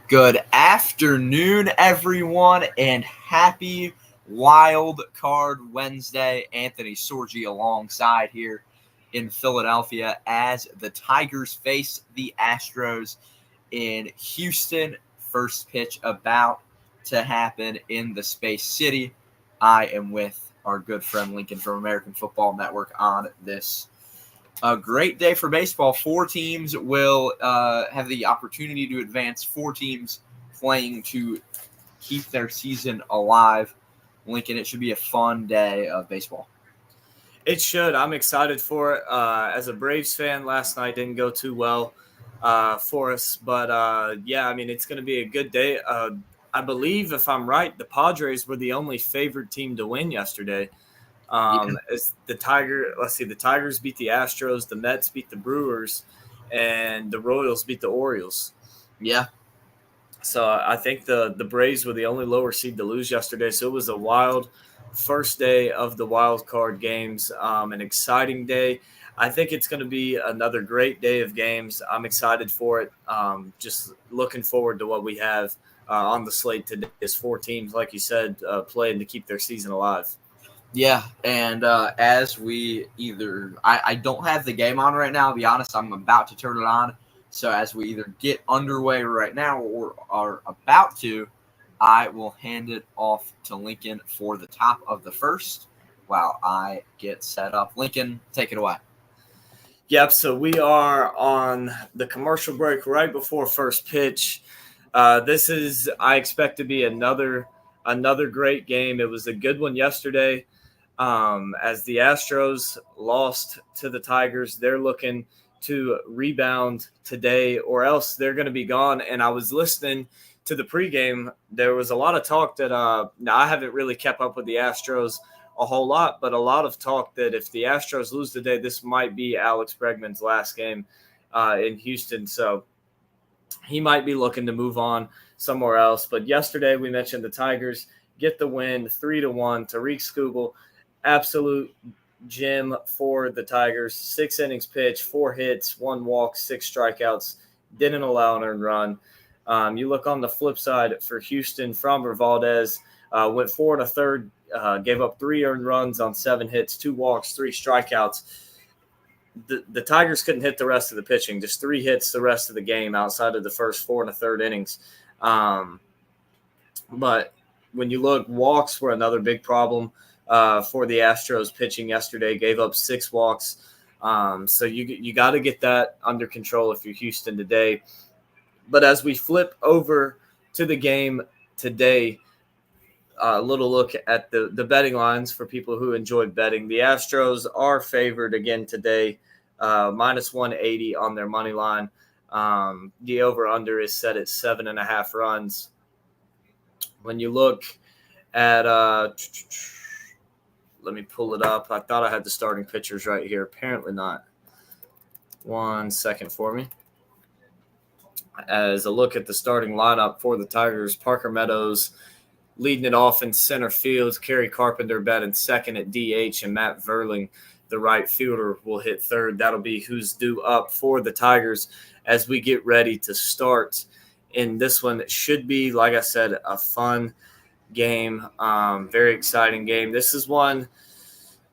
Good afternoon, everyone, and happy Wild Card Wednesday. Anthony Sorgi alongside here in Philadelphia as the Tigers face the Astros in Houston. First pitch about to happen in the Space City. I am with our good friend Lincoln from American Football Network on this a great day for baseball. Four teams will have the opportunity to advance. Four teams playing to keep their season alive. Lincoln, it should be a fun day of baseball. It should. I'm excited for it. As a Braves fan, last night didn't go too well for us. But, it's going to be a good day. I believe, if I'm right, the Padres were the only favored team to win yesterday. As the Tigers beat the Astros, the Mets beat the Brewers, and the Royals beat the Orioles. Yeah. So I think the Braves were the only lower seed to lose yesterday. So it was a wild first day of the wild card games, an exciting day. I think it's going to be another great day of games. I'm excited for it. Just looking forward to what we have on the slate today. Is four teams, like you said, playing to keep their season alive. Yeah, and as we I don't have the game on right now. I'll be honest, I'm about to turn it on. So as we either get underway right now or are about to, I will hand it off to Lincoln for the top of the first while I get set up. Lincoln, take it away. Yep, so we are on the commercial break right before first pitch. This is, I expect, to be another great game. It was a good one yesterday. As the Astros lost to the Tigers, they're looking to rebound today or else they're going to be gone. And I was listening to the pregame. There was a lot of talk that now I haven't really kept up with the Astros a whole lot, but a lot of talk that if the Astros lose today, this might be Alex Bregman's last game in Houston. So he might be looking to move on somewhere else. But yesterday we mentioned the Tigers get the win 3-1. Tariq Skubal, absolute gem for the Tigers. 6 innings pitched, 4 hits, 1 walk, 6 strikeouts. Didn't allow an earned run. You look on the flip side for Houston, Framber Valdez went 4 1/3, gave up 3 earned runs on 7 hits, 2 walks, 3 strikeouts. The Tigers couldn't hit the rest of the pitching, just 3 hits the rest of the game outside of the first 4 1/3 innings. But when you look, walks were another big problem for the Astros pitching yesterday, gave up 6 walks. So you got to get that under control if you're Houston today. But as we flip over to the game today, a little look at the betting lines for people who enjoy betting. The Astros are favored again today, minus 180 on their money line. The over-under is set at 7.5 runs. When you look at let me pull it up. I thought I had the starting pitchers right here. Apparently not. 1 second for me. As a look at the starting lineup for the Tigers, Parker Meadows leading it off in center field. Kerry Carpenter batting second at DH, and Matt Verling, the right fielder, will hit third. That'll be who's due up for the Tigers as we get ready to start in this one. It should be, like I said, a fun game, very exciting game. This is one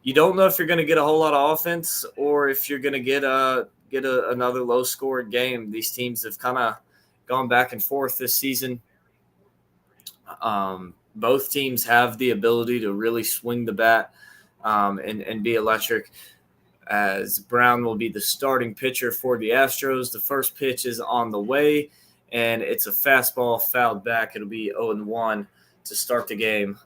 you don't know if you're going to get a whole lot of offense or if you're going to get another low-scored game. These teams have kind of gone back and forth this season. Both teams have the ability to really swing the bat and be electric. As Brown will be the starting pitcher for the Astros. The first pitch is on the way, and it's a fastball fouled back. It'll be 0-1 to start the game.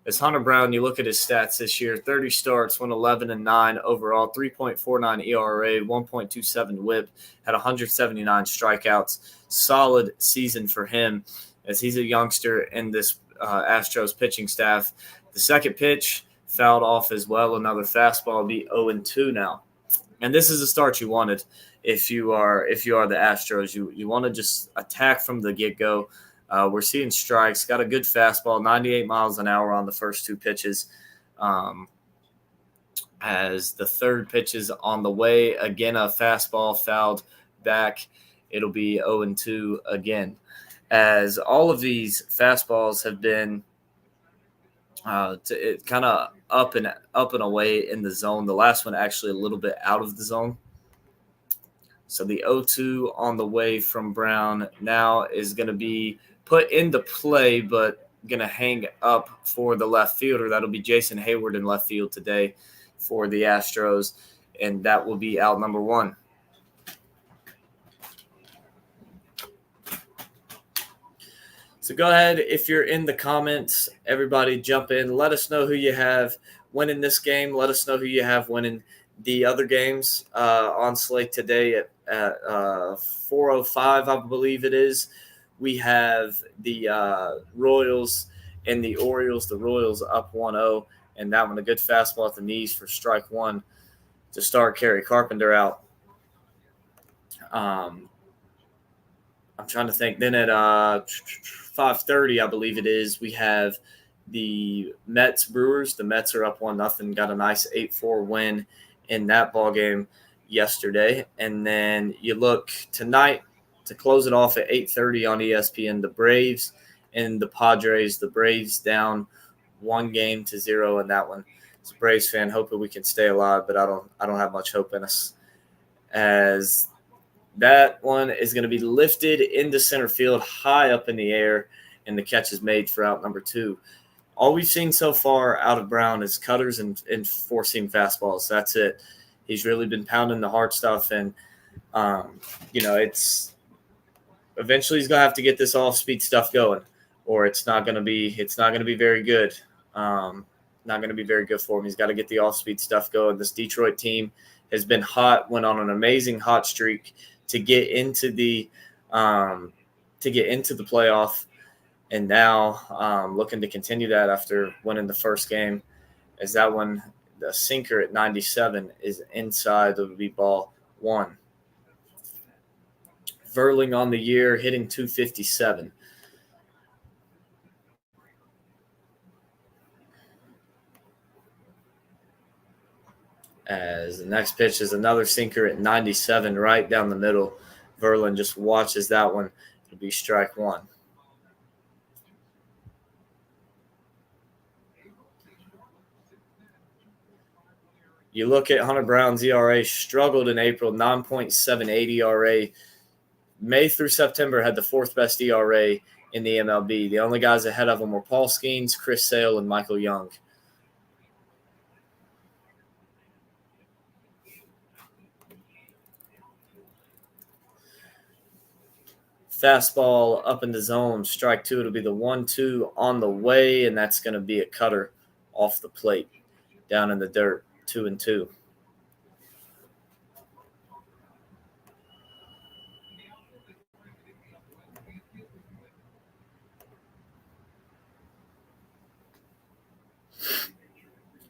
As Hunter Brown, you look at his stats this year, 30 starts, went 11-9 overall, 3.49 ERA, 1.27 whip, had 179 strikeouts. Solid season for him as he's a youngster in this Astros pitching staff. The second pitch fouled off as well. Another fastball will be 0-2 now. And this is the start you wanted if you are the Astros. You want to just attack from the get-go. We're seeing strikes. Got a good fastball, 98 miles an hour on the first 2 pitches. As the third pitch is on the way, again, a fastball fouled back. It'll be 0-2 again. as all of these fastballs have been kind of up and away in the zone. The last one actually a little bit out of the zone. So the 0-2 on the way from Brown now is going to be put into play, but going to hang up for the left fielder. That'll be Jason Hayward in left field today for the Astros, and that will be out number 1. So go ahead, if you're in the comments, everybody jump in. Let us know who you have winning this game. Let us know who you have winning the other games on slate today at 4:05, I believe it is. We have the Royals and the Orioles. The Royals up 1-0, and that one a good fastball at the knees for strike 1 to start Kerry Carpenter out. I'm trying to think. Then at 5:30, I believe it is, we have the Mets Brewers. The Mets are up 1-0. Got a nice 8-4 win in that ball game yesterday. And then you look tonight to close it off at 8:30 on ESPN. The Braves and the Padres. The Braves down 1-0 in that one. As a Braves fan, hoping we can stay alive, but I don't have much hope in us. As that one is going to be lifted into center field, high up in the air, and the catch is made for out number 2. All we've seen so far out of Brown is cutters and four-seam fastballs. That's it. He's really been pounding the hard stuff, and it's eventually he's going to have to get this off-speed stuff going, or it's not going to be very good. Not going to be very good for him. He's got to get the off-speed stuff going. This Detroit team has been hot, went on an amazing hot streak to get into the playoff, and now looking to continue that after winning the first game. As that one, the sinker at 97 is inside. It would be ball 1. Verling on the year, hitting 257. As the next pitch is another sinker at 97, right down the middle. Verlin just watches that one. It'll be strike 1. You look at Hunter Brown's ERA, struggled in April, 9.78 ERA. May through September had the 4th best ERA in the MLB. The only guys ahead of him were Paul Skeens, Chris Sale, and Michael Young. Fastball up in the zone, strike 2. It'll be the 1-2 on the way, and that's going to be a cutter off the plate, down in the dirt, 2-2.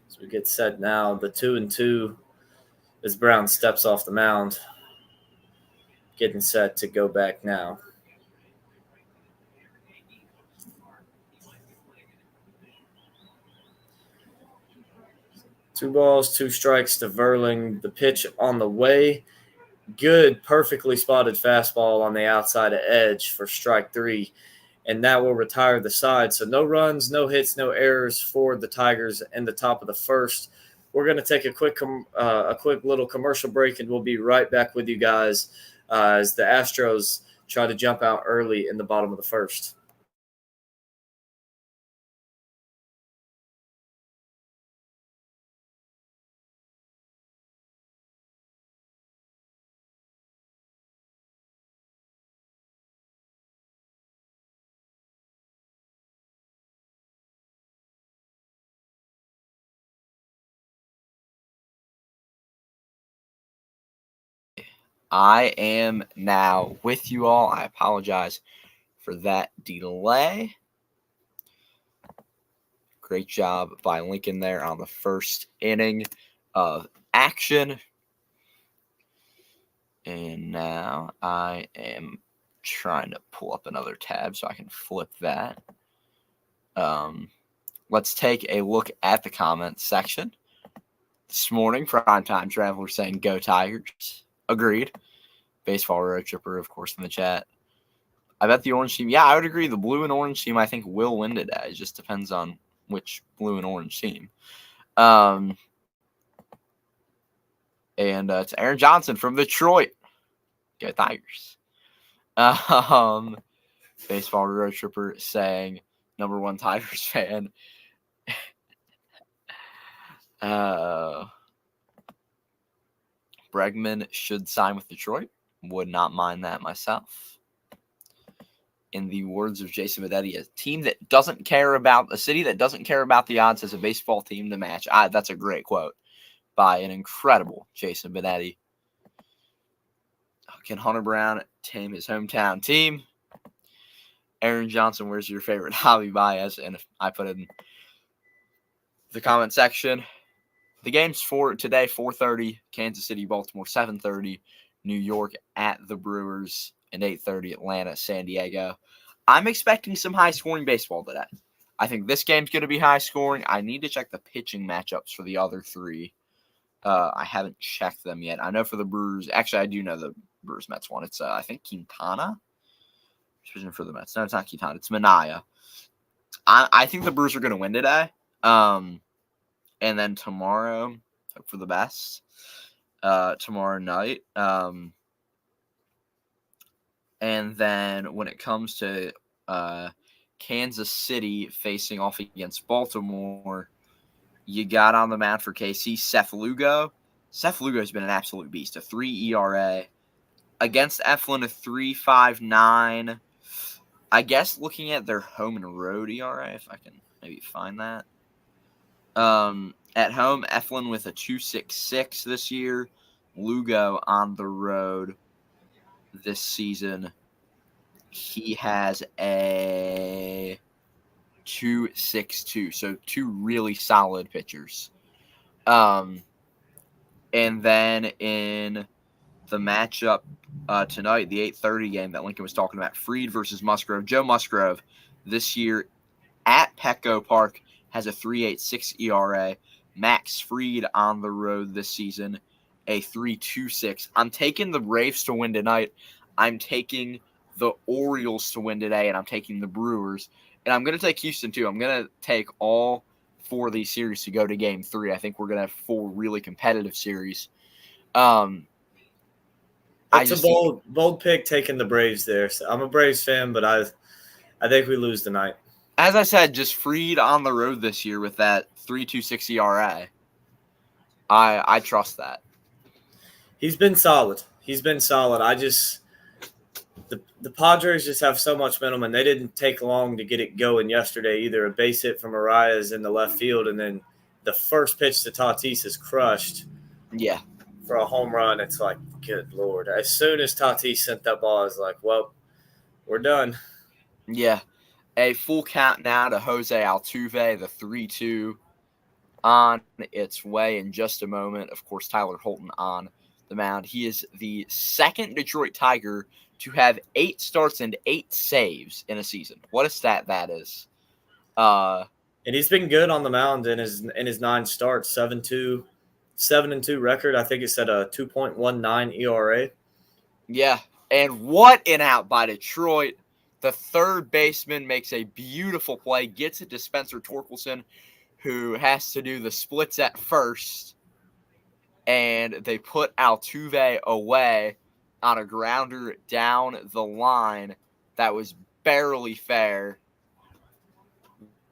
So we get set now. The 2-2 as Brown steps off the mound, getting set to go back now. Two balls, 2 strikes to Verling. The pitch on the way. Good, perfectly spotted fastball on the outside edge for strike 3. And that will retire the side. So no runs, no hits, no errors for the Tigers in the top of the first. We're going to take a quick little commercial break, and we'll be right back with you guys as the Astros try to jump out early in the bottom of the first. I am now with you all. I apologize for that delay. Great job by Lincoln there on the first inning of action. And now I am trying to pull up another tab so I can flip that. Let's take a look at the comments section. This morning, Primetime Traveler saying, "Go Tigers." Agreed. Baseball Road Tripper, of course, in the chat. I bet the orange team. Yeah, I would agree. The blue and orange team, I think, will win today. It just depends on which blue and orange team. And it's Aaron Johnson from Detroit. Go Tigers. Baseball road tripper saying, number one Tigers fan. Bregman should sign with Detroit. Would not mind that myself. In the words of Jason Benetti, a team that doesn't care about a city that doesn't care about the odds as a baseball team to match. That's a great quote by an incredible Jason Benetti. Can Hunter Brown tame his hometown team? Aaron Johnson, where's your favorite Javi Baez? And if I put it in the comment section, the game's for today, 4:30, Kansas City, Baltimore, 7:30, New York at the Brewers, and 8:30, Atlanta, San Diego. I'm expecting some high-scoring baseball today. I think this game's going to be high-scoring. I need to check the pitching matchups for the other three. I haven't checked them yet. I know for the Brewers, actually, I do know the Brewers-Mets one. It's, I think, Quintana. Pitching for the Mets. No, it's not Quintana. It's Minaya. I think the Brewers are going to win today. And then tomorrow, hope for the best. Tomorrow night. And then when it comes to Kansas City facing off against Baltimore, you got on the mound for KC Seth Lugo. Seth Lugo has been an absolute beast. A 3 ERA. Against Eflin, a 3.59. I guess looking at their home and road ERA, if I can maybe find that. At home, Eflin with a 2.66 this year. Lugo on the road this season, he has a 2.62. So two really solid pitchers. And then in the matchup tonight, the 8:30 game that Lincoln was talking about, Fried versus Musgrove. Joe Musgrove this year at Petco Park has a 3.86 ERA. Max Fried on the road this season, a 3.26. I'm taking the Braves to win tonight. I'm taking the Orioles to win today, and I'm taking the Brewers. And I'm going to take Houston, too. I'm going to take all four of these series to go to Game 3. I think we're going to have 4 really competitive series. It's a bold pick taking the Braves there. So I'm a Braves fan, but I think we lose tonight. As I said, just Fried on the road this year with that 3.26 ERA. I trust that. He's been solid. The Padres just have so much momentum, and they didn't take long to get it going yesterday either. A base hit from Arias in the left field, and then the first pitch to Tatis is crushed. Yeah. For a home run, it's like, good Lord. As soon as Tatis sent that ball, I was like, well, we're done. Yeah. A full count now to Jose Altuve, the 3-2 on its way in just a moment. Of course, Tyler Holton on the mound. He is the second Detroit Tiger to have 8 starts and 8 saves in a season. What a stat that is. And he's been good on the mound in his 9 starts, 7-2 record. I think it's at a 2.19 ERA. Yeah, and what an out by Detroit. The third baseman makes a beautiful play, gets it to Spencer Torkelson, who has to do the splits at first, and they put Altuve away on a grounder down the line that was barely fair.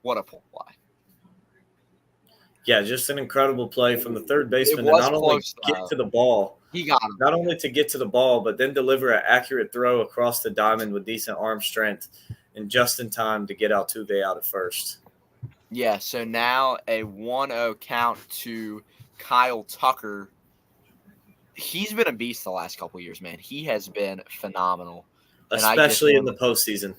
What a play. Yeah, just an incredible play from the third baseman to not only get to the ball. He got him. Not only to get to the ball, but then deliver an accurate throw across the diamond with decent arm strength and just in time to get Altuve out at first. Yeah, so now a 1-0 count to Kyle Tucker. He's been a beast the last couple of years, man. He has been phenomenal. Especially in the postseason.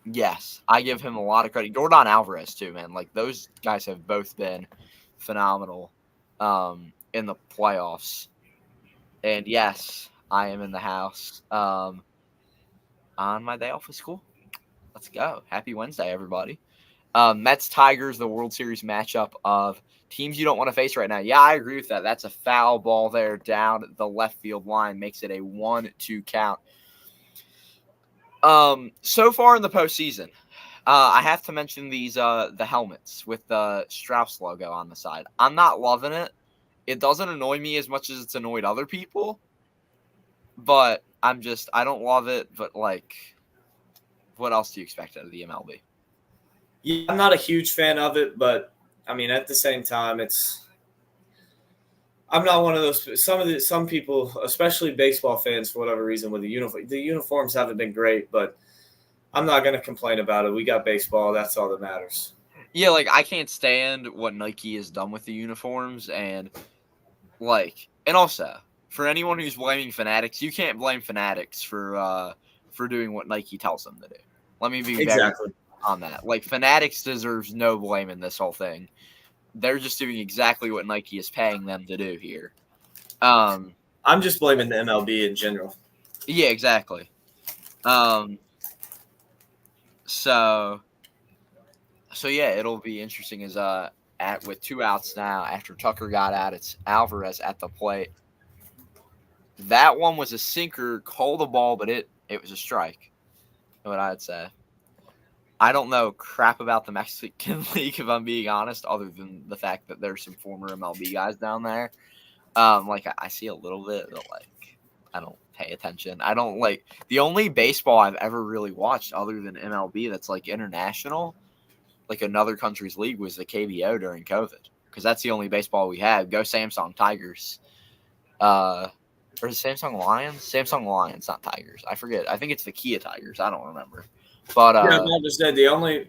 Yes, I give him a lot of credit. Jordan Alvarez, too, man. Like, those guys have both been phenomenal in the playoffs. And, yes, I am in the house on my day off of school. Let's go. Happy Wednesday, everybody. Mets-Tigers, the World Series matchup of teams you don't want to face right now. Yeah, I agree with that. That's a foul ball there down the left field line. Makes it a 1-2 count. So far in the postseason, I have to mention these the helmets with the Strauss logo on the side. I'm not loving it. It doesn't annoy me as much as it's annoyed other people, but I don't love it. But like, what else do you expect out of the MLB? Yeah, I'm not a huge fan of it, but I mean, at the same time, I'm not one of those. Some people, especially baseball fans, for whatever reason, with the uniforms haven't been great, but I'm not going to complain about it. We got baseball. That's all that matters. Yeah, like I can't stand what Nike has done with the uniforms, and also for anyone who's blaming Fanatics, you can't blame Fanatics for doing what Nike tells them to do. Let me be very Exactly. on that. Like Fanatics deserves no blame in this whole thing. They're just doing exactly what Nike is paying them to do here. I'm just blaming the MLB in general. Yeah, exactly. Um, so yeah, it'll be interesting as with 2 outs now after Tucker got out, it's Alvarez at the plate. That one was a sinker, called the ball, but it was a strike. What I'd say. I don't know crap about the Mexican League if I'm being honest, other than the fact that there's some former MLB guys down there. I see a little bit, but like I don't pay attention. I don't like the only baseball I've ever really watched other than MLB that's like international, like another country's league, was the KBO during COVID because that's the only baseball we had. Go Samsung Tigers. Or is it Samsung Lions? Samsung Lions, not Tigers. I forget. I think it's the Kia Tigers. I don't remember. But Yeah, I just said the only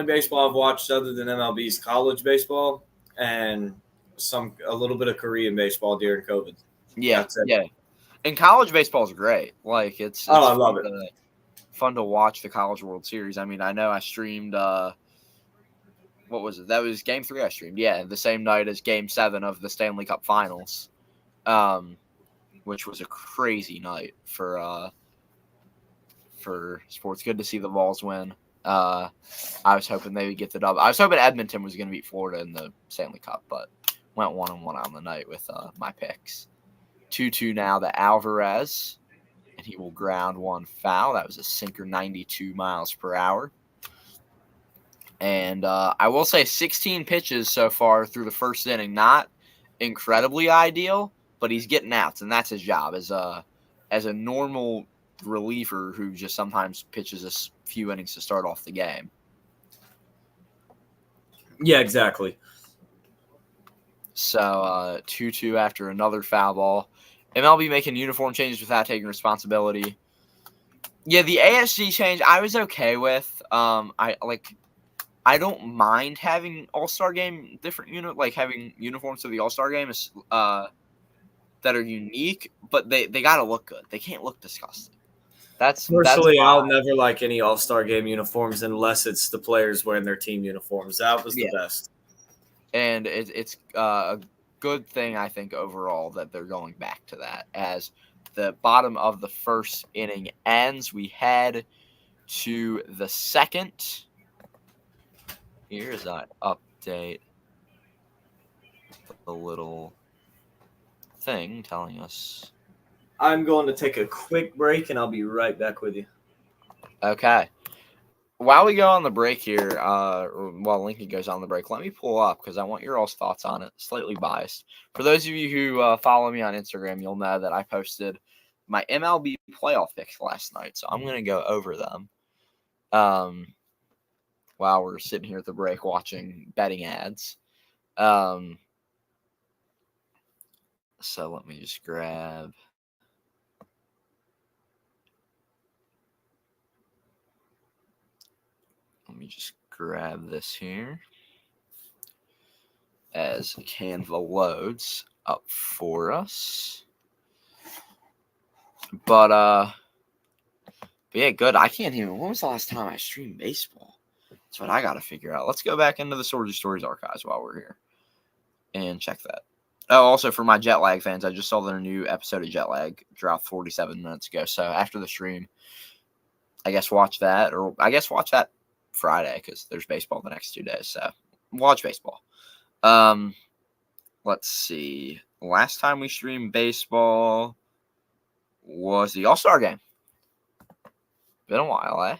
baseball I've watched other than MLB is college baseball and a little bit of Korean baseball during COVID. yeah, That's it. yeah. And college baseball is great. Like it's I love it. Fun to watch the College World Series. I mean, I know I streamed. What was it? That was Game 3 I streamed. Yeah, the same night as Game 7 of the Stanley Cup Finals. Which was a crazy night for sports. Good to see the Vols win. I was hoping they would get the dub. I was hoping Edmonton was going to beat Florida in the Stanley Cup, but went 1-1 on the night with my picks. 2-2 now to Alvarez, and he will ground one foul. That was a sinker, 92 miles per hour. And I will say 16 pitches so far through the first inning. Not incredibly ideal, but he's getting outs, and that's his job as a normal reliever who just sometimes pitches a few innings to start off the game. Yeah, exactly. So 2-2 after another foul ball. MLB making uniform changes without taking responsibility. Yeah, the ASG change I was okay with. I don't mind having All-Star Game different having uniforms for the All-Star Game is that are unique, but they got to look good. They can't look disgusting. Personally, I'll never like any All-Star Game uniforms unless it's the players wearing their team uniforms. That was the best. And it's a good thing, I think, overall that they're going back to that. As the bottom of the first inning ends, we head to the second. Here's an update. The little thing telling us. I'm going to take a quick break, and I'll be right back with you. Okay. While we go on the break here, while Lincoln goes on the break, let me pull up because I want your all's thoughts on it. Slightly biased. For those of you who follow me on Instagram, you'll know that I posted my MLB playoff picks last night, so I'm going to go over them while we're sitting here at the break watching betting ads. So let me just grab. Let me just grab this here as Canva loads up for us. But yeah, good. I can't even. When was the last time I streamed baseball? That's what I got to figure out. Let's go back into the Sorgy Stories archives while we're here and check that. Oh, also for my jet lag fans, I just saw their new episode of Jet Lag dropped 47 minutes ago. So after the stream, I guess watch that, or I guess watch that Friday because there's baseball the next 2 days. So watch baseball. Let's see. Last time we streamed baseball was the All-Star Game. Been a while, eh?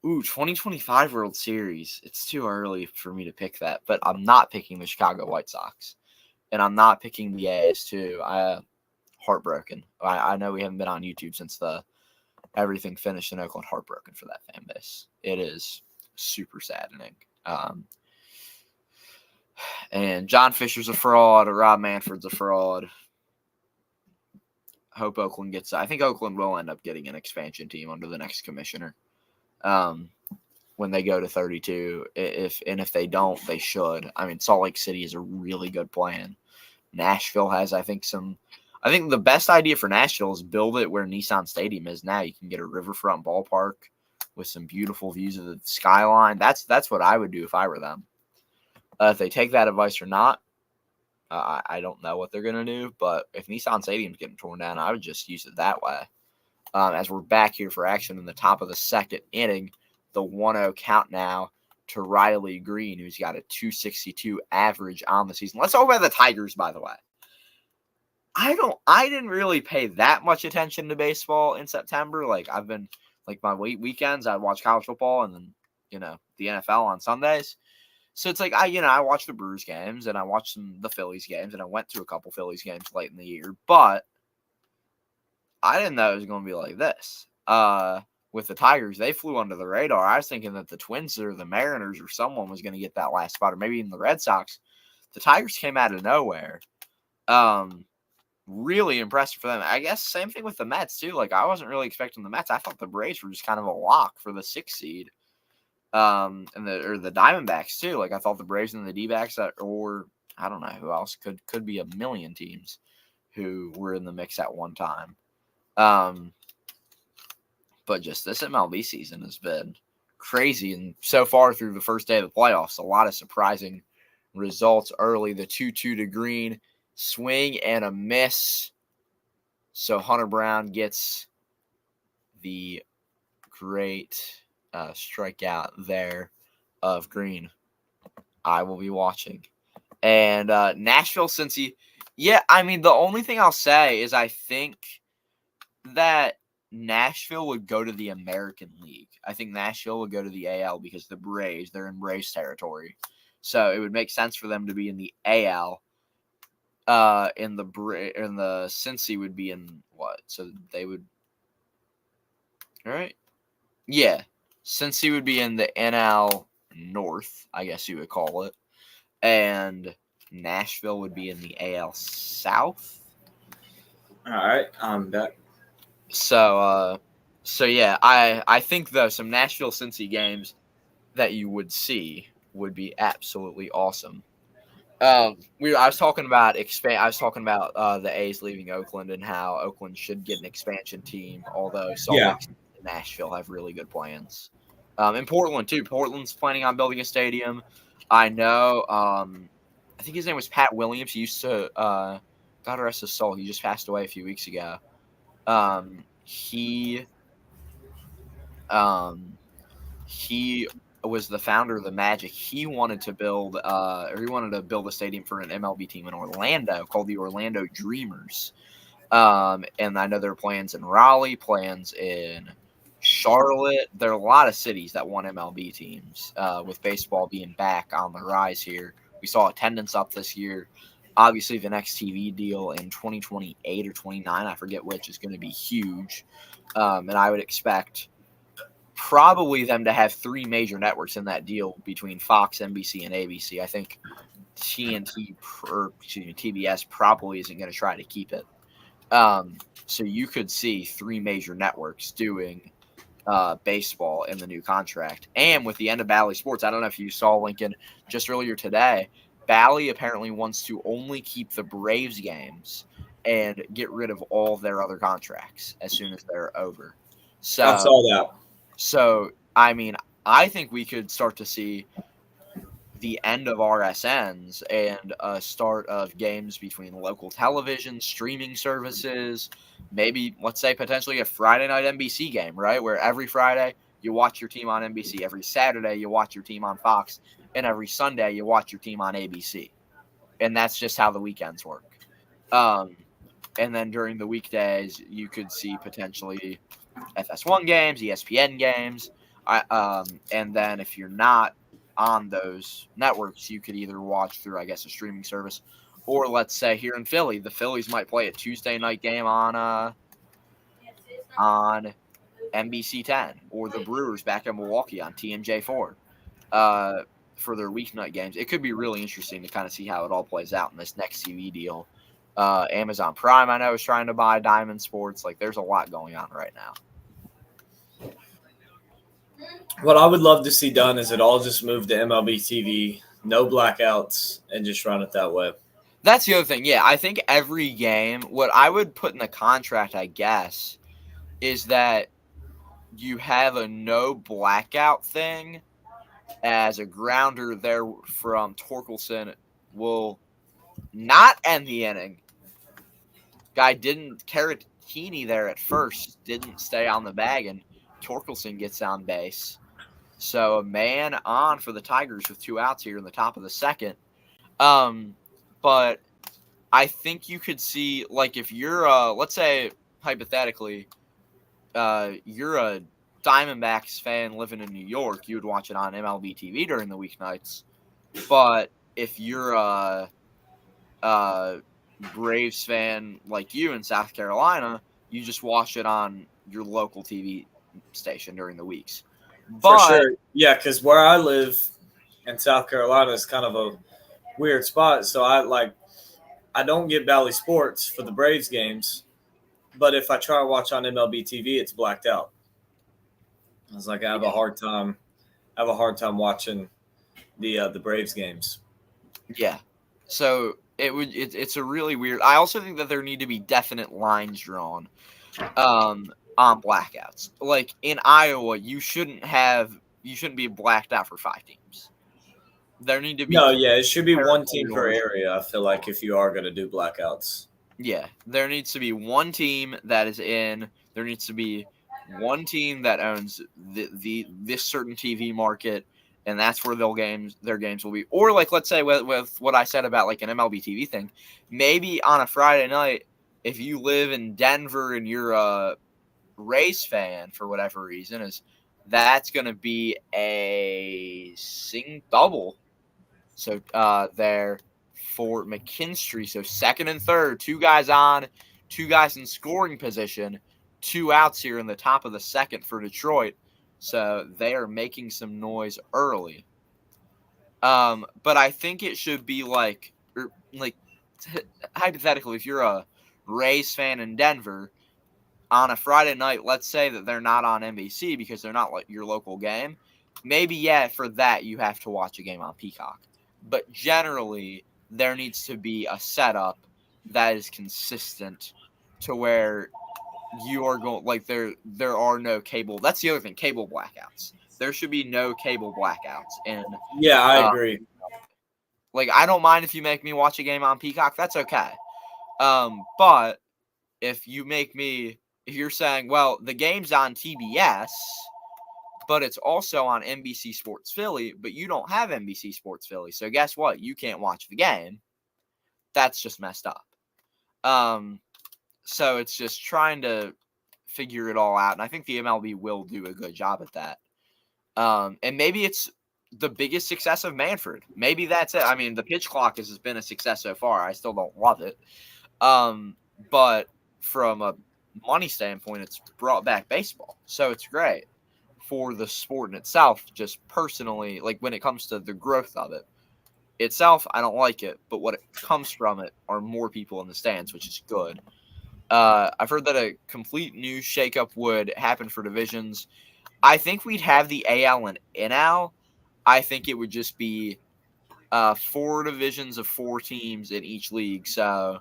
2025 World Series. It's too early for me to pick that, but I'm not picking the Chicago White Sox, and I'm not picking the A's too. Heartbroken. I know we haven't been on YouTube since everything finished in Oakland. Heartbroken for that fan base. It is super saddening. And John Fisher's a fraud. Rob Manfred's a fraud. Hope Oakland gets. I think Oakland will end up getting an expansion team under the next commissioner. When they go to 32, if they don't, they should. I mean, Salt Lake City is a really good plan. Nashville has, I think the best idea for Nashville is build it where Nissan Stadium is now. You can get a riverfront ballpark with some beautiful views of the skyline. That's what I would do if I were them. If they take that advice or not, I don't know what they're going to do. But if Nissan Stadium's getting torn down, I would just use it that way. As we're back here for action in the top of the second inning, the 1-0 count now to Riley Green, who's got a 262 average on the season. Let's talk about the Tigers, by the way. I didn't really pay that much attention to baseball in September. Like I've been my weekends, I watch college football and then, the NFL on Sundays. So it's like I watch the Brewers games and I watch the Phillies games and I went to a couple Phillies games late in the year, but I didn't know it was going to be like this. With the Tigers, they flew under the radar. I was thinking that the Twins or the Mariners or someone was going to get that last spot, or maybe even the Red Sox. The Tigers came out of nowhere. Really impressive for them. I guess same thing with the Mets too. Like I wasn't really expecting the Mets. I thought the Braves were just kind of a lock for the 6th seed. And the Diamondbacks too. Like I thought the Braves and the D-backs, or I don't know who else could be a million teams who were in the mix at one time. But just this MLB season has been crazy. And so far through the first day of the playoffs, a lot of surprising results early. The 2-2 to Green, swing and a miss. So Hunter Brown gets the great strikeout there of Green. I will be watching. And Nashville, Cincy. Yeah, I mean, the only thing I'll say is I think that Nashville would go to the American League. I think Nashville would go to the AL because the Braves, they're in Braves territory. So it would make sense for them to be in the AL. And the Cincy would be in what? So they would. All right. Yeah. Cincy would be in the NL North, I guess you would call it. And Nashville would be in the AL South. All right. I'm back. So yeah, I think though some Nashville Cincy games that you would see would be absolutely awesome. I was talking about the A's leaving Oakland and how Oakland should get an expansion team, although Salt Lake City and Nashville have really good plans. And Portland too. Portland's planning on building a stadium. I know. I think his name was Pat Williams. He used to God rest his soul. He just passed away a few weeks ago. He was the founder of the Magic. He wanted to build a stadium for an MLB team in Orlando called the Orlando Dreamers. And I know there are plans in Raleigh, plans in Charlotte. There are a lot of cities that want MLB teams. With baseball being back on the rise here, we saw attendance up this year. Obviously, the next TV deal in 2028 or 29, I forget which, is going to be huge. And I would expect probably them to have 3 major networks in that deal between Fox, NBC, and ABC. I think TBS probably isn't going to try to keep it. So you could see 3 major networks doing baseball in the new contract. And with the end of Bally Sports, I don't know if you saw, Lincoln, just earlier today, Bally apparently wants to only keep the Braves games and get rid of all of their other contracts as soon as they're over. So I saw that. So, I mean, I think we could start to see the end of RSNs and a start of games between local television, streaming services, maybe, let's say, potentially a Friday night NBC game, right? Where every Friday you watch your team on NBC, every Saturday you watch your team on Fox, and every Sunday you watch your team on ABC. And that's just how the weekends work. And then during the weekdays, you could see potentially FS1 games, ESPN games. And then if you're not on those networks, you could either watch through, I guess, a streaming service, or let's say here in Philly, the Phillies might play a Tuesday night game on NBC 10, or the Brewers back in Milwaukee on TNJ4 for their weeknight games. It could be really interesting to kind of see how it all plays out in this next TV deal. Amazon Prime, I know, is trying to buy Diamond Sports. Like, there's a lot going on right now. What I would love to see done is it all just move to MLB TV, no blackouts, and just run it that way. That's the other thing. Yeah, I think every game, what I would put in the contract, I guess, is that you have a no blackout thing as a grounder there from Torkelson will not end the inning. Guy didn't, Caratini there at first didn't stay on the bag, and Torkelson gets on base. So a man on for the Tigers with 2 outs here in the top of the second. But I think you could see, like, if you're, let's say, hypothetically, you're a Diamondbacks fan living in New York, you would watch it on MLB TV during the weeknights. But if you're a Braves fan like you in South Carolina, you just watch it on your local TV station during the weeks. But, for sure. Yeah, because where I live in South Carolina is kind of a weird spot. So I don't get Valley Sports for the Braves games, but if I try to watch on MLB TV, it's blacked out. I was like, I have a hard time watching the Braves games. Yeah. So it's a really weird. I also think that there need to be definite lines drawn on blackouts. Like in Iowa, you shouldn't be blacked out for 5 teams. There need to be it should be one team per area. I feel like if you are going to do blackouts. Yeah, there needs to be one team that is in. There needs to be one team that owns this certain TV market, and that's where their games will be. Or like, let's say with what I said about like an MLB TV thing, maybe on a Friday night, if you live in Denver and you're a Rays fan for whatever reason, that's going to be a double. So there for McKinstry. So second and third, 2 guys on, 2 guys in scoring position, 2 outs here in the top of the second for Detroit. So they are making some noise early. But I think it should be like hypothetically, if you're a Rays fan in Denver on a Friday night, let's say that they're not on NBC because they're not like your local game. Maybe, for that you have to watch a game on Peacock. But generally, there needs to be a setup that is consistent to where you are going, like, there are no cable. That's the other thing, cable blackouts. There should be no cable blackouts. And yeah, I agree. Like, I don't mind if you make me watch a game on Peacock. That's okay. But if you're saying, well, the game's on TBS, but it's also on NBC Sports Philly, but you don't have NBC Sports Philly. So guess what? You can't watch the game. That's just messed up. So it's just trying to figure it all out. And I think the MLB will do a good job at that. And maybe it's the biggest success of Manfred. Maybe that's it. I mean, the pitch clock has been a success so far. I still don't love it. But from a money standpoint, it's brought back baseball. So it's great for the sport in itself. Just personally, like when it comes to the growth of it itself, I don't like it. But what it comes from it are more people in the stands, which is good. I've heard that a complete new shakeup would happen for divisions. I think we'd have the AL and NL. I think it would just be 4 divisions of 4 teams in each league. So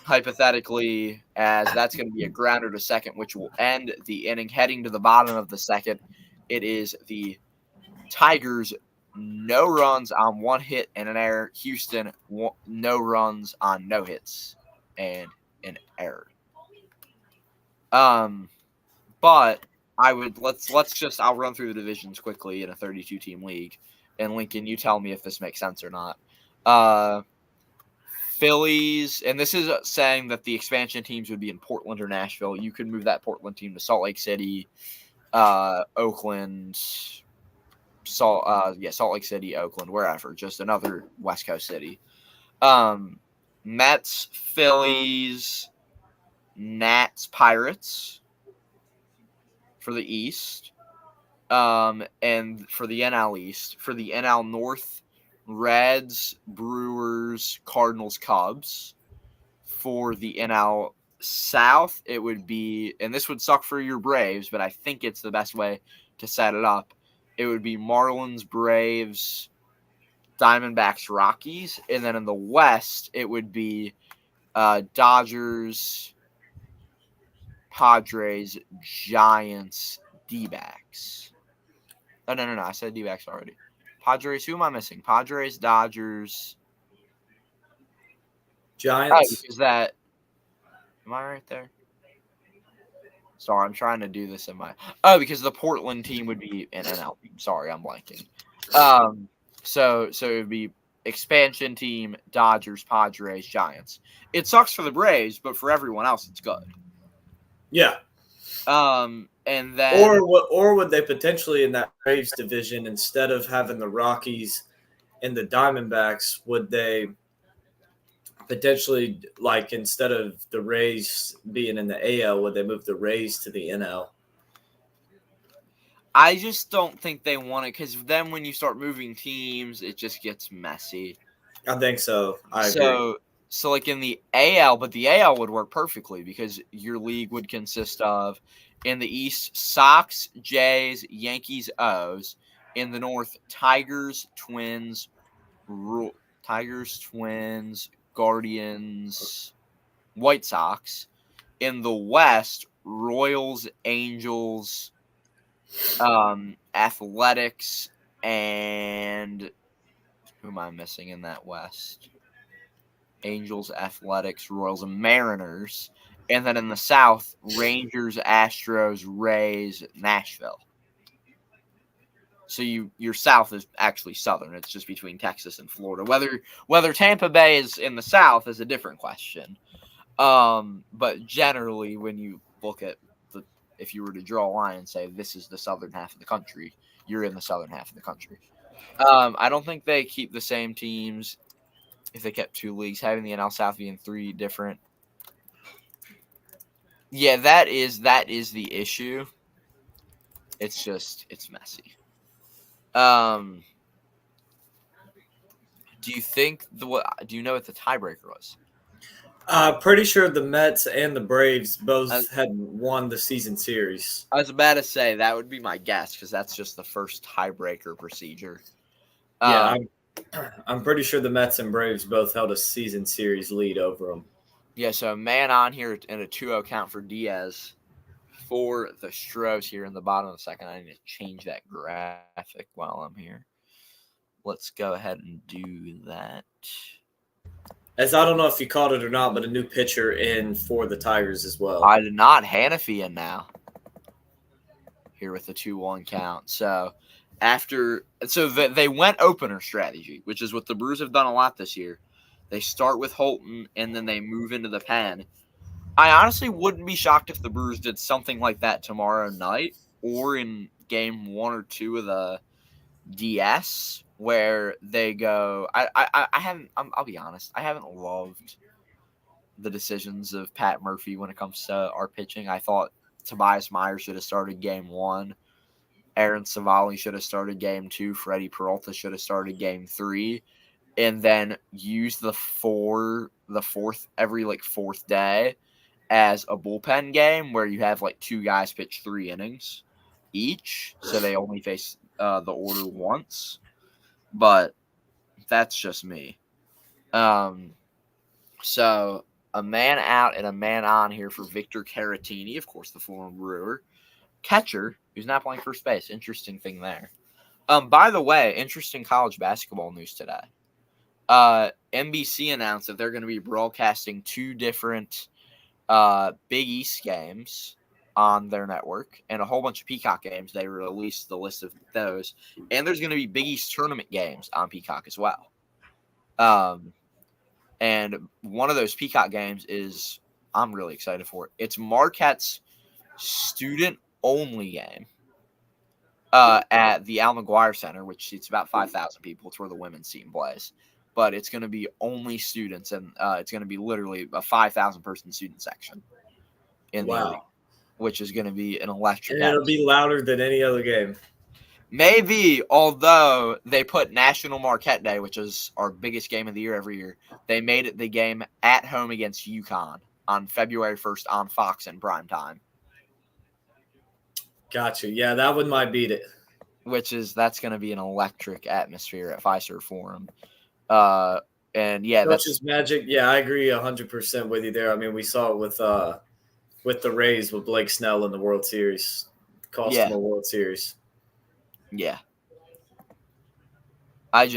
hypothetically, as that's going to be a grounder to second, which will end the inning heading to the bottom of the second, it is the Tigers, no runs on 1 hit and an error. Houston, no runs on no hits and an error. But I'll run through the divisions quickly in a 32-team league. And Lincoln, you tell me if this makes sense or not. Phillies, and this is saying that the expansion teams would be in Portland or Nashville. You could move that Portland team to Salt Lake City, Oakland, Salt Lake City, Oakland, wherever, just another West Coast city. Mets, Phillies, Nats, Pirates for the East. And for the NL East, for the NL North, Reds, Brewers, Cardinals, Cubs. For the NL South, it would be, and this would suck for your Braves, but I think it's the best way to set it up. It would be Marlins, Braves, Diamondbacks, Rockies, and then in the West, it would be Dodgers, Padres, Giants, D-backs. Oh, no. I said D-backs already. Padres, who am I missing? Padres, Dodgers. Giants. Because that. Am I right there? Sorry, I'm trying to do this in my. Oh, because the Portland team would be an NL team. Sorry, I'm blanking. So it would be expansion team, Dodgers, Padres, Giants. It sucks for the Braves, but for everyone else, it's good. Yeah. And then or would they potentially in that Braves division, instead of having the Rockies and the Diamondbacks, would they potentially, like, instead of the Rays being in the AL, would they move the Rays to the NL? I just don't think they want it, because then when you start moving teams, it just gets messy. I think so. I agree. So like in the AL, but the AL would work perfectly because your league would consist of, in the East, Sox, Jays, Yankees, O's. In the North, Tigers, Twins, Guardians, White Sox. In the West, Royals, Angels, Athletics, and who am I missing in that West? Angels, Athletics, Royals, and Mariners. And then in the South, Rangers, Astros, Rays, Nashville. So your South is actually Southern. It's just between Texas and Florida. Whether Tampa Bay is in the South is a different question. But generally, when you look at if you were to draw a line and say this is the southern half of the country, you're in the southern half of the country. I don't think they keep the same teams if they kept two leagues, having the NL South being three different. Yeah, that is the issue. It's messy. Do you think do you know what the tiebreaker was? Pretty sure the Mets and the Braves both had won the season series. I was about to say that would be my guess because that's just the first tiebreaker procedure. Yeah, I'm pretty sure the Mets and Braves both held a season series lead over them. Yeah, so man on here and a 2-0 count for Diaz for the Astros here in the bottom of the second. I need to change that graphic while I'm here. Let's go ahead and do that. As I don't know if you caught it or not, but a new pitcher in for the Tigers as well. I did not. Hanafi in now. Here with the 2-1 count. So they went opener strategy, which is what the Brewers have done a lot this year. They start with Holton and then they move into the pen. I honestly wouldn't be shocked if the Brewers did something like that tomorrow night or in game 1 or 2 of the DS, where they go. I'll be honest. I haven't loved the decisions of Pat Murphy when it comes to our pitching. I thought Tobias Meyer should have started game 1. Aaron Savali should have started game 2. Freddie Peralta should have started game 3. And then use the fourth every fourth day as a bullpen game where you have 2 guys pitch 3 innings each. So they only face the order once. But that's just me. So a man out and a man on here for Victor Caratini, of course, the former Brewer. Catcher, who's not playing first base. Interesting thing there. By the way, interesting college basketball news today. NBC announced that they're going to be broadcasting 2 different Big East games on their network and a whole bunch of Peacock games. They released the list of those. And there's going to be Big East tournament games on Peacock as well. And one of those Peacock games is I'm really excited for it. It's Marquette's student-only game at the Al McGuire Center, which seats about 5,000 people. It's where the women's team plays. But it's going to be only students, and it's going to be literally a 5,000-person student section in the arena, which is going to be an electric And it'll be louder than any other game. Maybe, although they put National Marquette Day, which is our biggest game of the year every year, they made it the game at home against UConn on February 1st on Fox in prime time. Gotcha. Yeah, that one might beat it. That's going to be an electric atmosphere at Fiserv Forum. And yeah, Coach's magic. Yeah, I agree 100% with you there. I mean, we saw it with the Rays with Blake Snell in the World Series, cost them a World Series. Yeah. That's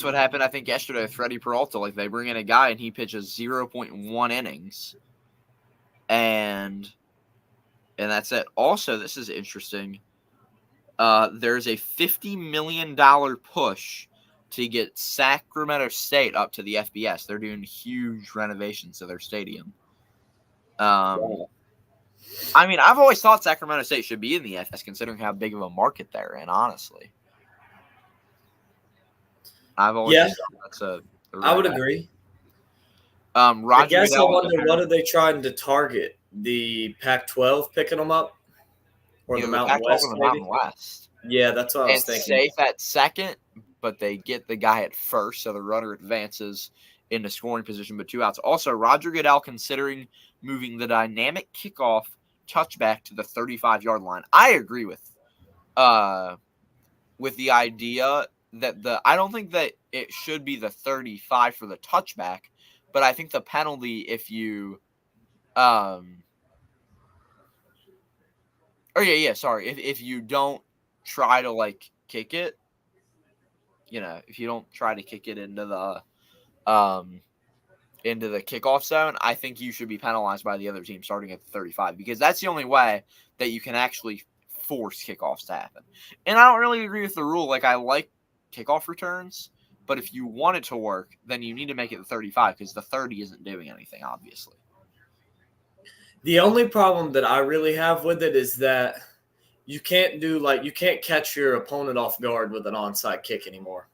what happened, I think, yesterday with Freddie Peralta. Like, they bring in a guy and he pitches 0.1 innings. And that's it. Also, this is interesting. There's a $50 million push to get Sacramento State up to the FBS. They're doing huge renovations to their stadium. I mean, I've always thought Sacramento State should be in the FBS, considering how big of a market they're in, honestly. I've always thought that's I would agree. Roger I guess Goodell, I wonder, what are they trying to target? The Pac-12 picking them up? Or the Mountain West, maybe? Mountain West. Yeah, that's what I was thinking. Safe at second, but they get the guy at first, so the runner advances into scoring position, but 2 outs. Also, Roger Goodell considering moving the dynamic kickoff touchback to the 35-yard line. I agree with the idea that I don't think that it should be the 35 for the touchback, but I think the penalty if you if you don't try to like kick it, if you don't try to kick it into the kickoff zone, I think you should be penalized by the other team starting at the 35, because that's the only way that you can actually force kickoffs to happen. And I don't really agree with the rule. Like, I like kickoff returns, but if you want it to work, then you need to make it the 35, because the 30 isn't doing anything, obviously. The only problem that I really have with it is that you can't catch your opponent off guard with an onside kick anymore.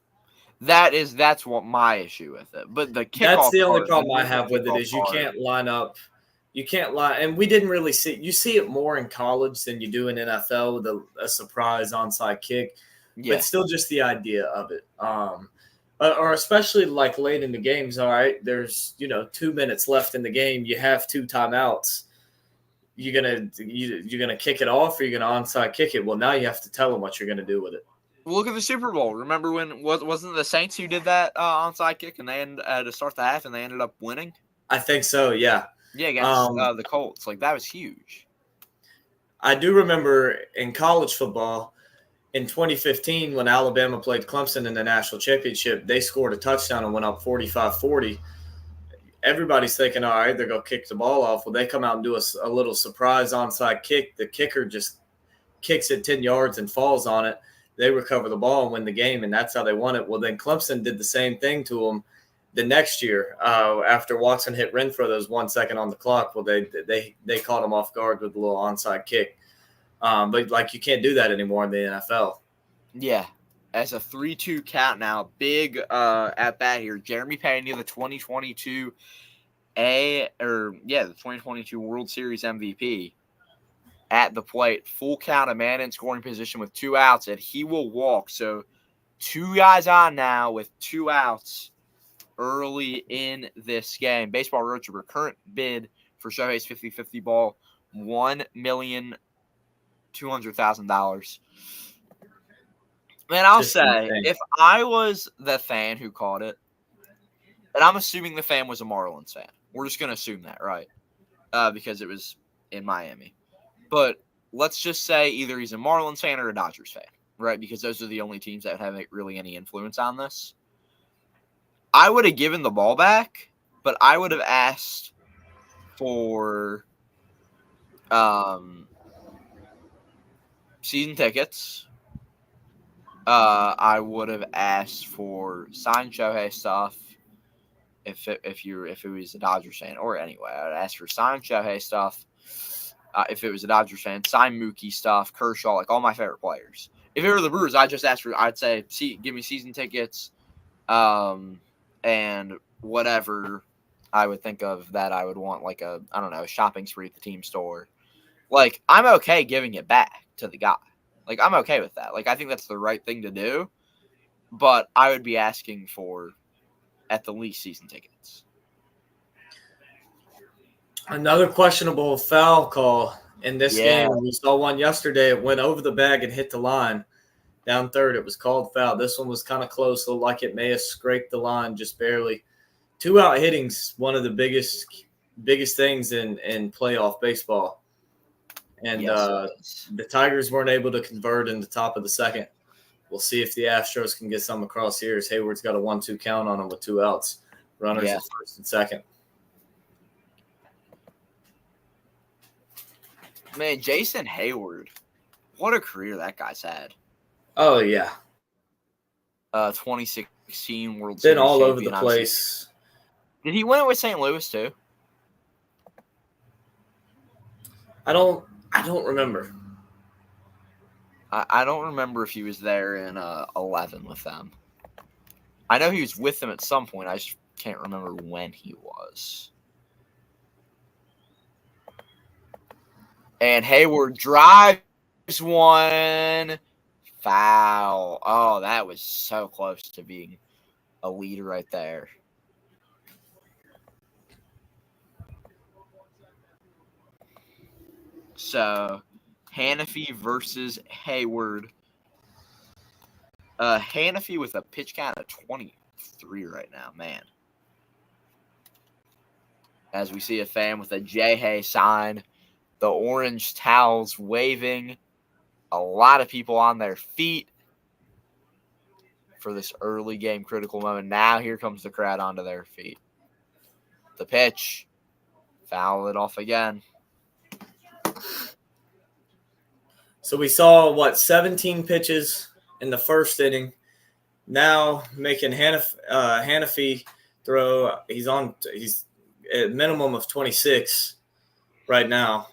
That's what my issue with it. But the kickoff, that's the only problem I have with it is you can't line up. You can't line, and we didn't really see. You see it more in college than you do in NFL with a surprise onside kick. Yeah. But still, just the idea of it, or especially like late in the games. All right, there's 2 minutes left in the game. You have 2 timeouts. You're gonna kick it off, or you're gonna onside kick it. Well, now you have to tell them what you're gonna do with it. Look at the Super Bowl. Remember when wasn't the Saints who did that onside kick and they to start the half and they ended up winning? I think so. Yeah. Yeah, against the Colts. Like, that was huge. I do remember in college football in 2015 when Alabama played Clemson in the national championship, they scored a touchdown and went up 45-40. Everybody's thinking, all right, they're going to kick the ball off. Well, they come out and do a little surprise onside kick. The kicker just kicks it 10 yards and falls on it. They recover the ball and win the game, and that's how they won it. Well, then Clemson did the same thing to them the next year after Watson hit Renfro. There was 1 second on the clock. Well, they caught him off guard with a little onside kick. But, like, you can't do that anymore in the NFL. Yeah. As a 3-2 count now, big at bat here. Jeremy Pena, the 2022 the 2022 World Series MVP at the plate. Full count, a man in scoring position with 2 outs, and he will walk. So 2 guys on now with 2 outs early in this game. Baseball Roadtripper current bid for Shohei's 50-50 ball, $1,200,000. Man, I'll say, if I was the fan who caught it, and I'm assuming the fan was a Marlins fan. We're just going to assume that, right? Because it was in Miami. But let's just say either he's a Marlins fan or a Dodgers fan, right? Because those are the only teams that have really any influence on this. I would have given the ball back, but I would have asked for season tickets. I would have asked for signed Shohei stuff. if it was a Dodgers fan, or anyway, I'd ask for sign Shohei stuff. If it was a Dodgers fan, sign Mookie stuff, Kershaw, like all my favorite players. If it were the Brewers, I'd say, give me season tickets, and whatever I would think of that I would want, like a shopping spree at the team store. Like, I'm okay giving it back to the guy. Like, I'm okay with that. Like, I think that's the right thing to do. But I would be asking for at the least season tickets. Another questionable foul call in this game. We saw one yesterday. It went over the bag and hit the line. Down third, it was called foul. This one was kind of close. Looked like it may have scraped the line just barely. 2-out hitting's one of the biggest things in playoff baseball. And the Tigers weren't able to convert in the top of the second. We'll see if the Astros can get some across here, as Hayward's got a 1-2 count on him with 2 outs. Runners at first and second. Man, Jason Hayward, what a career that guy's had. Oh, yeah. 2016 World Series. Been all over the place. Did he win it with St. Louis too? I don't remember. I don't remember if he was there in 11 with them. I know he was with them at some point. I just can't remember when he was. And Hayward drives one. Foul. Oh, that was so close to being a lead right there. So, Hannafy versus Hayward. Hannafy with a pitch count of 23 right now, man. As we see a fan with a J-Hay sign, the orange towels waving, a lot of people on their feet for this early game critical moment. Now here comes the crowd onto their feet. The pitch, foul it off again. So we saw, 17 pitches in the first inning. Now making Hannafy throw. He's at minimum of 26 right now.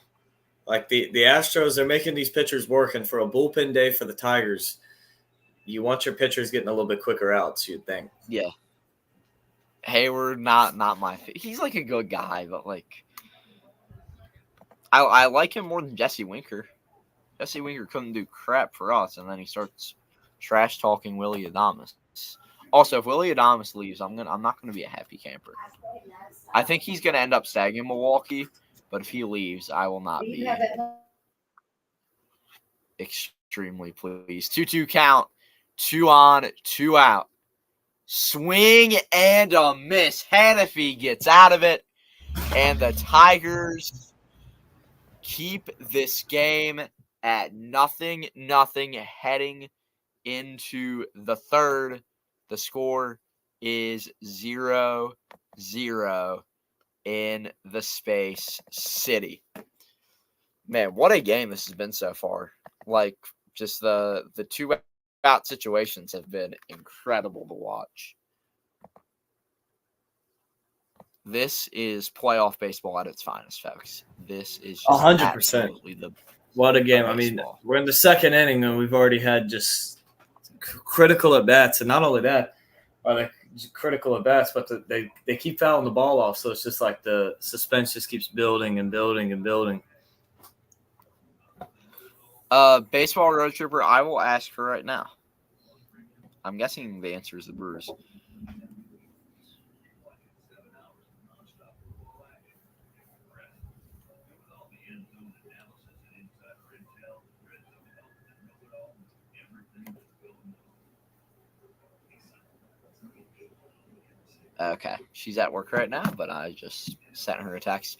Like the Astros, they're making these pitchers work, and for a bullpen day for the Tigers, you want your pitchers getting a little bit quicker outs, you'd think. Yeah. Hayward, not my – he's like a good guy, but like I like him more than Jesse Winker. Jesse Winker couldn't do crap for us, and then he starts trash-talking Willy Adames. Also, if Willy Adames leaves, I'm not gonna be a happy camper. I think he's gonna end up staying in Milwaukee, but if he leaves, I will not be extremely pleased. 2-2 count, 2 on, 2 out. Swing and a miss. Hannafy gets out of it, and the Tigers keep this game at 0-0 heading into the third. The score is 0-0 in the Space City. Man, what a game this has been so far. Like, just the 2-out situations have been incredible to watch. This is playoff baseball at its finest, folks. This is just 100%. What a game. I mean, we're in the second inning, and we've already had just critical at-bats. And not only that, are they critical at-bats, but they keep fouling the ball off. So it's just like the suspense just keeps building and building and building. Baseball road tripper, I will ask for right now. I'm guessing the answer is the Brewers. Okay, she's at work right now, but I just sent her a text.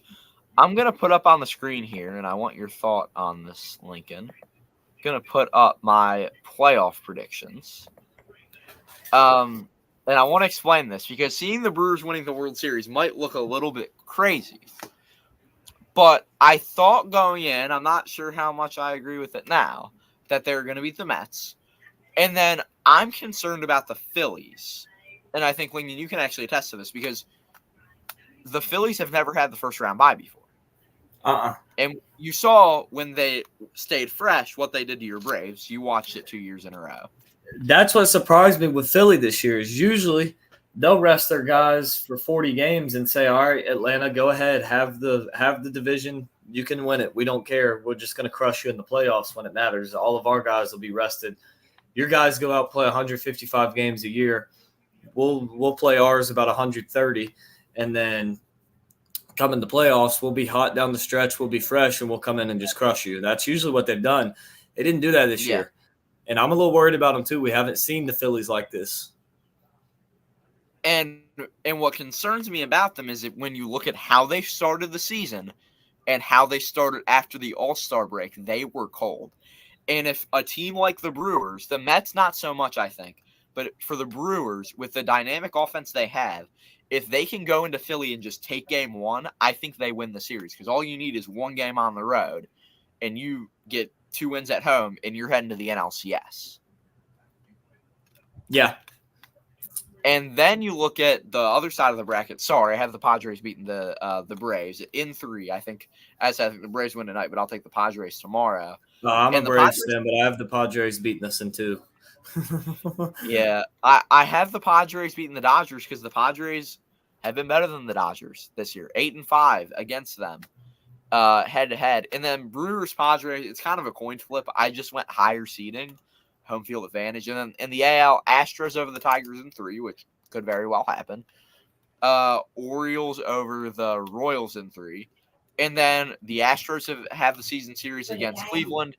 I'm going to put up on the screen here, and I want your thought on this, Lincoln. I'm going to put up my playoff predictions. And I want to explain this, because seeing the Brewers winning the World Series might look a little bit crazy. But I thought going in, I'm not sure how much I agree with it now, that they're going to beat the Mets. And then I'm concerned about the Phillies. And I think, Lincoln, you can actually attest to this, because the Phillies have never had the first round bye before. Uh-uh. And you saw when they stayed fresh what they did to your Braves. You watched it 2 years in a row. That's what surprised me with Philly this year is usually they'll rest their guys for 40 games and say, all right, Atlanta, go ahead, have the division. You can win it. We don't care. We're just going to crush you in the playoffs when it matters. All of our guys will be rested. Your guys go out, play 155 games a year. We'll play ours about 130, and then come in the playoffs, we'll be hot down the stretch, we'll be fresh, and we'll come in and just crush you. That's usually what they've done. They didn't do that this year. And I'm a little worried about them too. We haven't seen the Phillies like this. And what concerns me about them is that when you look at how they started the season and how they started after the All-Star break, they were cold. And if a team like the Brewers, the Mets not so much, I think, but for the Brewers, with the dynamic offense they have, if they can go into Philly and just take game one, I think they win the series because all you need is one game on the road and you get 2 wins at home and you're heading to the NLCS. Yeah. And then you look at the other side of the bracket. Sorry, I have the Padres beating the Braves in 3. I think the Braves win tonight, but I'll take the Padres tomorrow. No, I'm a Braves fan, but I have the Padres beating us in 2. Yeah, I have the Padres beating the Dodgers because the Padres have been better than the Dodgers this year. 8-5 against them, head to head. And then Brewers Padres, it's kind of a coin flip. I just went higher seeding, home field advantage, and then in the AL, Astros over the Tigers in 3, which could very well happen. Orioles over the Royals in 3, and then the Astros have the season series against Cleveland.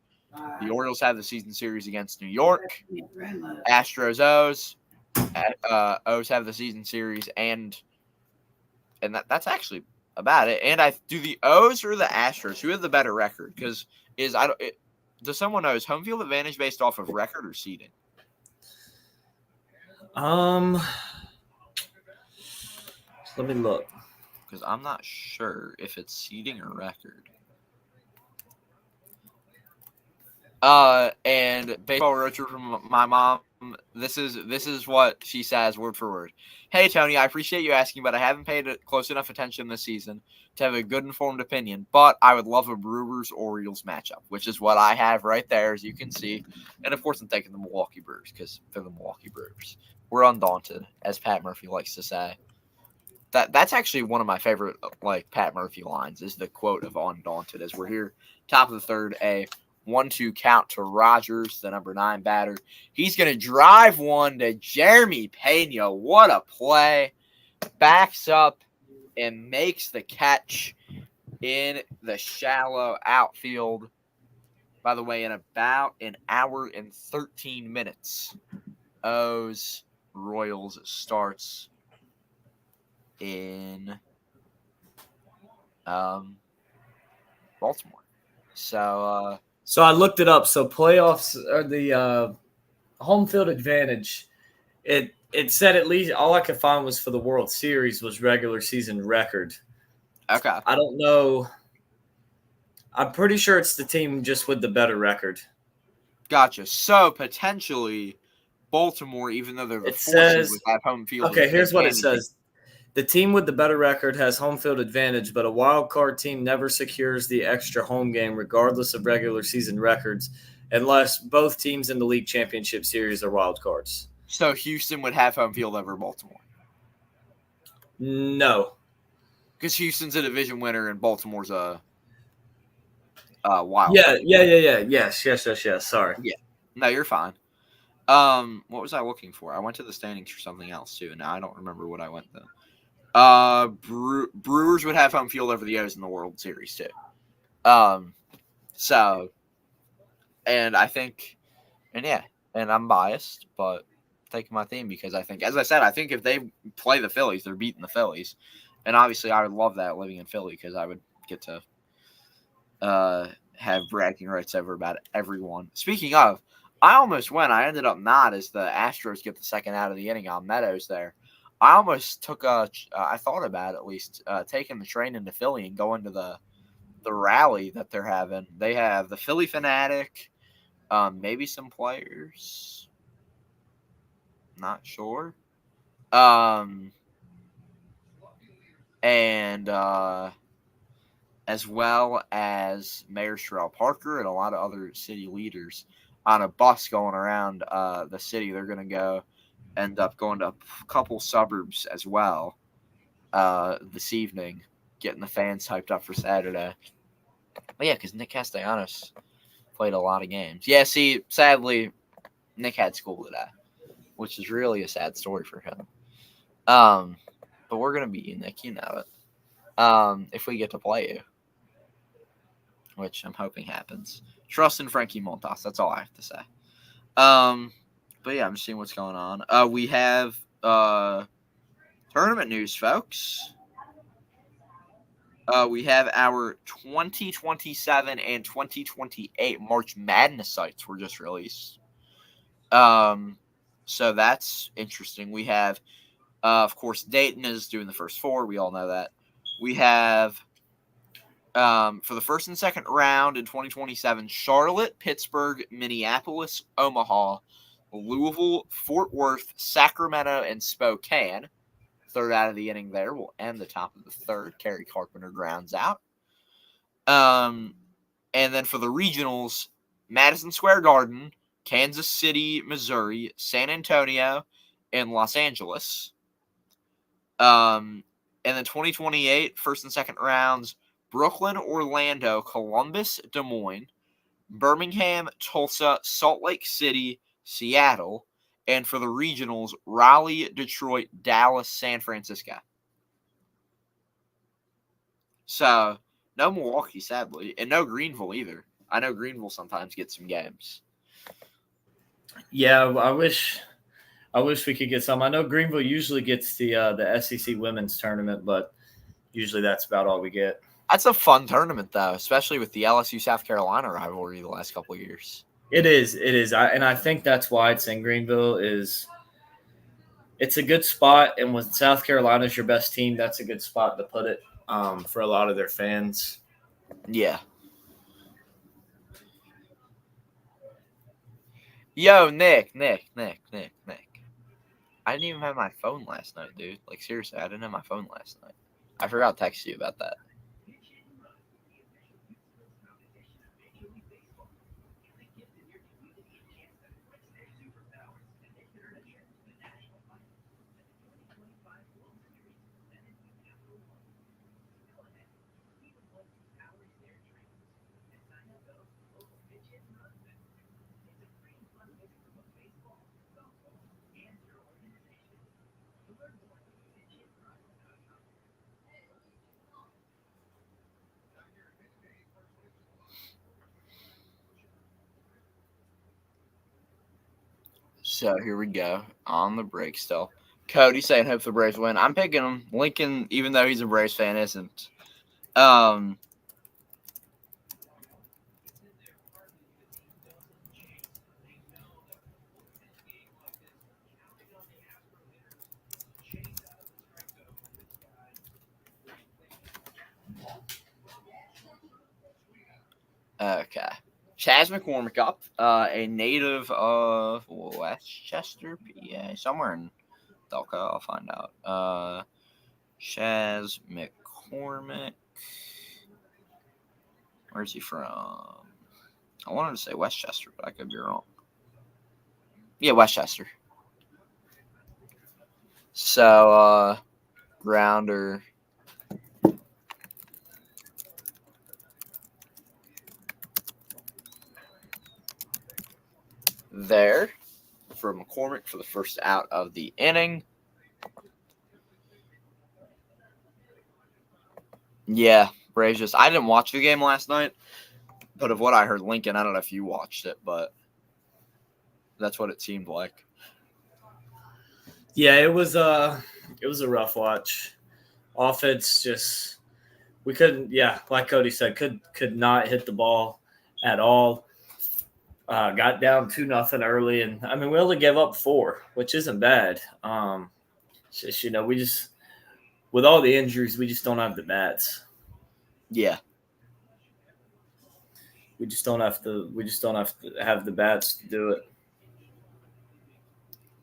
The Orioles have the season series against New York. Astros O's. O's have the season series, and that's actually about it. And I do the O's or the Astros? Who have the better record? Because does someone know, is home field advantage based off of record or seeding? Let me look. Because I'm not sure if it's seeding or record. And baseball roaster from my mom. This is what she says word for word. Hey Tony, I appreciate you asking, but I haven't paid close enough attention this season to have a good informed opinion. But I would love a Brewers Orioles matchup, which is what I have right there, as you can see. And of course, I'm taking the Milwaukee Brewers because they're the Milwaukee Brewers. We're undaunted, as Pat Murphy likes to say. That's actually one of my favorite Pat Murphy lines is the quote of undaunted. As we're here, top of the third, a 1-2 count to Rogers, the number 9 batter. He's going to drive one to Jeremy Pena. What a play. Backs up and makes the catch in the shallow outfield. By the way, in about an hour and 13 minutes, O's Royals starts in Baltimore. So I looked it up. So playoffs are the home field advantage. It said at least all I could find was for the World Series was regular season record. Okay. I don't know. I'm pretty sure it's the team just with the better record. Gotcha. So potentially Baltimore, even though they're the 4th seed, would have home field. Okay, here's what it says. The team with the better record has home field advantage, but a wild card team never secures the extra home game regardless of regular season records unless both teams in the league championship series are wild cards. So Houston would have home field over Baltimore? No. Because Houston's a division winner and Baltimore's a wild card. card. Yes. Sorry. Yeah. No, you're fine. What was I looking for? I went to the standings for something else too, and now I don't remember what I went to. Brewers would have home field over the O's in the World Series too. So, and I think, and I'm biased, but taking my team because I think, as I said, I think if they play the Phillies, they're beating the Phillies, and obviously I would love that living in Philly because I would get to have bragging rights over about everyone. Speaking of, I almost went. I ended up not, as the Astros get the second out of the inning on Meadows there. I almost took I thought about at least taking the train into Philly and going to the rally that they're having. They have the Philly Fanatic, maybe some players. Not sure. And and as well as Mayor Sherrell Parker and a lot of other city leaders on a bus going around the city. They're going to end up going to a couple suburbs as well this evening, getting the fans hyped up for Saturday. But yeah, because Nick Castellanos played a lot of games. Yeah, see, sadly, Nick had school today, which is really a sad story for him. But we're gonna beat you, Nick. You know it. If we get to play you, which I'm hoping happens. Trust in Frankie Montas. That's all I have to say. But yeah, I'm just seeing what's going on. We have tournament news, folks. We have our 2027 and 2028 March Madness sites were just released. So that's interesting. We have, of course, Dayton is doing the first four. We all know that. We have, for the first and second round in 2027, Charlotte, Pittsburgh, Minneapolis, Omaha, Louisville, Fort Worth, Sacramento, and Spokane. Third out of the inning there will end the top of the third. Kerry Carpenter grounds out. And then for the regionals, Madison Square Garden, Kansas City, Missouri, San Antonio, and Los Angeles. And then 2028, first and second rounds, Brooklyn, Orlando, Columbus, Des Moines, Birmingham, Tulsa, Salt Lake City, Seattle, and for the regionals, Raleigh, Detroit, Dallas, San Francisco. So, no Milwaukee, sadly, and no Greenville either. I know Greenville sometimes gets some games. Yeah, I wish we could get some. I know Greenville usually gets the SEC women's tournament, but usually that's about all we get. That's a fun tournament, though, especially with the LSU South Carolina rivalry the last couple of years. It is. And I think that's why it's in Greenville. It's a good spot, and when South Carolina is your best team, that's a good spot to put it for a lot of their fans. Yeah. Yo, Nick. I didn't even have my phone last night, dude. Like, seriously, I didn't have my phone last night. I forgot to text you about that. So here we go on the break still. Cody saying hope the Braves win. I'm picking him. Lincoln, even though he's a Braves fan, isn't. Okay. Chaz McCormick up, a native of Westchester, PA, somewhere in Delco. I'll find out. Chaz McCormick. Where's he from? I wanted to say Westchester, but I could be wrong. Yeah, Westchester. So, grounder. There for McCormick for the first out of the inning. Yeah, Braves just. I didn't watch the game last night, but of what I heard, Lincoln. I don't know if you watched it, but that's what it seemed like. Yeah, it was a rough watch. Offense just we couldn't. Yeah, like Cody said, could not hit the ball at all. Got down 2-0 early, and I mean we only gave up 4, which isn't bad. Just we just with all the injuries, we just don't have the bats. Yeah, we just don't have to have the bats to do it.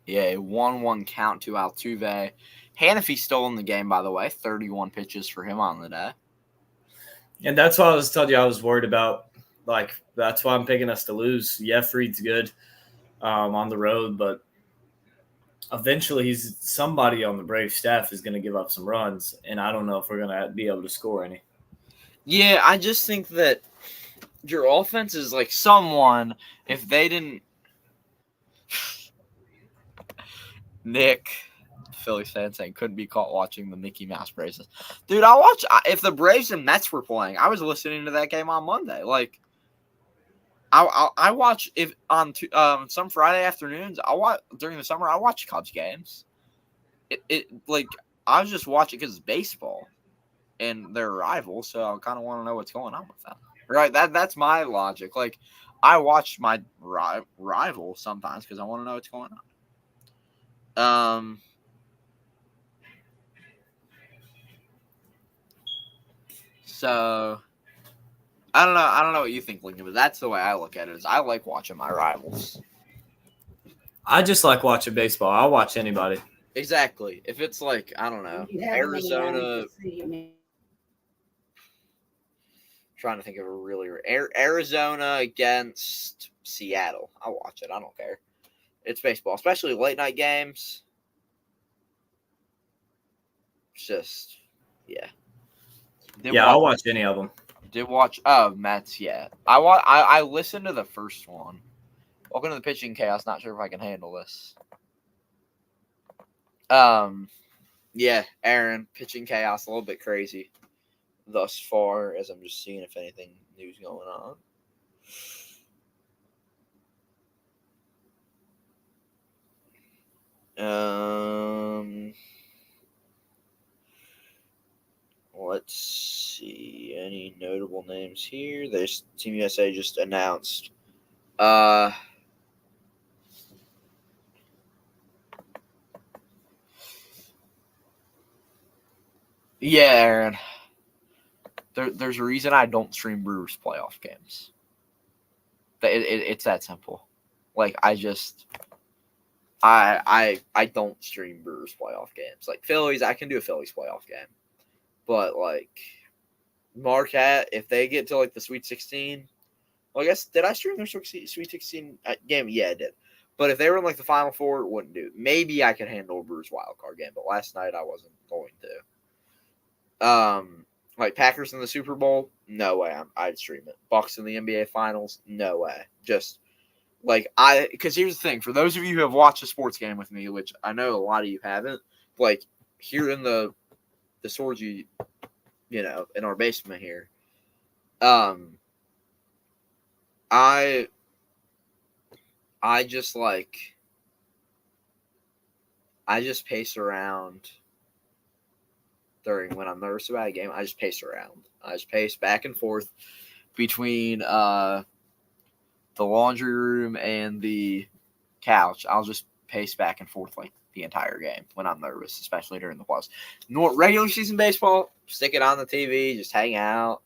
Yeah, a 1-1 count to Altuve Hanafy's still in the game, by the way. 31 pitches for him on the day. And that's why I was telling you I was worried about. Like, that's why I'm picking us to lose. Yeah, Fried's good on the road, but eventually somebody on the Braves staff is going to give up some runs, and I don't know if we're going to be able to score any. Yeah, I just think that your offense is like someone, if they didn't Nick, Phillies fan saying couldn't be caught watching the Mickey Mouse Braves. Dude, if the Braves and Mets were playing, I was listening to that game on Monday. Like, I watch if on some Friday afternoons. I watch during the summer. I watch Cubs games. It like I was just watching because it's baseball, and they're rivals, so I kind of want to know what's going on with them. Right? That's my logic. Like, I watch my rival sometimes because I want to know what's going on. So I don't know what you think, Lincoln, but that's the way I look at it. Is I like watching my rivals. I just like watching baseball. I'll watch anybody. Exactly. If it's like, I don't know, Arizona. Trying to think of a really Arizona against Seattle. I'll watch it. I don't care. It's baseball, especially late night games. It's just, yeah. I'll watch any of them. Did watch Mets, yeah. I listened to the first one. Welcome to the pitching chaos. Not sure if I can handle this. Yeah, Aaron, pitching chaos, a little bit crazy thus far, as I'm just seeing if anything new's going on. Let's see. Any notable names here? There's Team USA just announced. Yeah, Aaron. There's a reason I don't stream Brewers playoff games. It's that simple. Like, I don't stream Brewers playoff games. Like, Phillies, I can do a Phillies playoff game. But, like, Marquette, if they get to, like, the Sweet 16, well, I guess, did I stream their Sweet 16 game? Yeah, I did. But if they were in, like, the Final Four, it wouldn't do. Maybe I could handle a Brewers wildcard game, but last night I wasn't going to. Like, Packers in the Super Bowl, no way I'd stream it. Bucks in the NBA Finals, no way. Just, like, because here's the thing. For those of you who have watched a sports game with me, which I know a lot of you haven't, like, here in the Sorgy, in our basement here, I just pace around during when I'm nervous about a game. I just pace around. I just pace back and forth between the laundry room and the couch. I'll just pace back and forth like the entire game when I'm nervous, especially during the playoffs. Regular season baseball, stick it on the TV, just hang out.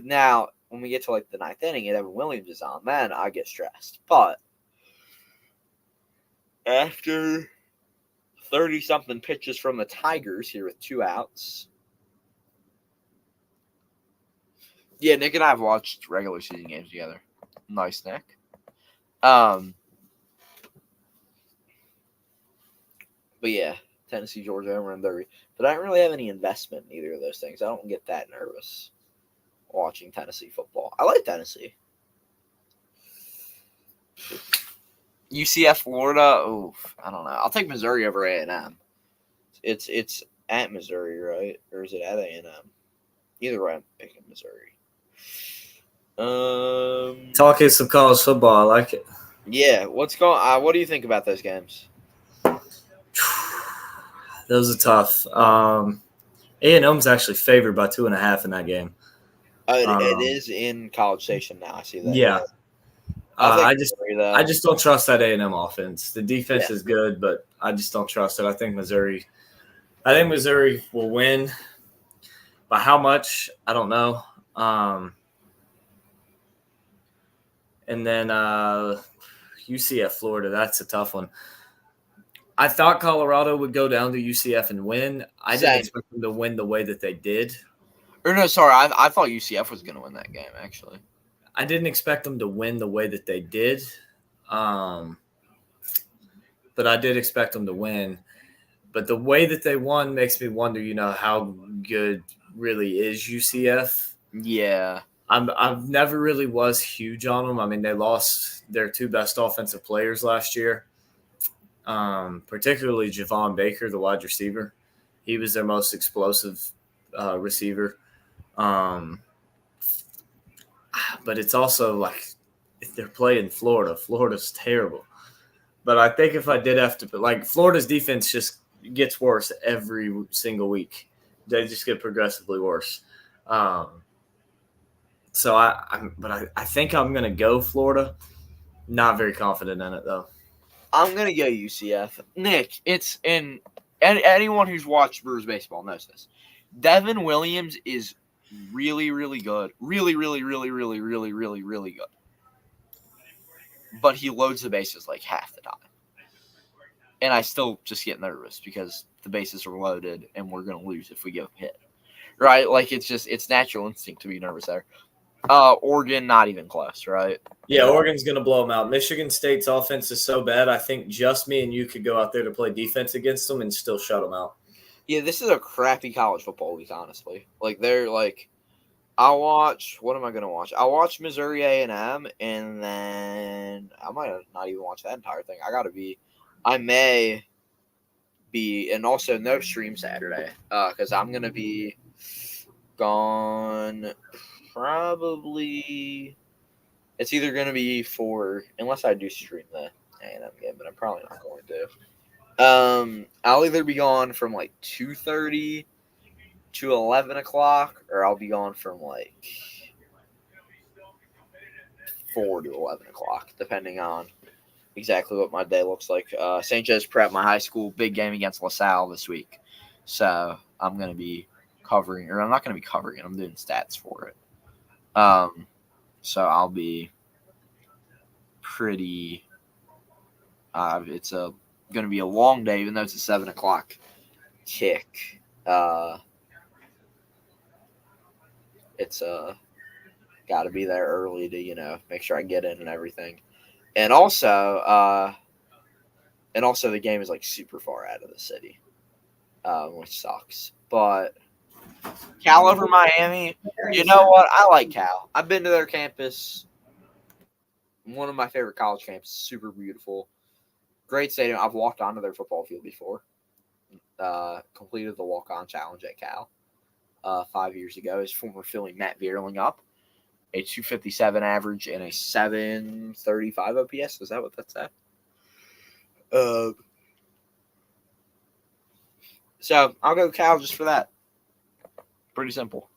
Now, when we get to like the ninth inning and Evan Williams is on, then I get stressed. But after 30-something pitches from the Tigers here with 2 outs. Yeah, Nick and I have watched regular season games together. Nice, Nick. But yeah, Tennessee, Georgia, home run derby. But I don't really have any investment in either of those things. I don't get that nervous watching Tennessee football. I like Tennessee. UCF, Florida. Oof, I don't know. I'll take Missouri over A&M. It's at Missouri, right? Or is it at A&M? Either way, I'm picking Missouri. Talking some college football, I like it. Yeah, what's going on? What do you think about those games? Those are tough. A&M's actually favored by 2.5 in that game. It is in College Station now. I see that. Yeah. I just don't trust that A&M offense. The defense is good, but I just don't trust it. I think Missouri will win. By how much? I don't know. And then UCF, Florida, that's a tough one. I thought Colorado would go down to UCF and win. I Same. didn't expect them to win the way that they did. Or no, sorry, I thought UCF was going to win that game, actually. I didn't expect them to win the way that they did. But I did expect them to win. But the way that they won makes me wonder, how good really is UCF. Yeah. I've never really was huge on them. I mean, they lost their two best offensive players last year, particularly Javon Baker, the wide receiver. He was their most explosive receiver. But it's also like if they're playing Florida, Florida's terrible. But I think if I did have to, Florida's defense just gets worse every single week. They just get progressively worse. So I think I'm gonna go Florida. Not very confident in it though. I'm gonna go UCF. Nick, it's in anyone who's watched Brewers baseball knows this. Devin Williams is really, really good. Really, really, really, really, really, really, really good. But he loads the bases like half the time. And I still just get nervous because the bases are loaded and we're gonna lose if we get hit. Right? Like it's natural instinct to be nervous there. Oregon, not even close, right? Yeah, Oregon's going to blow them out. Michigan State's offense is so bad, I think just me and you could go out there to play defense against them and still shut them out. Yeah, this is a crappy college football week, honestly. Like, they're like, I'll watch, what am I going to watch? I'll watch Missouri A&M, and then I might not even watch that entire thing. I may be, and also no stream Saturday, because I'm going to be gone. Probably, it's either going to be unless I do stream the A&M game, but I'm probably not going to. I'll either be gone from like 2:30 to 11 o'clock, or I'll be gone from like 4 to 11 o'clock, depending on exactly what my day looks like. St. Joe's Prep, my high school, big game against LaSalle this week. So I'm going to be covering, or I'm not going to be covering it. I'm doing stats for it. So I'll be pretty. It's going to be a long day, even though it's a 7 o'clock kick. It's got to be there early to make sure I get in and everything, and also the game is like super far out of the city, which sucks, but. Cal over Miami. You know what? I like Cal. I've been to their campus. One of my favorite college campuses. Super beautiful. Great stadium. I've walked onto their football field before. Completed the walk-on challenge at Cal 5 years ago. His former filling Matt Vierling up. A 257 average and a 735 OPS. Is that what that's at? So I'll go Cal just for that. Pretty simple.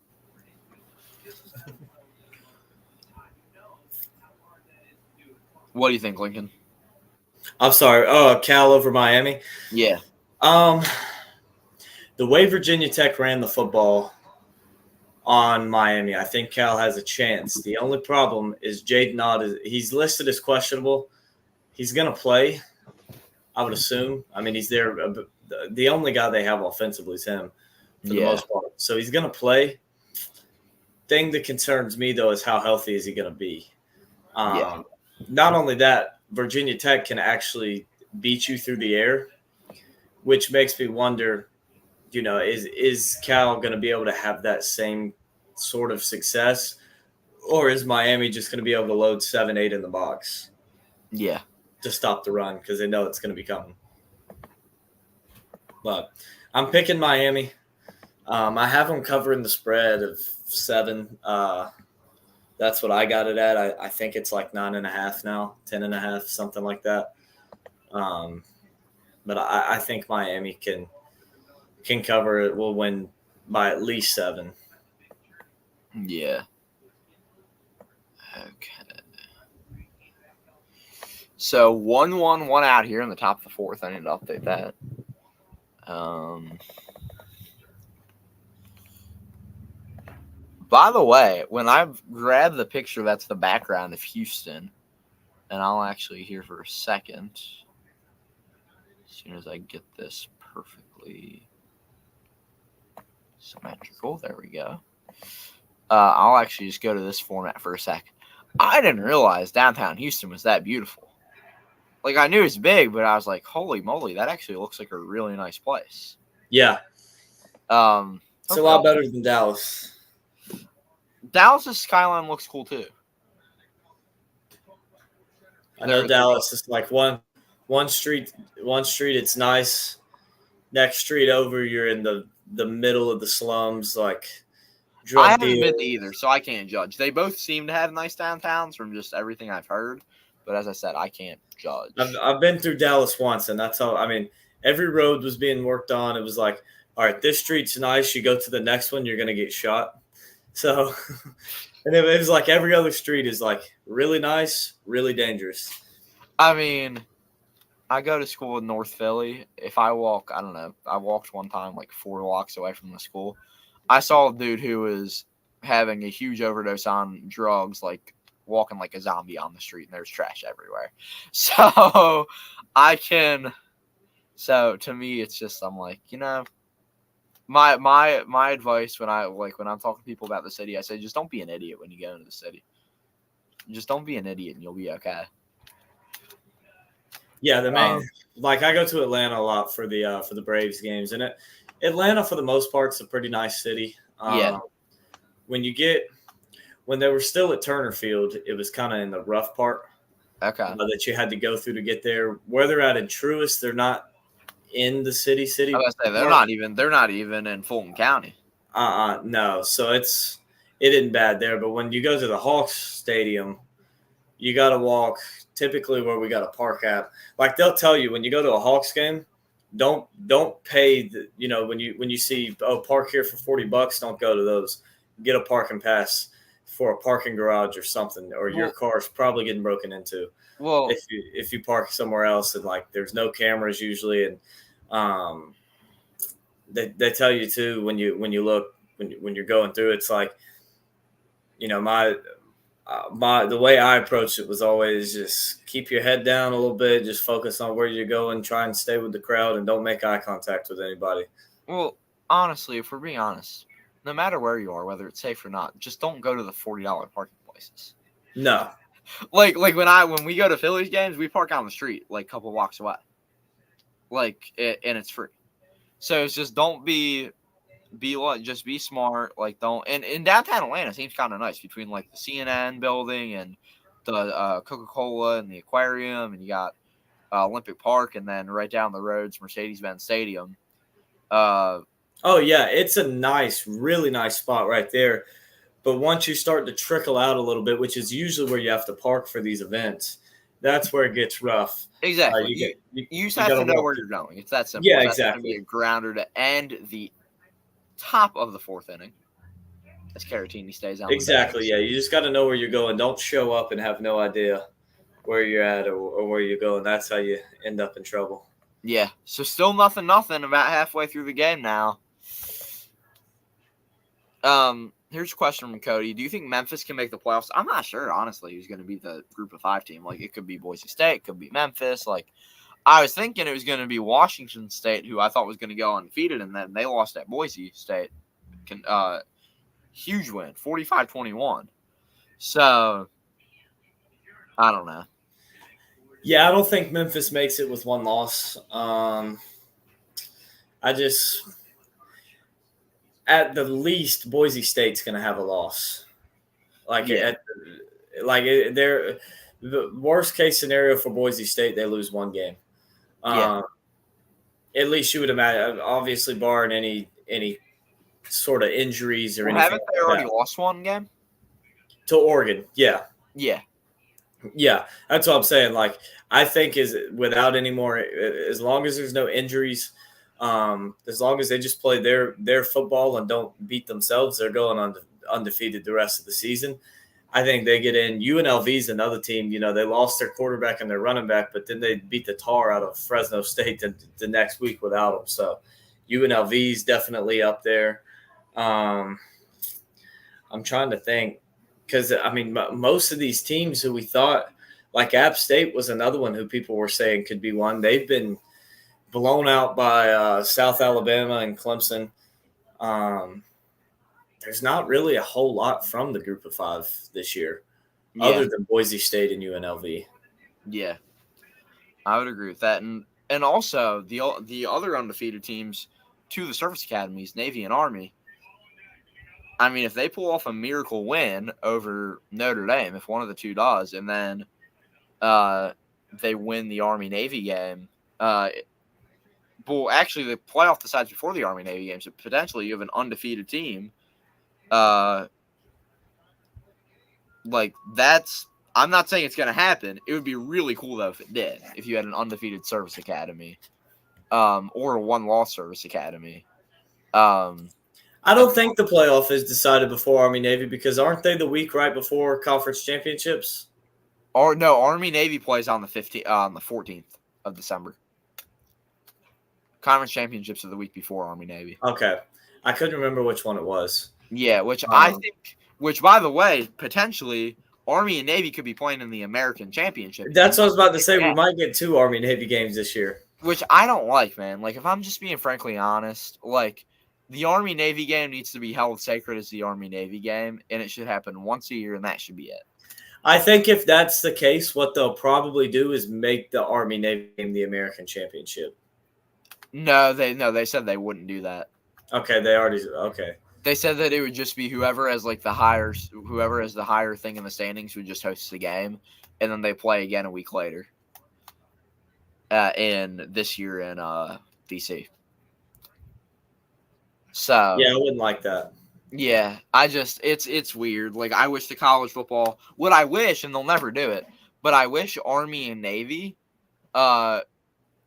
What do you think, Lincoln? I'm sorry. Cal over Miami. Yeah. The way Virginia Tech ran the football on Miami, I think Cal has a chance. The only problem is Jaden Ott. He's listed as questionable. He's going to play, I would assume. I mean, he's there. The only guy they have offensively is him for the most part. So he's going to play. Thing that concerns me, though, is how healthy is he going to be? Not only that, Virginia Tech can actually beat you through the air, which makes me wonder, is Cal going to be able to have that same sort of success, or is Miami just going to be able to load 7-8 in the box? Yeah. To stop the run because they know it's going to be coming. But I'm picking Miami. I have them covering the spread of 7. That's what I got it at. I think it's like 9.5 now, 10.5, something like that. But I think Miami can cover it. We'll win by at least 7. Yeah. Okay. So 1-1, 1 out here in the top of the 4th. I need to update that. By the way, when I grab the picture, that's the background of Houston, and I'll actually here for a second. As soon as I get this perfectly symmetrical, there we go. I'll actually just go to this format for a sec. I didn't realize downtown Houston was that beautiful. Like, I knew it's big, but I was like, holy moly, that actually looks like a really nice place. Yeah. It's a lot better than Dallas. Dallas's skyline looks cool too. I know Dallas is like one street it's nice. Next street over, you're in the middle of the slums, like drug I haven't deals. been to either, so I can't judge. They both seem to have nice downtowns from just everything I've heard, but as I said, I can't judge. I've been through Dallas once, and that's how. I mean, every road was being worked on. It was like, all right, this street's nice. You go to the next one, you're gonna get shot. So, and it was like every other street is like really nice, really dangerous. I mean, I go to school in North Philly. If I walk, I don't know, I walked one time like 4 blocks away from the school. I saw a dude who was having a huge overdose on drugs, like walking like a zombie on the street, and there's trash everywhere. So so to me, it's just, I'm like, my advice when I'm talking to people about the city, I say, just don't be an idiot when you go into the city. Just don't be an idiot and you'll be okay. Yeah, the main like I go to Atlanta a lot for the Braves games, and Atlanta for the most part is a pretty nice city. Yeah. When they were still at Turner Field, it was kind of in the rough part. Okay. That you had to go through to get there. Where they're at in Truist, they're not in the city. I was gonna say they're not even in Fulton County. No. So it isn't bad there. But when you go to the Hawks Stadium, you got to walk typically where we got to park at. Like they'll tell you when you go to a Hawks game, don't pay when you see park here for $40, don't go to those. Get a parking pass for a parking garage or something, or your car's probably getting broken into. Well, if you park somewhere else and like there's no cameras usually, and they tell you too when you look when you're going through, it's like the way I approached it was always just keep your head down a little bit, just focus on where you're going, try and stay with the crowd, and don't make eye contact with anybody. Well, honestly, if we're being honest, no matter where you are, whether it's safe or not, just don't go to the $40 parking places. No. Like when we go to Phillies games, we park on the street like a couple blocks away. And it's free. So it's just don't just be smart. Like don't. And in downtown Atlanta, it seems kind of nice between like the CNN building and the Coca-Cola and the aquarium, and you got Olympic Park, and then right down the road's Mercedes-Benz Stadium. Oh yeah, it's a really nice spot right there. But once you start to trickle out a little bit, which is usually where you have to park for these events, that's where it gets rough. Exactly. You just have to know where you're going. It's that simple. Yeah, That's exactly. Going to be a grounder to end the top of the 4th inning, as Caratini stays on. Exactly. Yeah, you just got to know where you're going. Don't show up and have no idea where you're at or where you're going. That's how you end up in trouble. Yeah. So still nothing. About halfway through the game now. Here's a question from Cody. Do you think Memphis can make the playoffs? I'm not sure, honestly, who's going to be the group of 5 team. Like, it could be Boise State, it could be Memphis. Like, I was thinking it was going to be Washington State, who I thought was going to go undefeated, and then they lost at Boise State. Huge win, 45-21. So, I don't know. Yeah, I don't think Memphis makes it with one loss. At the least, Boise State's going to have a loss. The worst case scenario for Boise State, they lose one game. At least you would imagine, obviously, barring any sort of injuries or anything. Haven't they already lost one game? To Oregon, yeah. Yeah. Yeah, that's what I'm saying. Like, I think is without any more, as long as there's no injuries, as long as they just play their football and don't beat themselves, they're going undefeated the rest of the season. I think they get in. UNLV is another team. They lost their quarterback and their running back, but then they beat the tar out of Fresno State the next week without them. So UNLV is definitely up there. I'm trying to think because, I mean, most of these teams who we thought, like App State was another one who people were saying could be one. They've been blown out by South Alabama and Clemson. There's not really a whole lot from the group of five this year, Yeah, other than Boise State and UNLV. yeah, I would agree with that, and also the other undefeated teams to the service academies, Navy and Army. I mean, if they pull off a miracle win over Notre Dame, if one of the two does, and then they win the Army Navy game, well, actually, the playoff decides before the Army Navy game, so potentially you have an undefeated team. Like that's. I'm not saying it's going to happen. It would be really cool though if it did. If you had an undefeated service academy, or a one-loss service academy. I don't think the playoff is decided before Army Navy because aren't they the week right before conference championships? Or no, Army Navy plays on the 14th of December. Conference championships are the week before Army Navy. Okay, I couldn't remember which one it was. Yeah, which I think, which by the way, potentially Army and Navy could be playing in the American Championship. That's what I was about to say. We might get 2 Army Navy games this year, which I don't like, man. Like if I'm just being frankly honest, like the Army Navy game needs to be held sacred as the Army Navy game, and it should happen once a year, and that should be it. I think if that's the case, what they'll probably do is make the Army Navy game the American Championship. No, they said they wouldn't do that. Okay, they already okay. They said that it would just be whoever has the higher thing in the standings would just host the game, and then they play again a week later. In this year in DC. So yeah, I wouldn't like that. Yeah, it's weird. Like I wish the college football. What I wish, and they'll never do it, but I wish Army and Navy,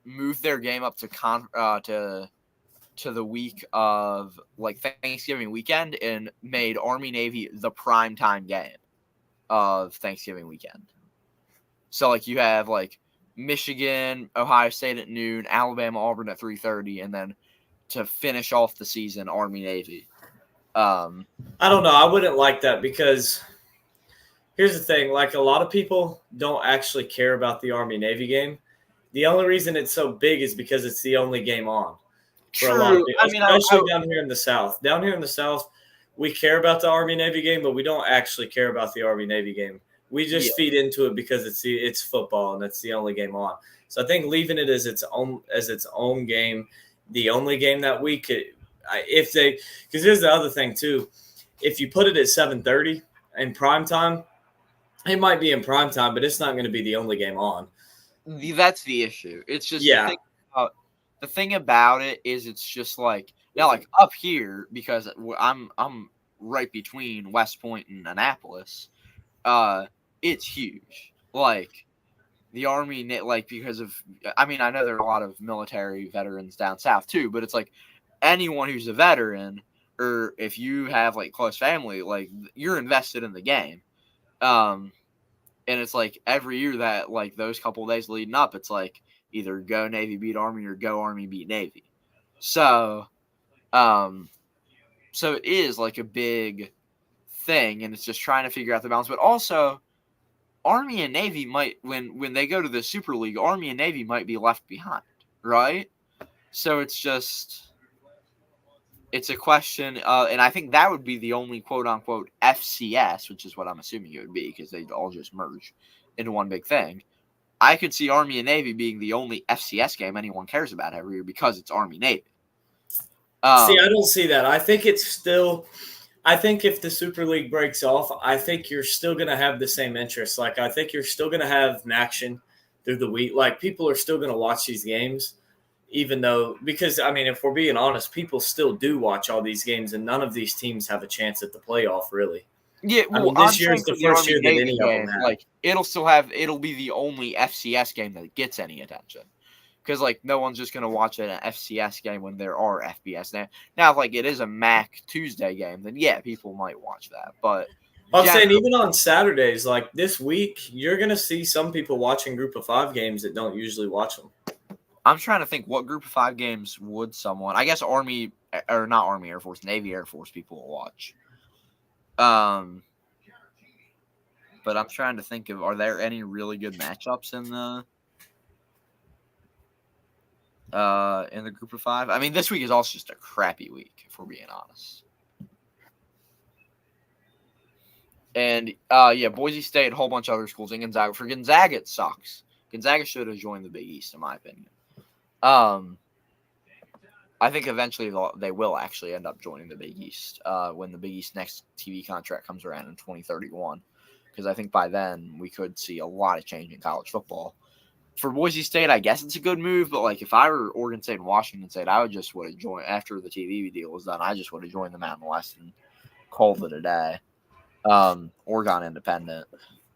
moved their game up to the week of like Thanksgiving weekend and made Army Navy the prime time game of Thanksgiving weekend. So like you have like Michigan, Ohio State at noon, Alabama, Auburn at 3:30, and then to finish off the season, Army Navy. I don't know. I wouldn't like that because here's the thing. Like a lot of people don't actually care about the Army Navy game. The only reason it's so big is because it's the only game on. For a lot of people, especially down here in the South. Down here in the South, we care about the Army Navy game, but we don't actually care about the Army Navy game. We just feed into it because it's football and it's the only game on. So I think leaving it as its own game, the only game that week, because here's the other thing too, if you put it at 7:30 in prime time, it might be in prime time, but it's not going to be the only game on. That's the issue. It's just the thing about it is it's just like now like up here because I'm right between West Point and Annapolis. It's huge. Like the Army, like because of I know there are a lot of military veterans down south too, but it's like anyone who's a veteran or if you have like close family, like you're invested in the game. And it's like every year that like those couple of days leading up, it's like either go Navy beat Army or go Army beat Navy. So it is like a big thing, and it's just trying to figure out the balance. But also, Army and Navy might when they go to the Super League, Army and Navy might be left behind, right? So it's a question, and I think that would be the only quote-unquote FCS, which is what I'm assuming it would be because they'd all just merge into one big thing. I could see Army and Navy being the only FCS game anyone cares about every year because it's Army-Navy. I don't see that. I think if the Super League breaks off, I think you're still going to have the same interest. Like, I think you're still going to have an action through the week. Like, people are still going to watch these games. Even though, because, if we're being honest, people still do watch all these games, and none of these teams have a chance at the playoff, really. Yeah, well, this year is the first year that any of them have. Like, it'll be the only FCS game that gets any attention. Because, like, no one's just going to watch an FCS game when there are FBS. Now, if, like, it is a MAC Tuesday game, then, yeah, people might watch that. But I'm saying even on Saturdays, like this week, you're going to see some people watching Group of 5 games that don't usually watch them. I'm trying to think what Group of 5 games would someone. I guess Army or not Army Air Force, Navy Air Force people will watch. But I'm trying to think of are there any really good matchups in the in the group of 5. I mean, this week is also just a crappy week, if we're being honest. And, Boise State, a whole bunch of other schools, and Gonzaga. For Gonzaga, it sucks. Gonzaga should have joined the Big East, in my opinion. I think eventually they will actually end up joining the Big East when the Big East next TV contract comes around in 2031. Because I think by then we could see a lot of change in college football. For Boise State, I guess it's a good move, but like if I were Oregon State and Washington State, I would just would have joined after the TV deal was done. I just would have joined the Mountain West and called it a day. Oregon Independent.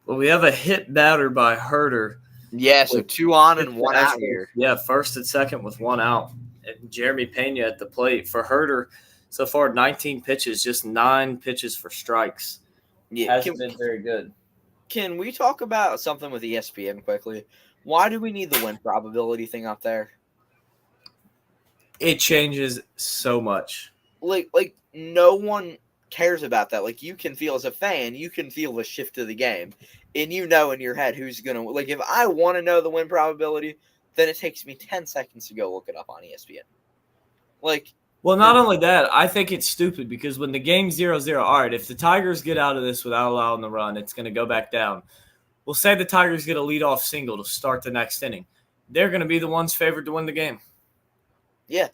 Well, we have a hit batter by Herder. Yeah, so 2 on and 1 out here. Yeah, first and second with 1 out. And Jeremy Pena at the plate. For Herder, so far 19 pitches, just 9 pitches for strikes. Yeah, Hasn't been very good. Can we talk about something with ESPN quickly? Why do we need the win probability thing up there? It changes so much. Like no one cares about that. Like you can feel as a fan, you can feel the shift of the game. And you know in your head who's going to – like if I want to know the win probability, then it takes me 10 seconds to go look it up on ESPN. Like – Well, not only that, I think it's stupid because when the game's 0-0, all right, if the Tigers get out of this without allowing the run, it's going to go back down. We'll say the Tigers get a leadoff single to start the next inning. They're going to be the ones favored to win the game. Yeah.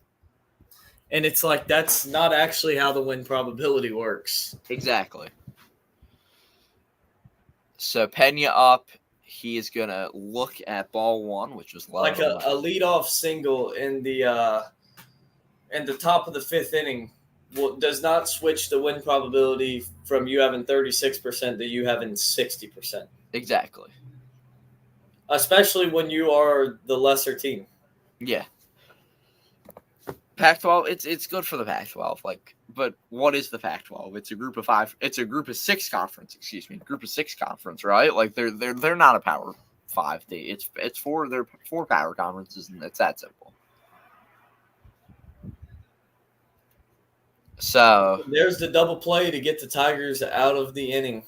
And it's like that's not actually how the win probability works. Exactly. So Pena up. He is going to look at ball 1, which was low. Like a leadoff single in the top of the 5th inning does not switch the win probability from you having 36% to you having 60%. Exactly. Especially when you are the lesser team. Yeah. Pac-12, it's good for the Pac-12. But what is the Pac-12? It's a group of 5. It's a group of 6 conference. Group of 6 conference, right? Like they're not a Power 5. It's they're 4 power conferences, and it's that simple. So there's the double play to get the Tigers out of the inning.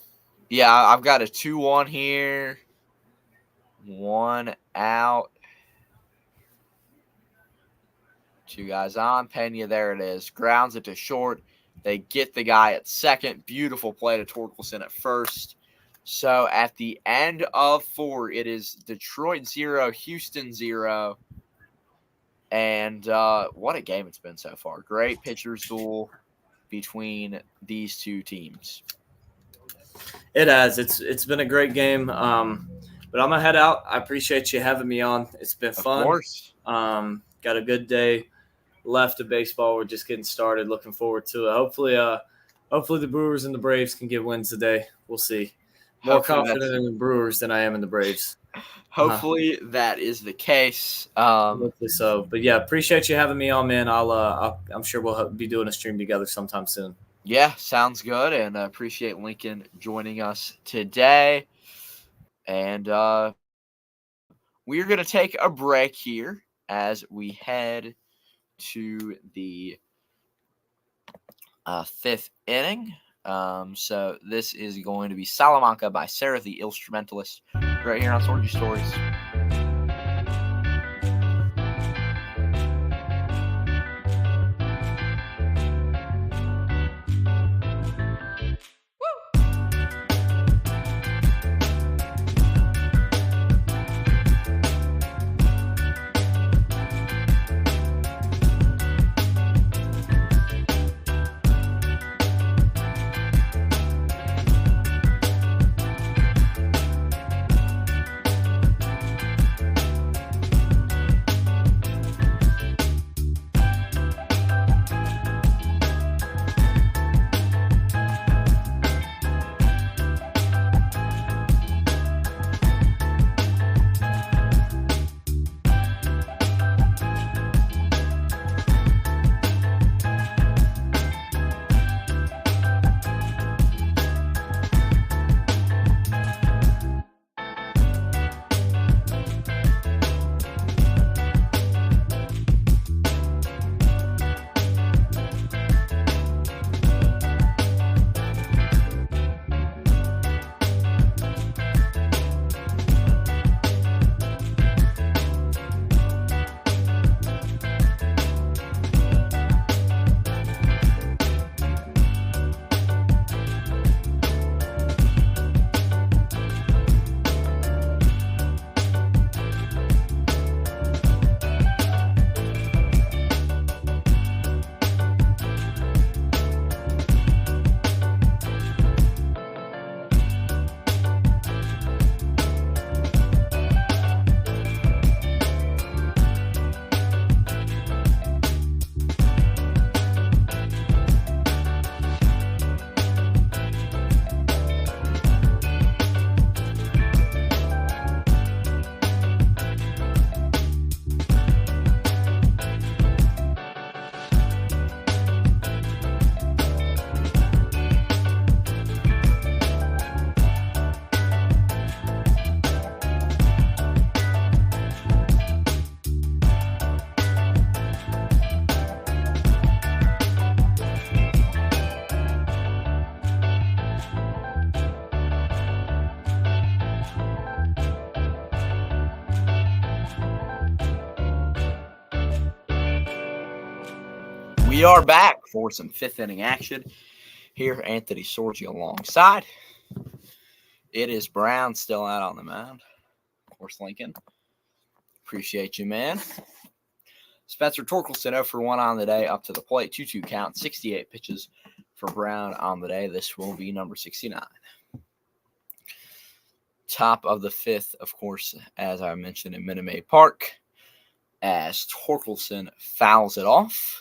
Yeah, I've got a 2-1 here. 1 out. 2 guys on. Pena, there it is. Grounds it to short. They get the guy at second. Beautiful play to Torkelson at first. So at the end of 4, it is Detroit 0, Houston 0. And what a game it's been so far. Great pitcher's duel between these 2 teams. It has. It's been a great game. But I'm going to head out. I appreciate you having me on. It's been fun. Of course. Got a good day left of baseball. We're just getting started. Looking forward to it. Hopefully the Brewers and the Braves can get wins today. We'll see. More confident in the Brewers than I am in the Braves. Hopefully that is the case. Hopefully so. But yeah, appreciate you having me on, man. I'm sure we'll be doing a stream together sometime soon. Yeah, sounds good, and I appreciate Lincoln joining us today. And we're going to take a break here as we head to the 5th inning. So this is going to be Salamanca by Sarah the Instrumentalist right here on Sorgy Stories. We are back for some fifth inning action. Here, Anthony Sorgi alongside. It is Brown still out on the mound. Of course, Lincoln. Appreciate you, man. Spencer Torkelson 0 for 1 on the day, up to the plate. 2-2 count, 68 pitches for Brown on the day. This will be number 69. Top of the fifth, of course, as I mentioned, in Minute Maid Park, as Torkelson fouls it off.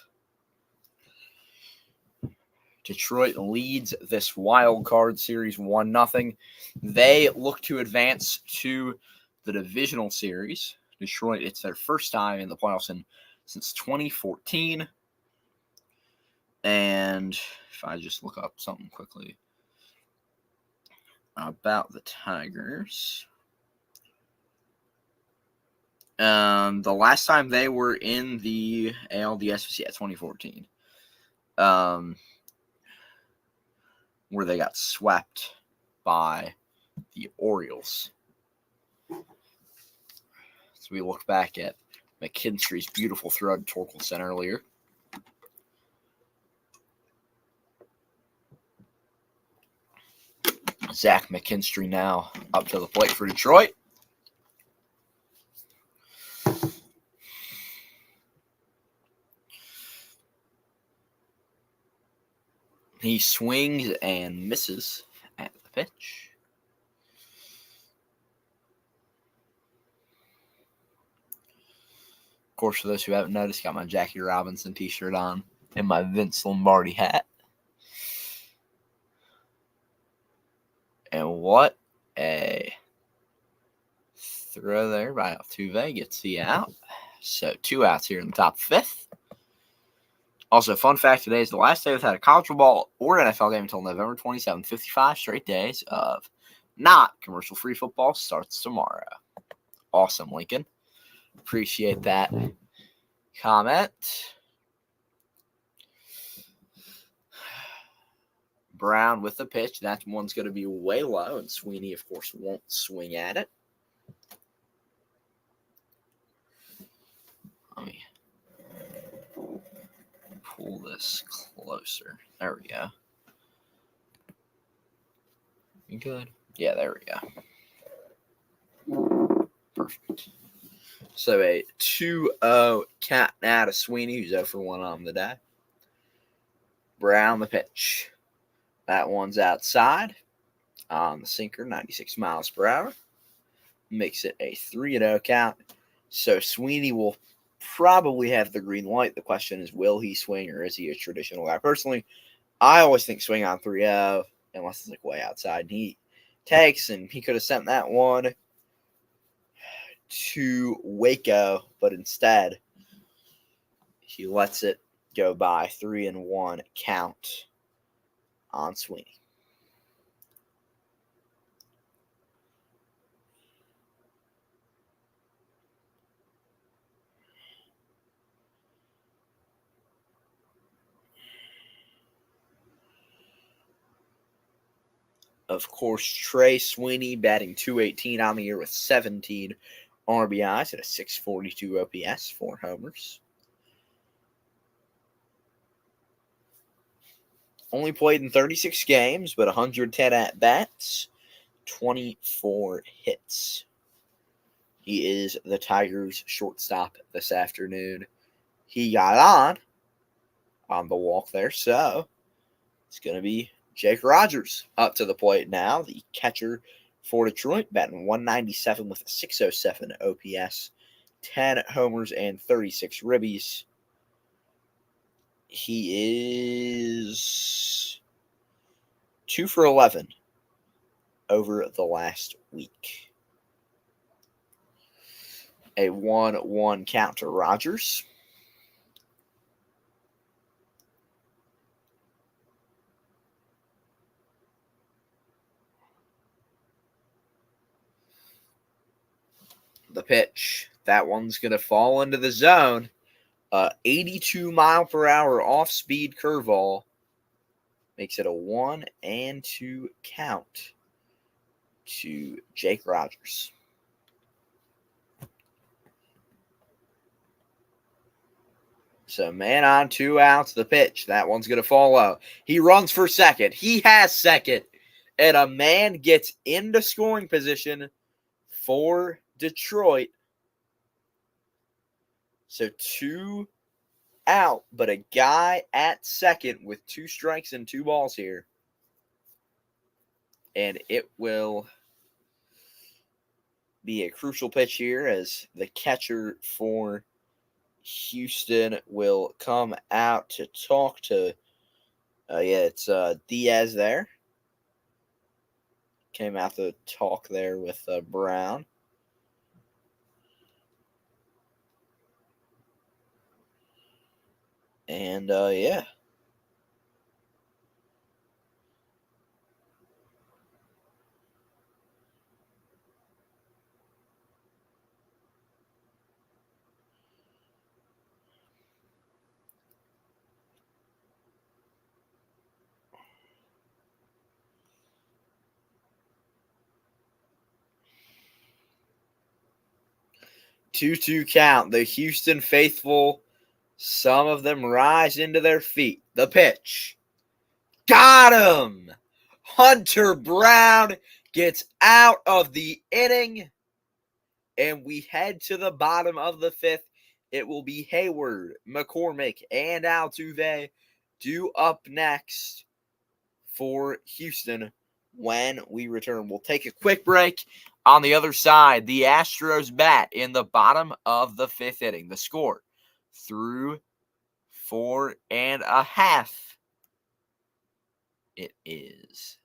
Detroit leads this wild card series 1-0. They look to advance to the divisional series. Detroit, it's their first time in the playoffs since 2014. And if I just look up something quickly about the Tigers. The last time they were in the ALDS was 2014. Where they got swept by the Orioles. So we look back at McKinstry's beautiful throw to Torkelson earlier. Zach McKinstry now up to the plate for Detroit. He swings and misses at the pitch. Of course, for those who haven't noticed, got my Jackie Robinson t-shirt on and my Vince Lombardi hat. And what a throw there by Altuve. Gets the out. So 2 outs here in the top fifth. Also, fun fact, today is the last day without a college football or NFL game until November 27th. 55 straight days of not commercial-free football starts tomorrow. Awesome, Lincoln. Appreciate that comment. Brown with the pitch. That one's going to be way low, and Sweeney, of course, won't swing at it. Let me pull this closer. There we go. You good? Yeah, there we go. Perfect. So a 2-0 count now to Sweeney, who's 0 for 1 on the day. Brown the pitch. That one's outside on the sinker, 96 miles per hour. Makes it a 3-0 count. So Sweeney will probably have the green light. The question is, will he swing or is he a traditional guy? Personally, I always think swing on 3-0 unless it's like way outside. And he takes, and he could have sent that one to Waco, but instead he lets it go by. 3-1 count on Sweeney. Of course, Trey Sweeney batting .218 on the year with 17 RBIs at a .642 OPS, 4 homers. Only played in 36 games, but 110 at-bats, 24 hits. He is the Tigers' shortstop this afternoon. He got on the walk there, so it's going to be Jake Rogers up to the plate now, the catcher for Detroit, batting .197 with a .607 OPS, 10 homers and 36 ribbies. He is 2 for 11 over the last week. A 1-1 count to Rogers. The pitch. That one's going to fall into the zone. 82 mile per hour off-speed curveball makes it a 1-2 count to Jake Rogers. So man on, 2 outs, the pitch. That one's going to fall low. He runs for second. He has second. And a man gets into scoring position for Detroit. So 2 out, but a guy at second with 2 strikes and 2 balls here. And it will be a crucial pitch here as the catcher for Houston will come out to talk to, it's Diaz there. Came out to talk there with Brown. And, yeah. Two count. The Houston faithful, some of them rise into their feet. The pitch. Got him! Hunter Brown gets out of the inning. And we head to the bottom of the 5th. It will be Hayward, McCormick, and Altuve due up next for Houston when we return. We'll take a quick break. On the other side, the Astros bat in the bottom of the 5th inning. The score through 4.5. It is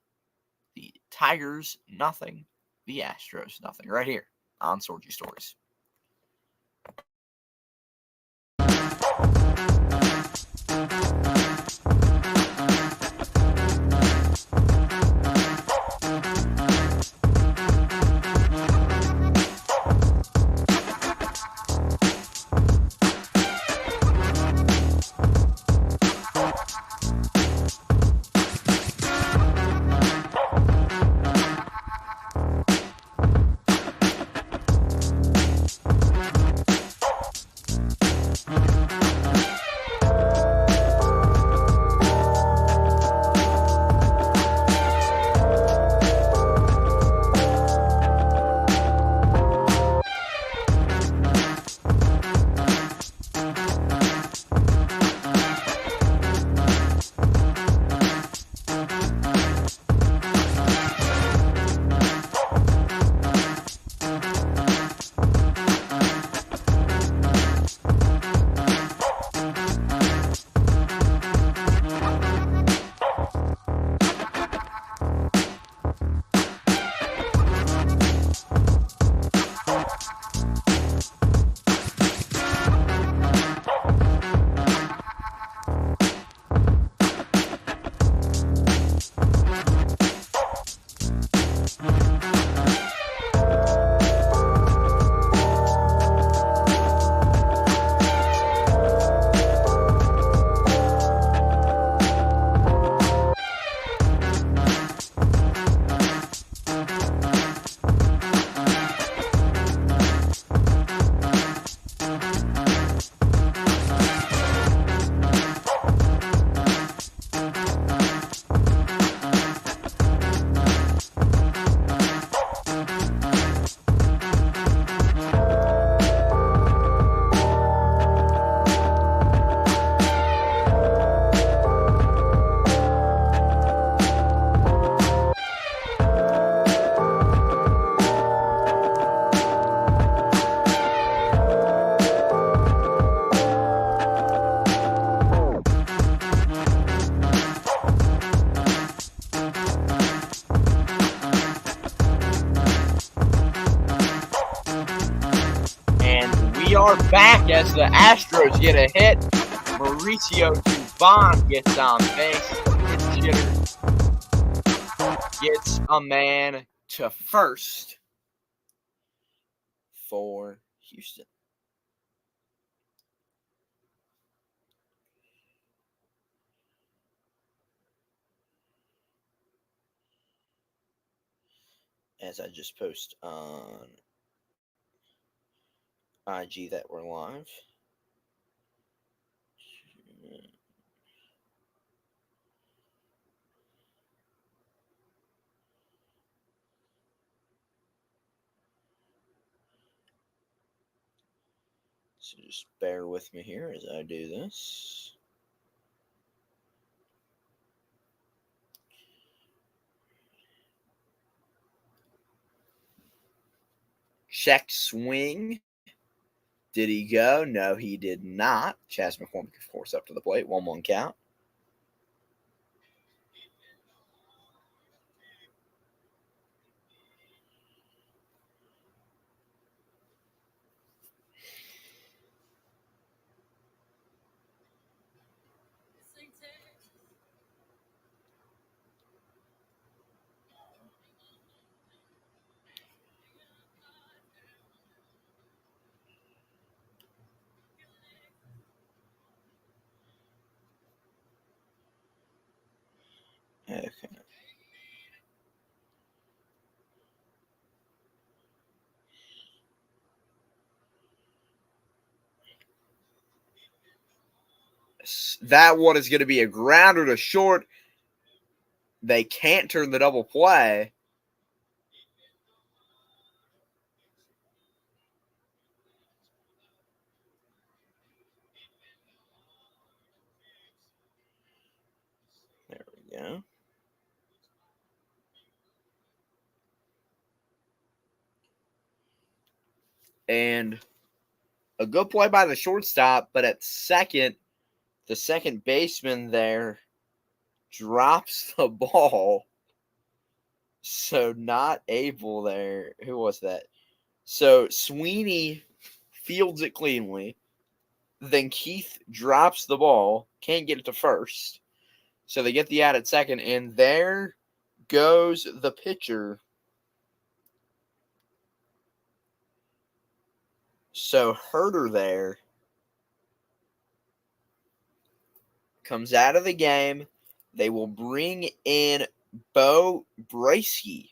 the Tigers nothing, the Astros nothing. Right here on Sorgy Stories. Are back as the Astros get a hit. Mauricio Dubon gets on base. The hitter gets a man to first for Houston. As I just post on IG that we're live. So just bear with me here as I do this. Check swing. Did he go? No, he did not. Chas McCormick, of course, up to the plate. 1-1 count. Okay. That one is going to be a grounder to short. They can't turn the double play. There we go. And a good play by the shortstop, but at second, the second baseman there drops the ball. So not able there. Who was that? So Sweeney fields it cleanly. Then Keith drops the ball. Can't get it to first. So they get the out at second. And there goes the pitcher. So Herder there comes out of the game. They will bring in Bo Bracey.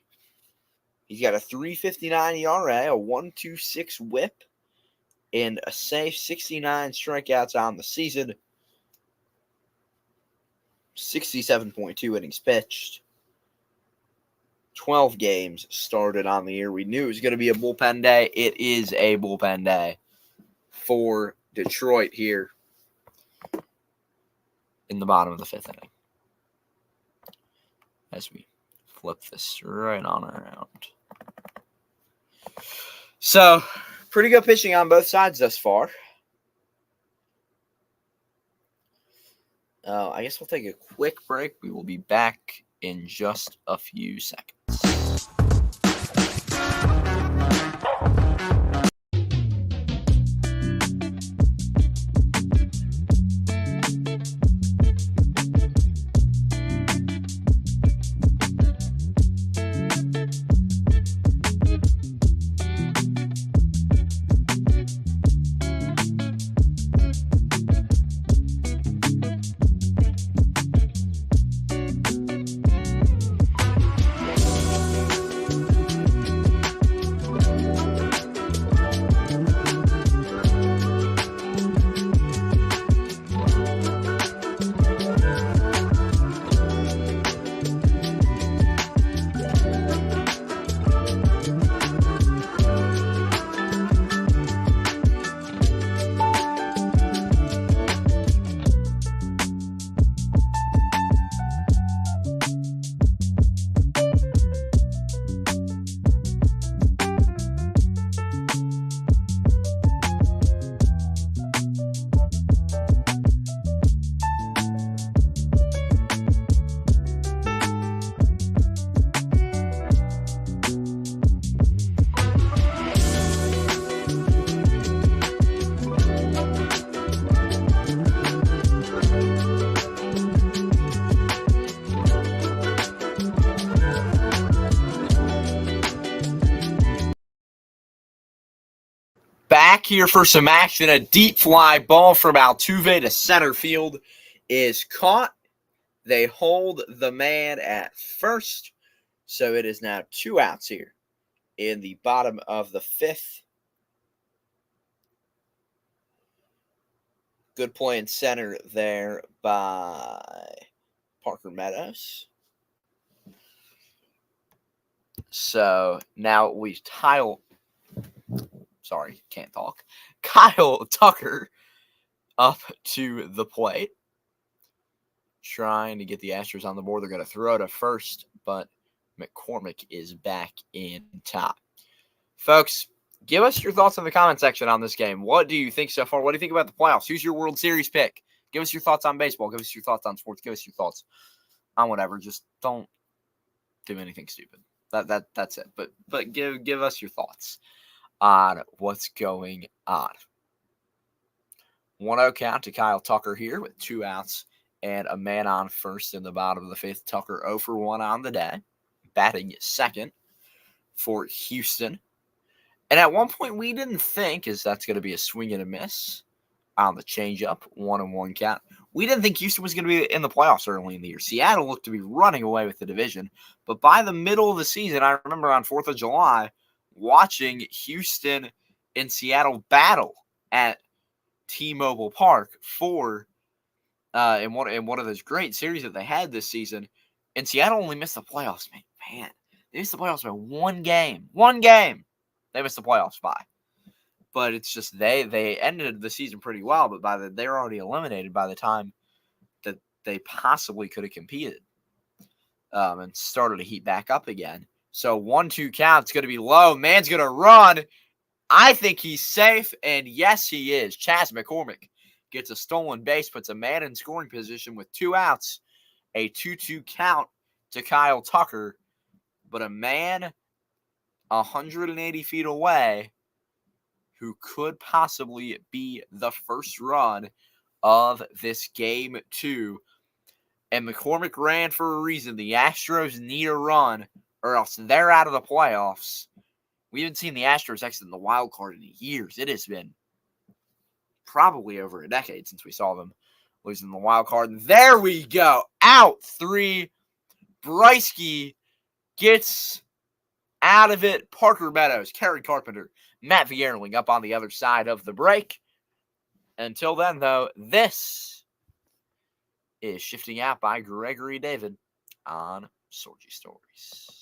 He's got a 3.59 ERA, a 1.26 WHIP, and a safe 69 strikeouts on the season. 67.2 innings pitched. 12 games started on the year. We knew it was going to be a bullpen day. It is a bullpen day for Detroit here in the bottom of the fifth inning. As we flip this right on around. So, pretty good pitching on both sides thus far. I guess we'll take a quick break. We will be back in just a few seconds. Back here for some action. A deep fly ball from Altuve to center field is caught. They hold the man at first. So it is now 2 outs here in the bottom of the fifth. Good play in center there by Parker Meadows. So now Kyle Tucker up to the plate, trying to get the Astros on the board. They're going to throw to first, but McCormick is back in top. Folks, give us your thoughts in the comment section on this game. What do you think so far? What do you think about the playoffs? Who's your World Series pick? Give us your thoughts on baseball. Give us your thoughts on sports. Give us your thoughts on whatever. Just don't do anything stupid. That's it. But give us your thoughts on what's going on. 1-0 count to Kyle Tucker here with 2 outs and a man on first in the bottom of the 5th. Tucker 0 for 1 on the day, batting second for Houston. And at one point, we didn't think, as that's going to be a swing and a miss on the changeup, 1-1 count. We didn't think Houston was going to be in the playoffs early in the year. Seattle looked to be running away with the division. But by the middle of the season, I remember on 4th of July, watching Houston and Seattle battle at T-Mobile Park for in one of those great series that they had this season. And Seattle only missed the playoffs. Man, they missed the playoffs by one game. One game they missed the playoffs by. But it's just they ended the season pretty well, but they were already eliminated by the time that they possibly could have competed and started to heat back up again. So 1-2 count's going to be low. Man's going to run. I think he's safe, and yes, he is. Chas McCormick gets a stolen base, puts a man in scoring position with 2 outs. A 2-2 count to Kyle Tucker, but a man 180 feet away who could possibly be the first run of this game 2. And McCormick ran for a reason. The Astros need a run, or else they're out of the playoffs. We haven't seen the Astros exit in the wild card in years. It has been probably over a decade since we saw them losing the wild card. And there we go. Out 3. Bryski gets out of it. Parker Meadows, Kerry Carpenter, Matt Vierling up on the other side of the break. Until then, though, this is Shifting Out by Gregory David on Sorgy Stories.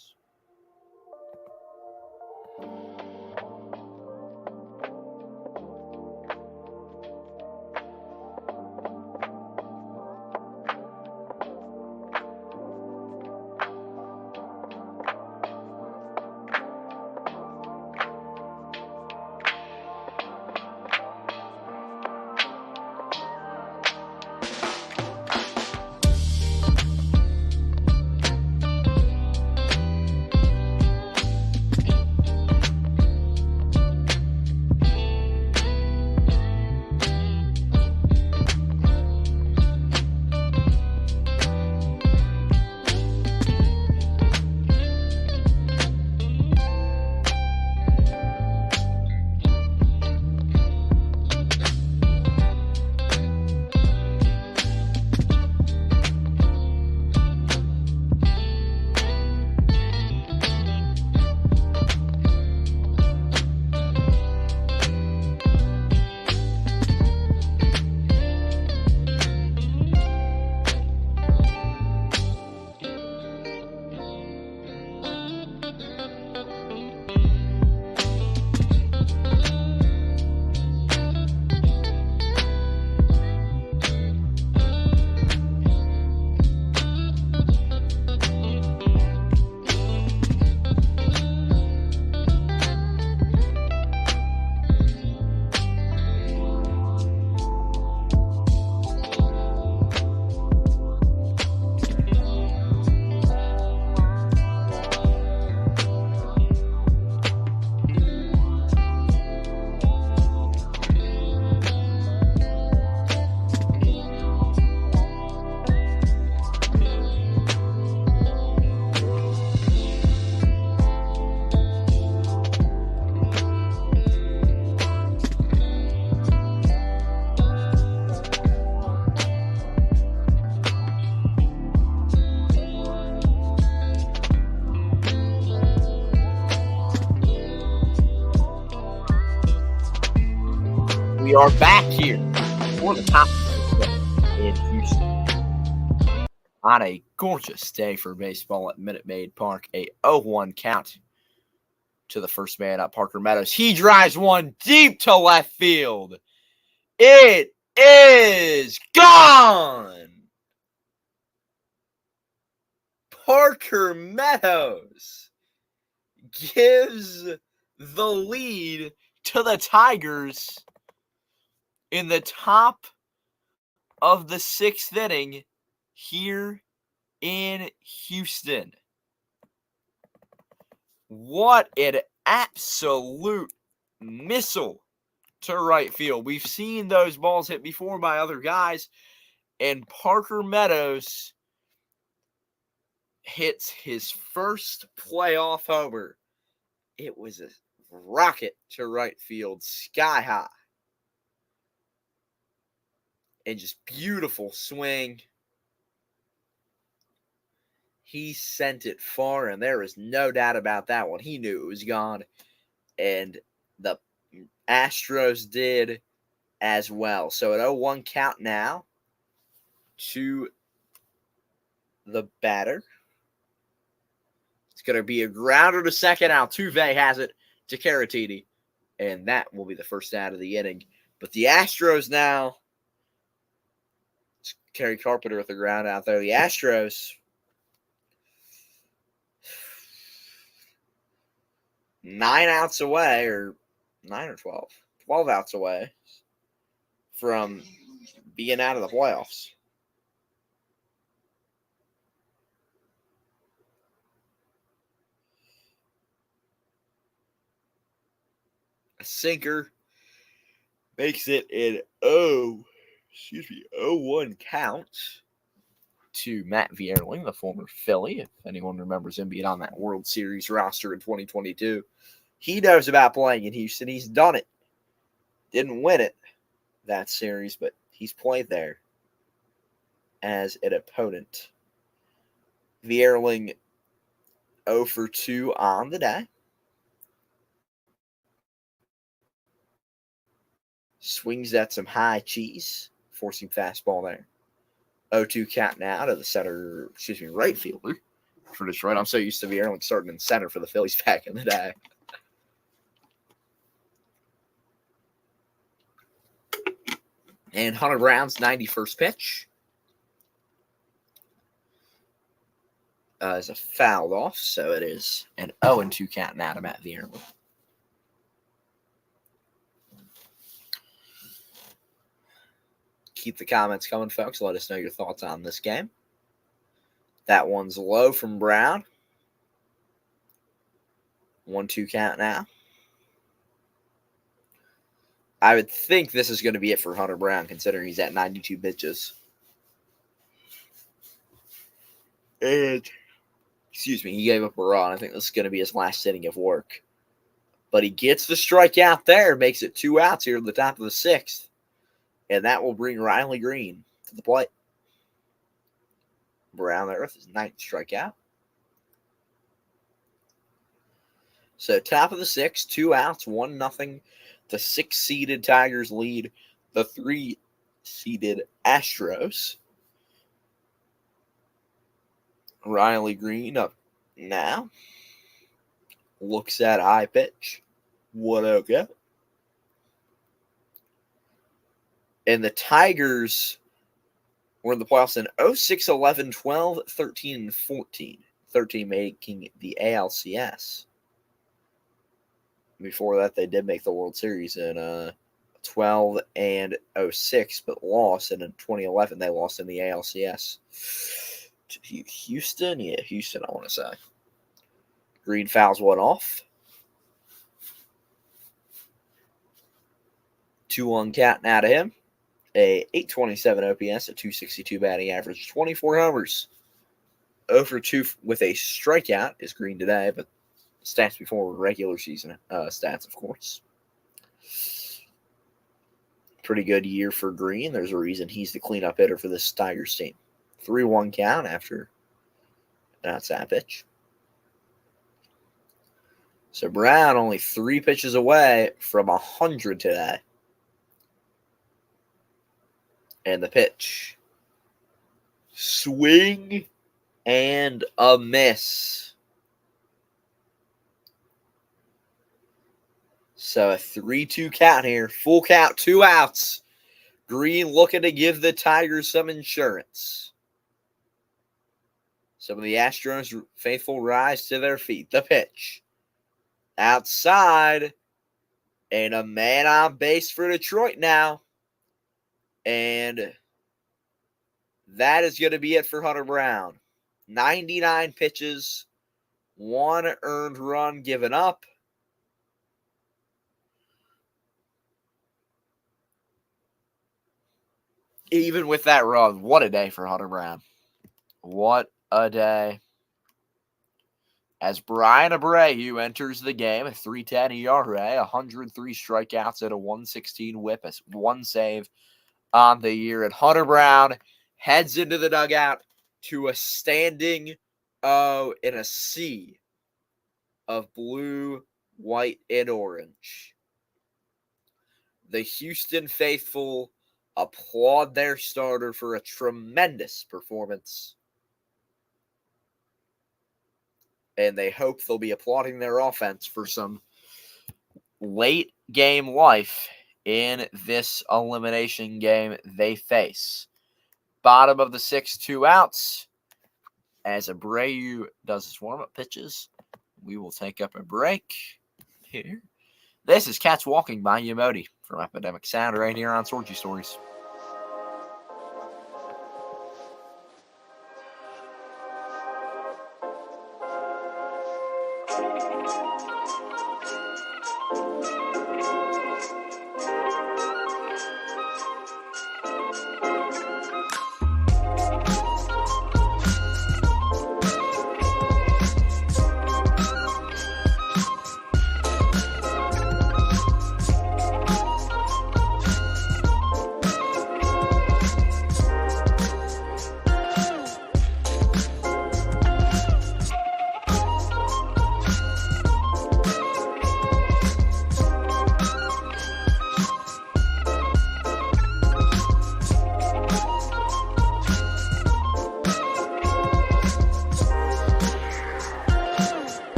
We are back here for the top in Houston. On a gorgeous day for baseball at Minute Maid Park, a 0-1 count to the first man up, Parker Meadows. He drives one deep to left field. It is gone. Parker Meadows gives the lead to the Tigers in the top of the sixth inning here in Houston. What an absolute missile to right field. We've seen those balls hit before by other guys, and Parker Meadows hits his first playoff homer. It was a rocket to right field, sky high. And just beautiful swing. He sent it far, and there is no doubt about that one. He knew it was gone, and the Astros did as well. So an 0-1 count now to the batter. It's going to be a grounder to second. Altuve has it to Caratini, and that will be the first out of the inning. But the Astros now, it's Kerry Carpenter with the ground out there. The Astros, 9 outs away, or 9 or 12, 12 outs away from being out of the playoffs. A sinker makes it an 0-1 count to Matt Vierling, the former Philly, if anyone remembers him being on that World Series roster in 2022. He knows about playing in Houston. He's done it. Didn't win it, that series, but he's played there as an opponent. Vierling 0 for 2 on the day. Swings at some high cheese, forcing fastball there. 0-2 count now to the right fielder for Detroit. I'm so used to Vierling starting in center for the Phillies back in the day. And Hunter Brown's 91st pitch is a fouled off, so it is an 0-2 count now to Matt Vierling. Keep the comments coming, folks. Let us know your thoughts on this game. That one's low from Brown. 1-2 count now. I would think this is going to be it for Hunter Brown, considering he's at 92 pitches. And, he gave up a run. I think this is going to be his last inning of work. But he gets the strikeout there, makes it 2 outs here at the top of the 6th. And that will bring Riley Green to the plate. Brown there with his 9th strikeout. So top of the 6th, 2 outs, 1-0. The 6-seeded Tigers lead the 3-seeded Astros. Riley Green up now. Looks at high pitch. 1-0 go. And the Tigers were in the playoffs in 06, 11, 12, 13, and 14. 13 making the ALCS. Before that, they did make the World Series in 12 and 06, but lost. And in 2011, they lost in the ALCS. To Houston? Yeah, Houston, I want to say. Green fouls one off. 2-1 count now to him. A 827 OPS, a 262 batting average, 24 homers. 0 for 2 with a strikeout is Green today, but stats before regular season stats, of course. Pretty good year for Green. There's a reason he's the cleanup hitter for this Tigers team. 3-1 count after an outside pitch. So Brown only 3 pitches away from 100 today. And the pitch. Swing and a miss. So a 3-2 count here. Full count, 2 outs. Green looking to give the Tigers some insurance. Some of the Astros faithful rise to their feet. The pitch. Outside. And a man on base for Detroit now. And that is going to be it for Hunter Brown. 99 pitches. 1 earned run given up. Even with that run, what a day for Hunter Brown. What a day. As Brian Abreu enters the game, a 3.10 ERA, 103 strikeouts, and a 116 whip, 1 save on the year. And Hunter Brown heads into the dugout to a standing O in a sea of blue, white, and orange. The Houston faithful applaud their starter for a tremendous performance. And they hope they'll be applauding their offense for some late game life in this elimination game they face. Bottom of the 6th, 2 outs. As Abreu does his warm-up pitches, we will take up a break here. This is Cats Walking by Yamodi from Epidemic Sound right here on Sorgy Stories.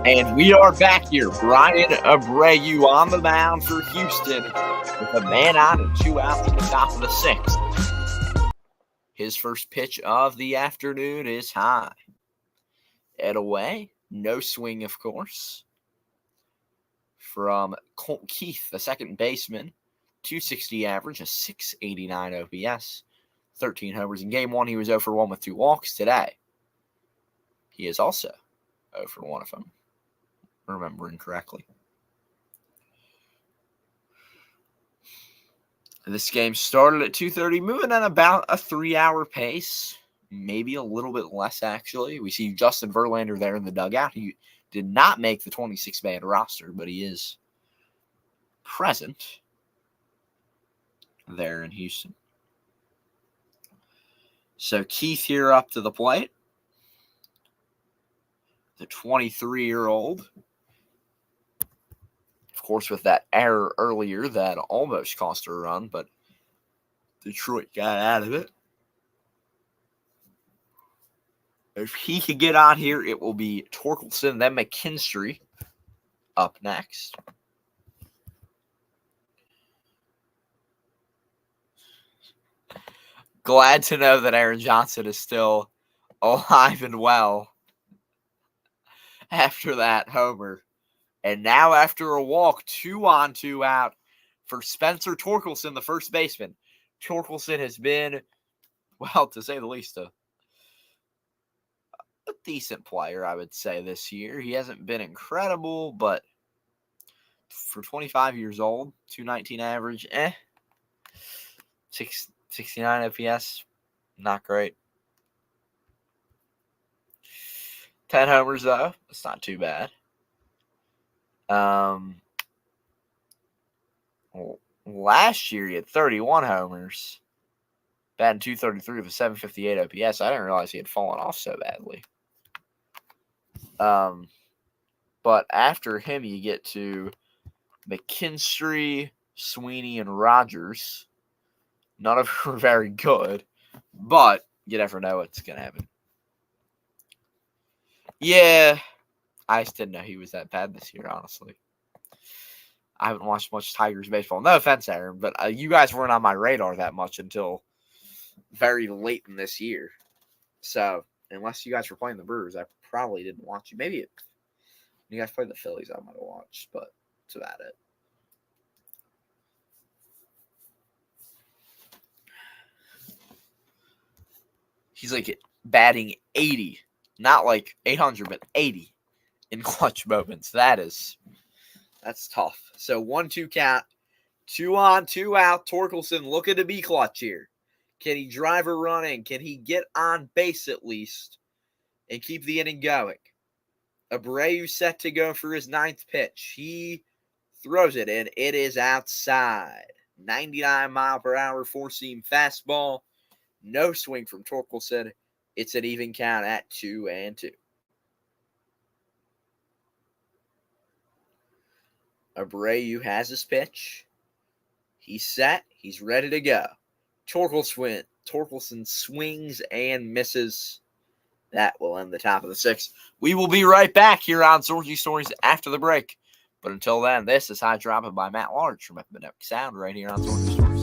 And we are back here. Brian Abreu on the mound for Houston with a man on and 2 outs at the top of the 6th. His first pitch of the afternoon is high and away. No swing, of course. From Colt Keith, the second baseman. 260 average, a 689 OPS. 13 homers in game 1. He was 0 for 1 with 2 walks today. He is also 0 for 1 of them. Remembering correctly. This game started at 2:30, moving at about a 3-hour pace, maybe a little bit less actually. We see Justin Verlander there in the dugout. He did not make the 26-man roster, but he is present there in Houston. So Keith here up to the plate. The 23-year-old. Of course, with that error earlier that almost cost her a run, but Detroit got out of it. If he could get on here, it will be Torkelson, then McKinstry up next. Glad to know that Aaron Johnson is still alive and well after that homer. And now after a walk, 2 on, 2 out for Spencer Torkelson, the first baseman. Torkelson has been, well, to say the least, a decent player, I would say, this year. He hasn't been incredible, but for 25 years old, 219 average, 669 OPS, not great. 10 homers, though. That's not too bad. Last year he had 31 homers. batting .233 with a 758 OPS. I didn't realize he had fallen off so badly. But after him, you get to McKinstry, Sweeney, and Rogers. None of them were very good, but you never know what's going to happen. Yeah, I just didn't know he was that bad this year, honestly. I haven't watched much Tigers baseball. No offense, Aaron, but you guys weren't on my radar that much until very late in this year. So, unless you guys were playing the Brewers, I probably didn't watch you. Maybe when you guys played the Phillies, I might have watched, but that's about it. He's like batting 80, not like 800, but 80 in clutch moments. That's tough. So 1-2 count, 2 on, 2 out. Torkelson looking to be clutch here. Can he drive a run in? Can he get on base at least and keep the inning going? Abreu set to go for his 9th pitch. He throws it in. It is outside. 99-mile-per-hour four-seam fastball. No swing from Torkelson. It's an even count at 2-2. Abreu has his pitch. He's set. He's ready to go. Torkelson swings and misses. That will end the top of the 6th. We will be right back here on Sorgy Stories after the break. But until then, this is High Dropping by Matt Large from Epidemic Sound right here on Sorgy Stories.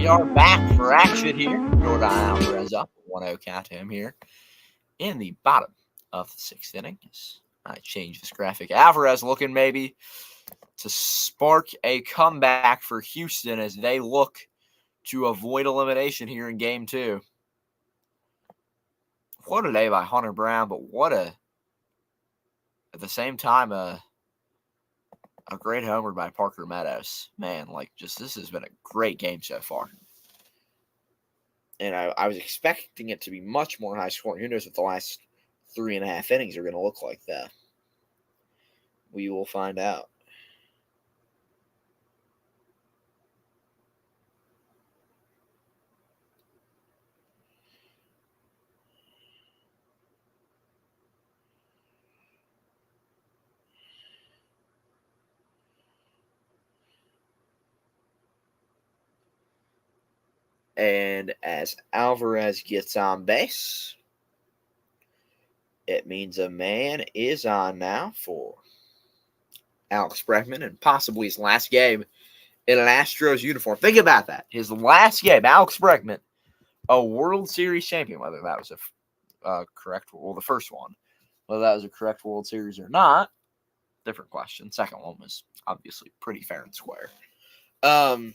Are back for action here. Jordan Alvarez up 1-0 count to him here in the bottom of the 6th inning. I change this graphic. Alvarez looking maybe to spark a comeback for Houston as they look to avoid elimination here in Game 2. What a day by Hunter Brown, but at the same time, a great homer by Parker Meadows. Man, this has been a great game so far. And I was expecting it to be much more high scoring. Who knows what the last 3.5 innings are going to look like, though. We will find out. And as Alvarez gets on base, it means a man is on now for Alex Bregman and possibly his last game in an Astros uniform. Think about that. His last game, Alex Bregman, a World Series champion, whether that was a correct, well, the first one, whether that was a correct World Series or not, different question. Second one was obviously pretty fair and square. But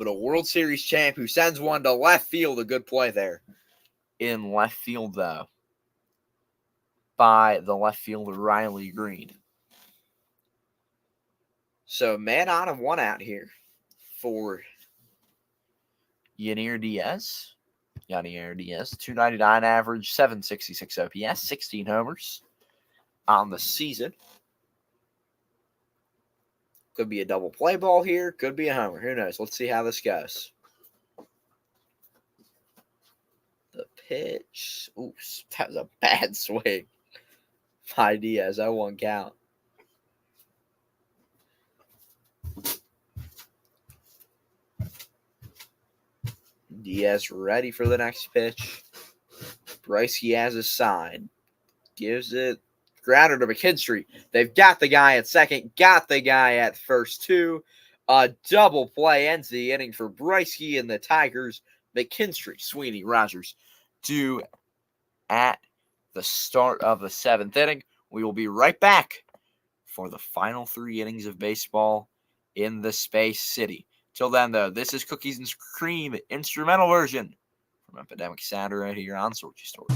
a World Series champ who sends one to left field, a good play there. In left field, though, by the left fielder Riley Green. So man on and one out here for Yanier Diaz. 299 average, 766 OPS, 16 homers on the season. Could be a double play ball here. Could be a homer. Who knows? Let's see how this goes. The pitch. Oops, that was a bad swing by Diaz. 0-1 count. Diaz ready for the next pitch. Bryce has his sign. Gives it. Grounder to McKinstry. They've got the guy at second. Got the guy at first, too. A double play ends the inning for Bryce and the Tigers. McKinstry, Sweeney, Rogers due at the start of the seventh inning. We will be right back for the final 3 innings of baseball in the Space City. Till then, though, this is Cookies and Cream instrumental version from Epidemic Sound right here on Sorgy Stories.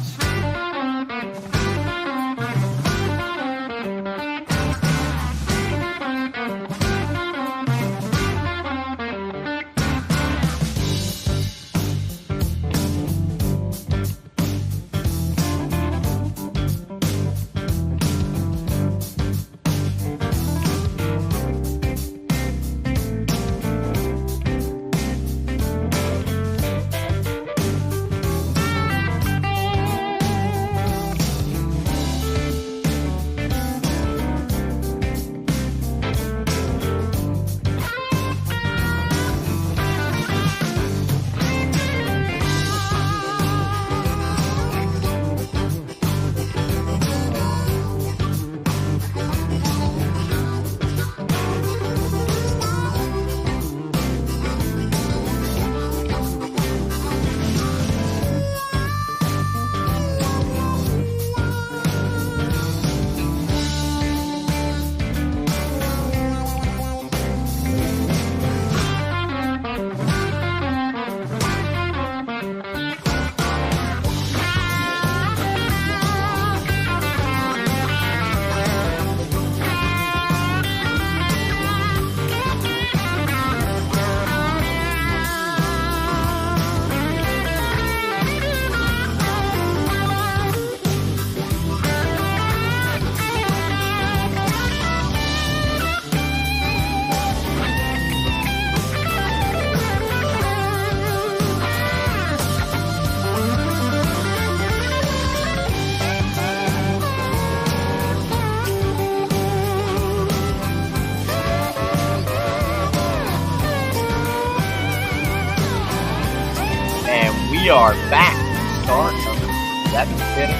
We are back to start of the seventh inning.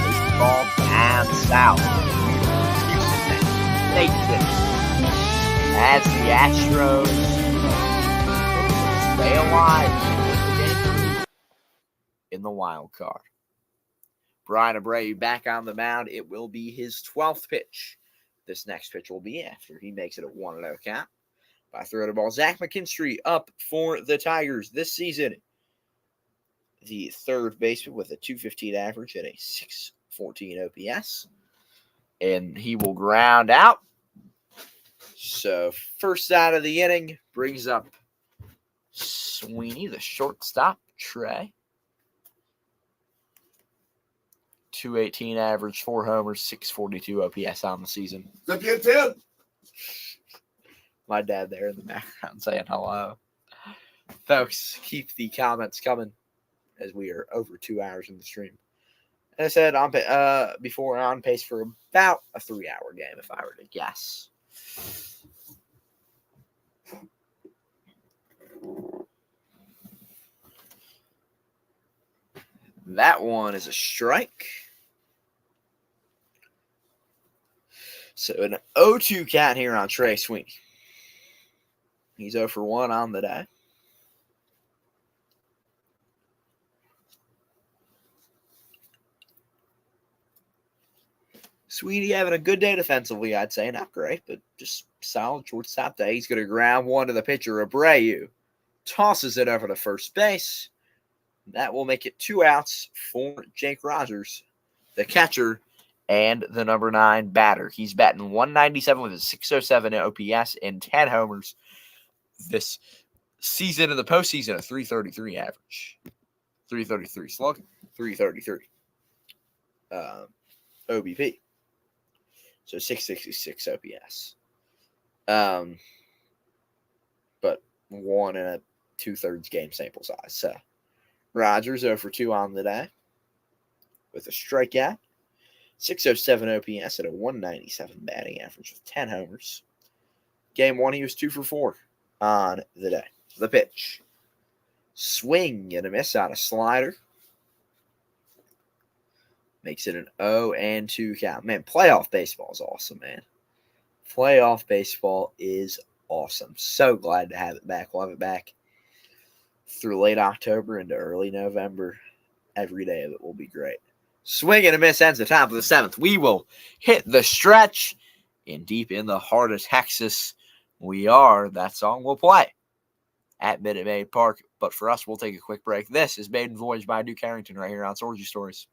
Baseball down south. State City. As the Astros stay alive in the wild card. Brian Abreu back on the mound. It will be his 12th pitch. This next pitch will be after he makes it a 1-0 count. By throw to ball, Zach McKinstry up for the Tigers this season. The third baseman with a .215 average and a .614 OPS. And he will ground out. So first out of the inning brings up Sweeney, the shortstop, Trey. .218 average, 4 homers, .642 OPS on the season. My dad there in the background saying hello. Folks, keep the comments coming as we are over 2 hours in the stream. As I said before, on pace for about a 3-hour game, if I were to guess. That one is a strike. So an 0-2 count here on Trey Sweeney. He's 0 for 1 on the day. Sweeney having a good day defensively, I'd say. Not great, but just solid shortstop day. He's going to ground one to the pitcher, Abreu. Tosses it over to first base. That will make it 2 outs for Jake Rogers, the catcher and the number 9 batter. He's batting 197 with a 607 OPS and 10 homers this season. In the postseason, a 333 average. 333 slug, 333 OBP. So 666 OPS. But 1 and a 2/3 game sample size. So Rogers 0 for 2 on the day with a strikeout. 607 OPS at a 197 batting average with 10 homers. Game 1, he was 2 for 4 on the day. The pitch. Swing and a miss on a slider. Makes it an 0-2 count. Man, playoff baseball is awesome, man. Playoff baseball is awesome. So glad to have it back. We'll have it back through late October into early November. Every day of it will be great. Swing and a miss ends the top of the 7th. We will hit the stretch. And deep in the heart of Texas, we are. That song will play at Minute Maid Park. But for us, we'll take a quick break. This is Maiden Voyage by Duke Harrington right here on Sorgy Stories.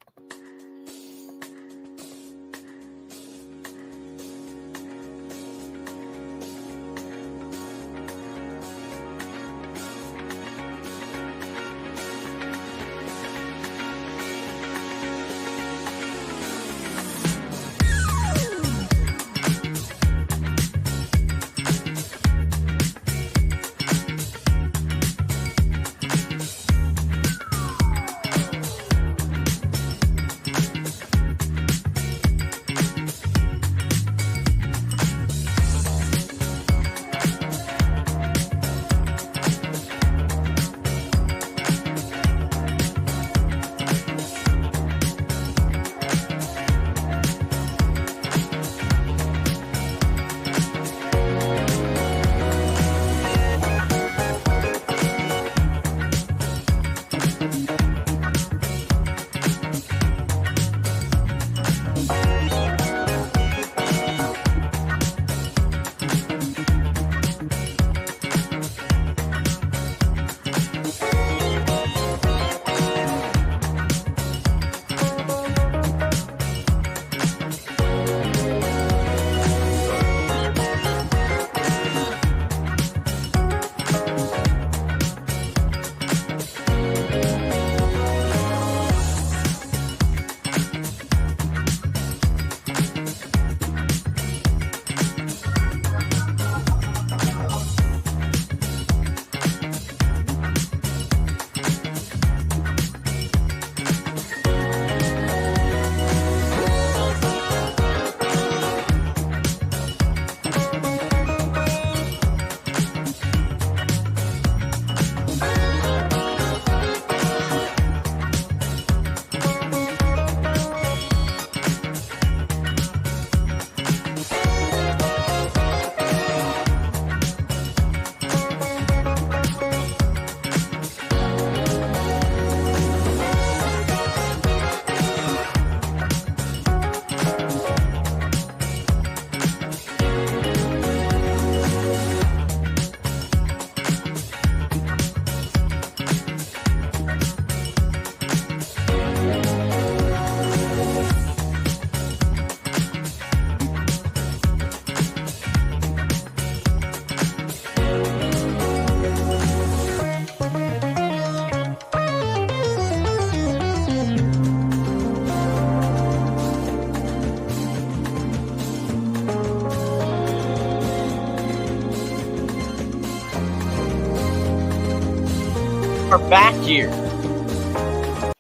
Are back here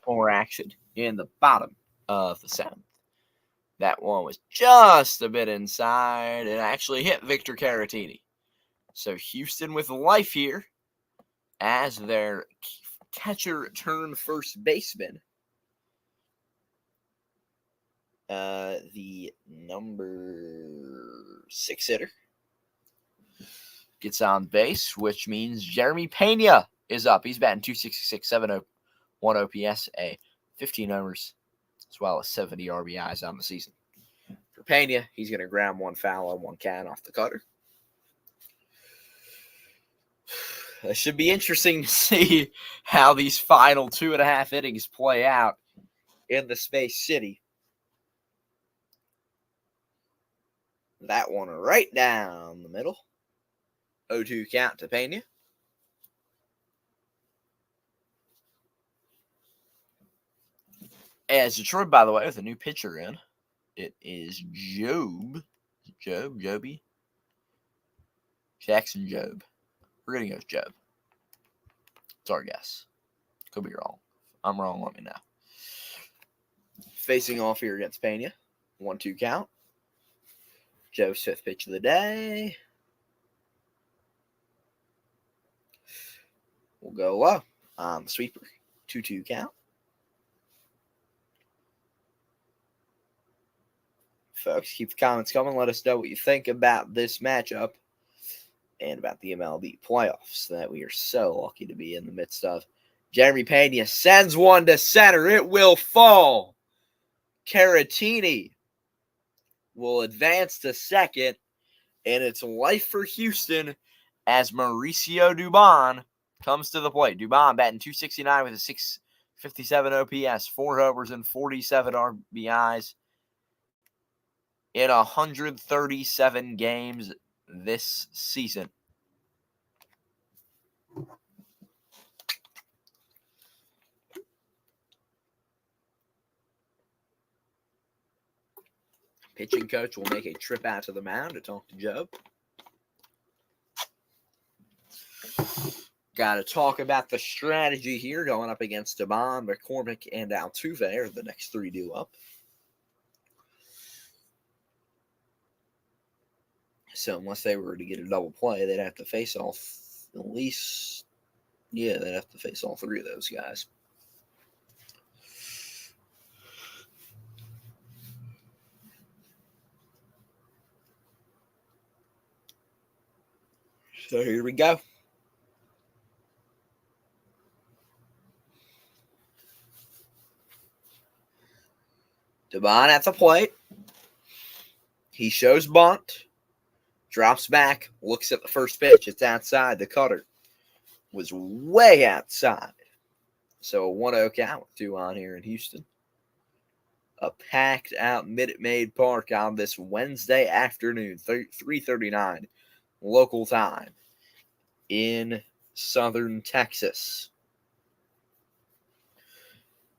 for action in the bottom of the 7th. That one was just a bit inside and actually hit Victor Caratini. So Houston with life here as their catcher turned first baseman the number 6 hitter gets on base, which means Jeremy Pena is up. He's batting .266, 701 OPS, 15 homers, as well as 70 RBIs on the season. For Pena, he's going to ground one foul on one can off the cutter. It should be interesting to see how these final 2.5 innings play out in the Space City. That one right down the middle. 0-2 count to Pena. As Detroit, by the way, with a new pitcher in, it is Joby? Jackson Job. We're going to go with Job. It's our guess. Could be wrong. I'm wrong, let me know. Facing off here against Pena. 1-2 count. Joe's 5th pitch of the day. We'll go low on the sweeper. 2-2 count. Folks, keep the comments coming. Let us know what you think about this matchup and about the MLB playoffs that we are so lucky to be in the midst of. Jeremy Pena sends one to center. It will fall. Caratini will advance to second, and it's life for Houston as Mauricio Dubon comes to the plate. Dubon batting .269 with a .657 OPS, 4 homers and 47 RBIs in 137 games this season. Pitching coach will make a trip out to the mound to talk to Joe. Got to talk about the strategy here going up against Dubon, McCormick, and Altuve are the next 3 due up. So unless they were to get a double play, they'd have to face off at least, they'd have to face all 3 of those guys. So here we go. Dubon at the plate. He shows bunt. Drops back. Looks at the first pitch. It's outside. The cutter was way outside. So a 1-0 count with 2 on here in Houston. A packed out Minute Maid Park on this Wednesday afternoon, 3:39 local time in southern Texas.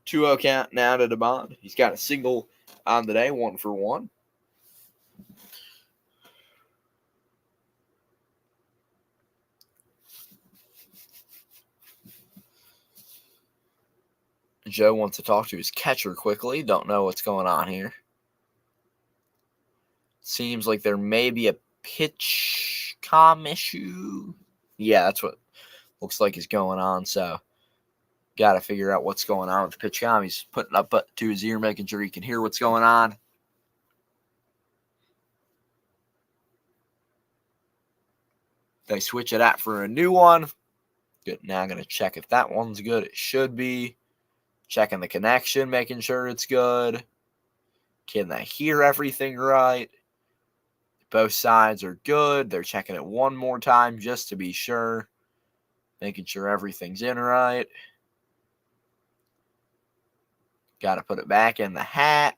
2-0 count now to Dubon. He's got a single on the day, 1 for 1. Joe wants to talk to his catcher quickly. Don't know what's going on here. Seems like there may be a pitch comm issue. Yeah, that's what looks like is going on. So, got to figure out what's going on with the pitch comm. He's putting up to his ear, making sure he can hear what's going on. They switch it out for a new one. Good. Now I'm going to check if that one's good. It should be. Checking the connection, making sure it's good. Can they hear everything right? Both sides are good. They're checking it one more time just to be sure. Making sure everything's in right. Got to put it back in the hat.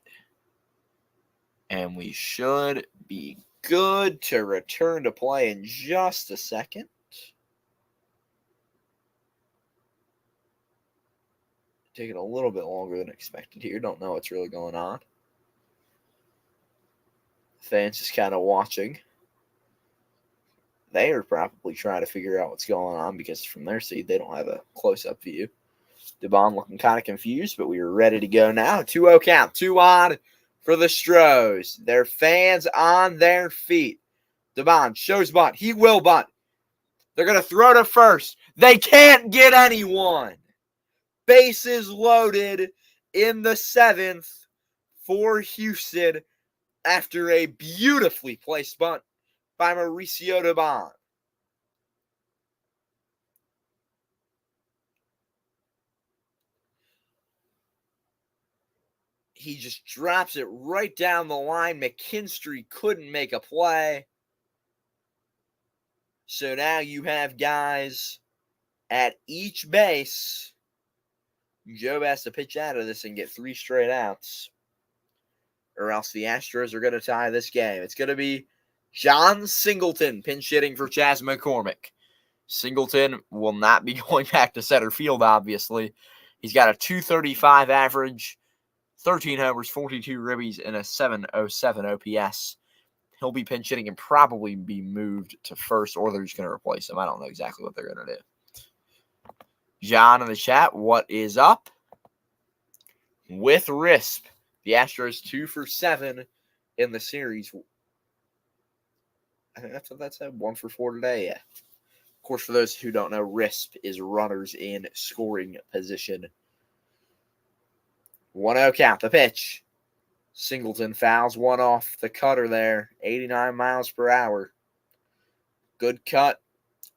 And we should be good to return to play in just a second. Taking a little bit longer than expected here. Don't know what's really going on. Fans just kind of watching. They are probably trying to figure out what's going on because from their seat, they don't have a close-up view. Dubon looking kind of confused, but we are ready to go now. 2-0 count. 2 on for the Astros. Their fans on their feet. Dubon shows bunt. He will bunt. They're going to throw to first. They can't get anyone. Bases loaded in the 7th. for Houston after a beautifully placed bunt by Mauricio Dubon. He just drops it right down the line. McKinstry couldn't make a play. So now you have guys at each base. Job has to pitch out of this and get 3 straight outs, or else the Astros are going to tie this game. It's going to be John Singleton pinch hitting for Chas McCormick. Singleton will not be going back to center field, obviously. He's got a .235 average, 13 homers, 42 ribbies, and a .707 OPS. He'll be pinch hitting and probably be moved to first, or they're just going to replace him. I don't know exactly what they're going to do. John in the chat, what is up? With RISP, the Astros 2 for 7 in the series. I think that's what that said. 1 for 4 today, yeah. Of course, for those who don't know, RISP is runners in scoring position. 1-0 count, the pitch. Singleton fouls one off the cutter there. 89 miles per hour. Good cut.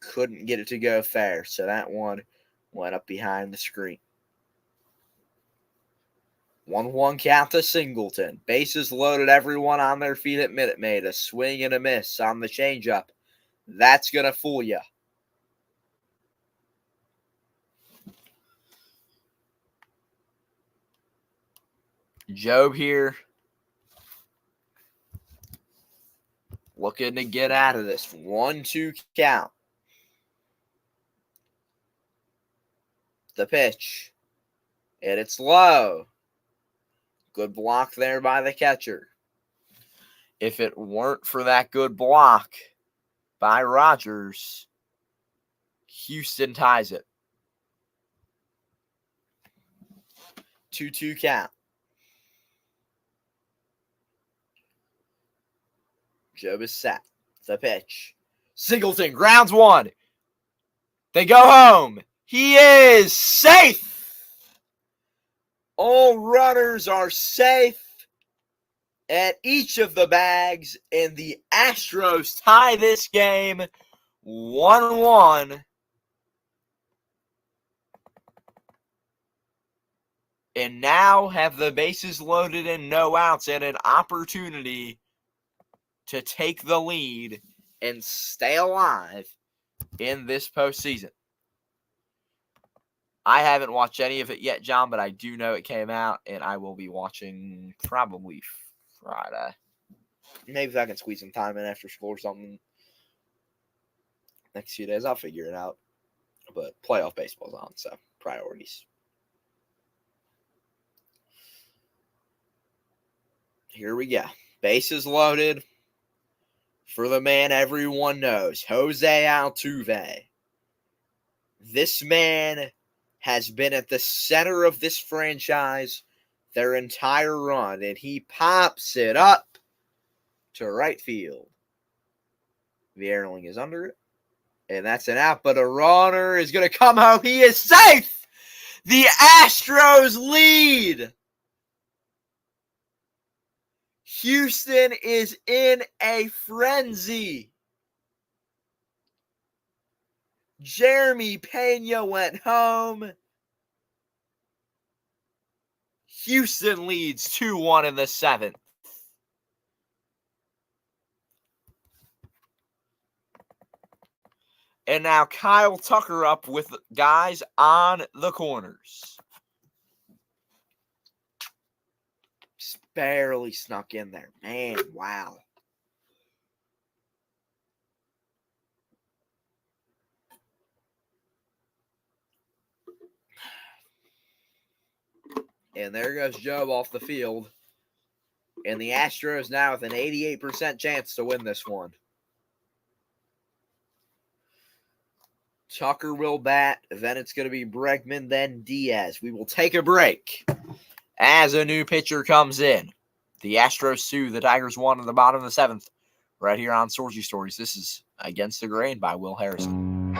Couldn't get it to go fair, so that one went up behind the screen. 1-1 count to Singleton. Bases loaded, everyone on their feet at Minute Maid. A swing and a miss on the changeup. That's going to fool you. Job here looking to get out of this. 1-2 count. The pitch. And it's low. Good block there by the catcher. If it weren't for that good block by Rogers, Houston ties it. 2-2 count. Job is set. The pitch. Singleton grounds one. They go home. He is safe. All runners are safe at each of the bags, and the Astros tie this game 1-1. And now have the bases loaded and no outs and an opportunity to take the lead and stay alive in this postseason. I haven't watched any of it yet, John, but I do know it came out, and I will be watching probably Friday. Maybe if I can squeeze some time in after school or something next few days, I'll figure it out. But playoff baseball's on, so priorities. Here we go. Bases loaded for the man everyone knows, Jose Altuve. This man has been at the center of this franchise their entire run, and he pops it up to right field. Vierling is under it, and that's an out, but a runner is going to come home. He is safe! The Astros lead! Houston is in a frenzy. Jeremy Pena went home. Houston leads 2-1 in the 7th. And now Kyle Tucker up with guys on the corners. Just barely snuck in there. Man, wow. And there goes Job off the field. And the Astros now with an 88% chance to win this one. Tucker will bat. Then it's going to be Bregman, then Diaz. We will take a break as a new pitcher comes in. The Astros 2, the Tigers 1 in the bottom of the 7th. Right here on Sorgy Stories. This is Against the Grain by Will Harrison.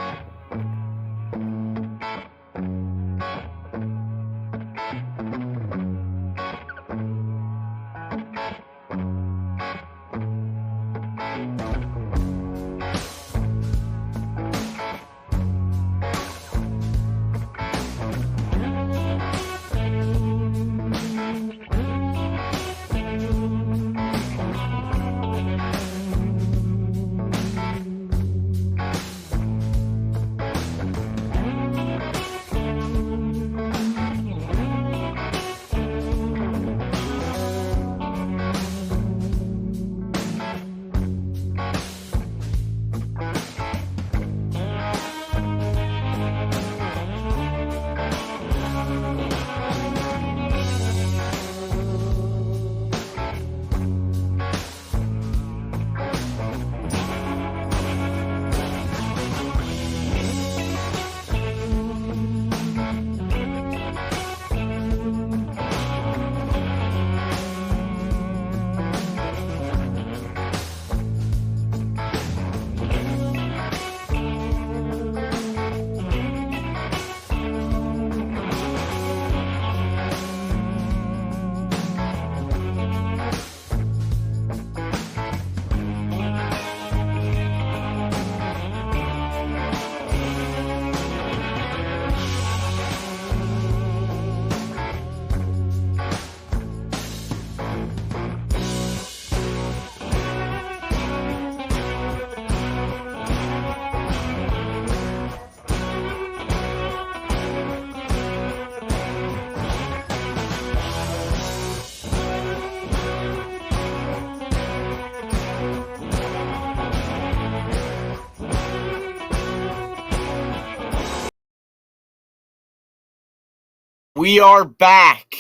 We are back.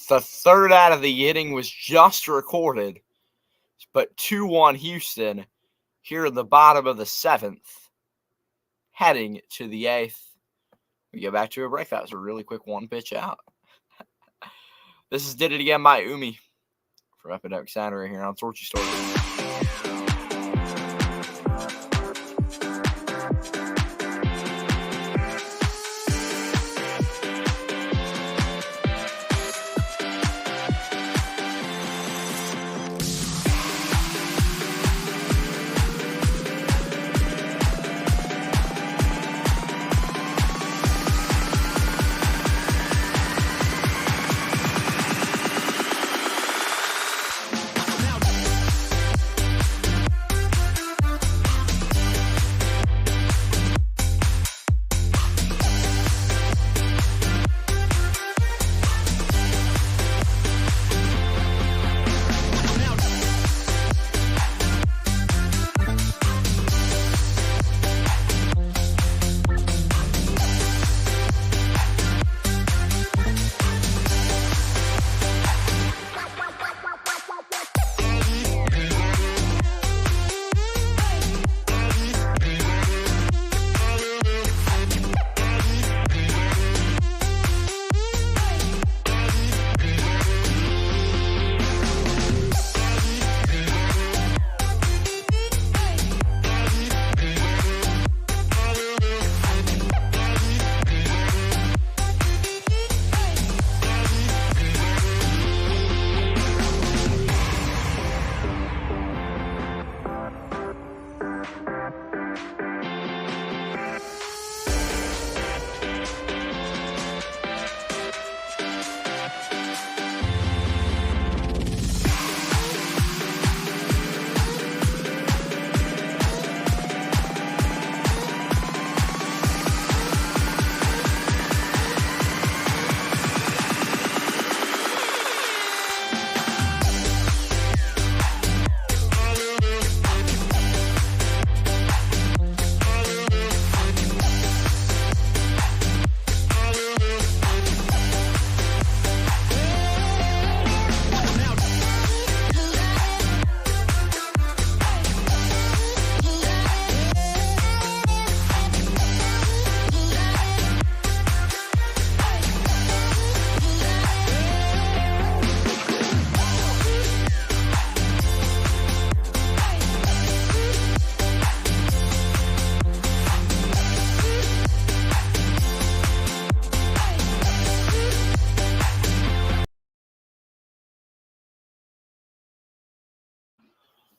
The third out of the inning was just recorded, but 2-1 Houston here in the bottom of the seventh, heading to the eighth. We go back to a break. That was a really quick one pitch out. This is Did It Again by Umi from Epidemic Center here on Sorchi Story.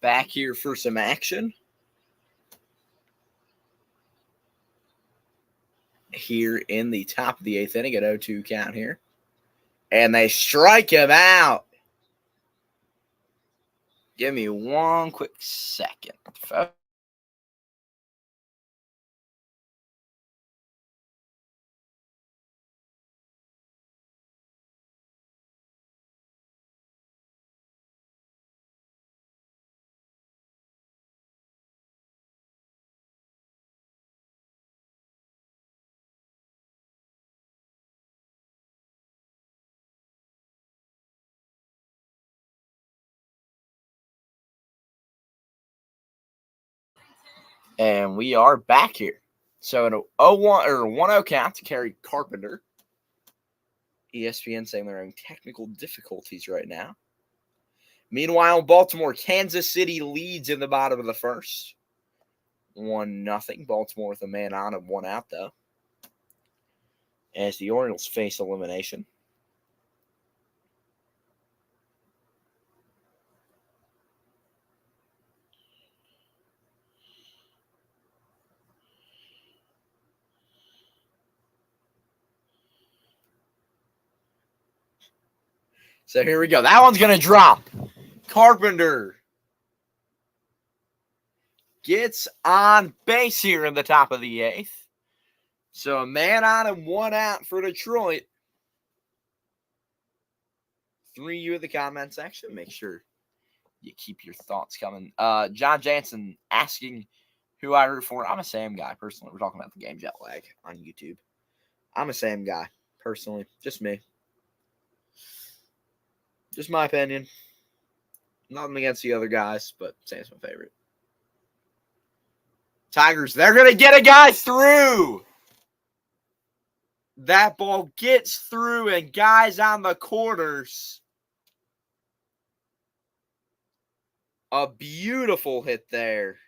Back here for some action. Here in the top of the eighth inning at 0-2 count here. And they strike him out. Give me one quick second, folks. And we are back here. So an 0-1 or 1-0 count to Kerry Carpenter. ESPN saying they're having technical difficulties right now. Meanwhile, Baltimore, Kansas City leads in the bottom of the first. 1-0. Baltimore with a man on and one out, though, as the Orioles face elimination. So here we go. That one's going to drop. Carpenter gets on base here in the top of the eighth. So a man on and one out for Detroit. 3 in the comment section. Make sure you keep your thoughts coming. John Jansen asking who I root for. I'm a Sam guy, personally. We're talking about the game jet lag on YouTube. I'm a Sam guy. personally. Just me. Just my opinion. Nothing against the other guys, but Sam's my favorite. Tigers, they're going to get a guy through. That ball gets through, and guys on the corners. A beautiful hit there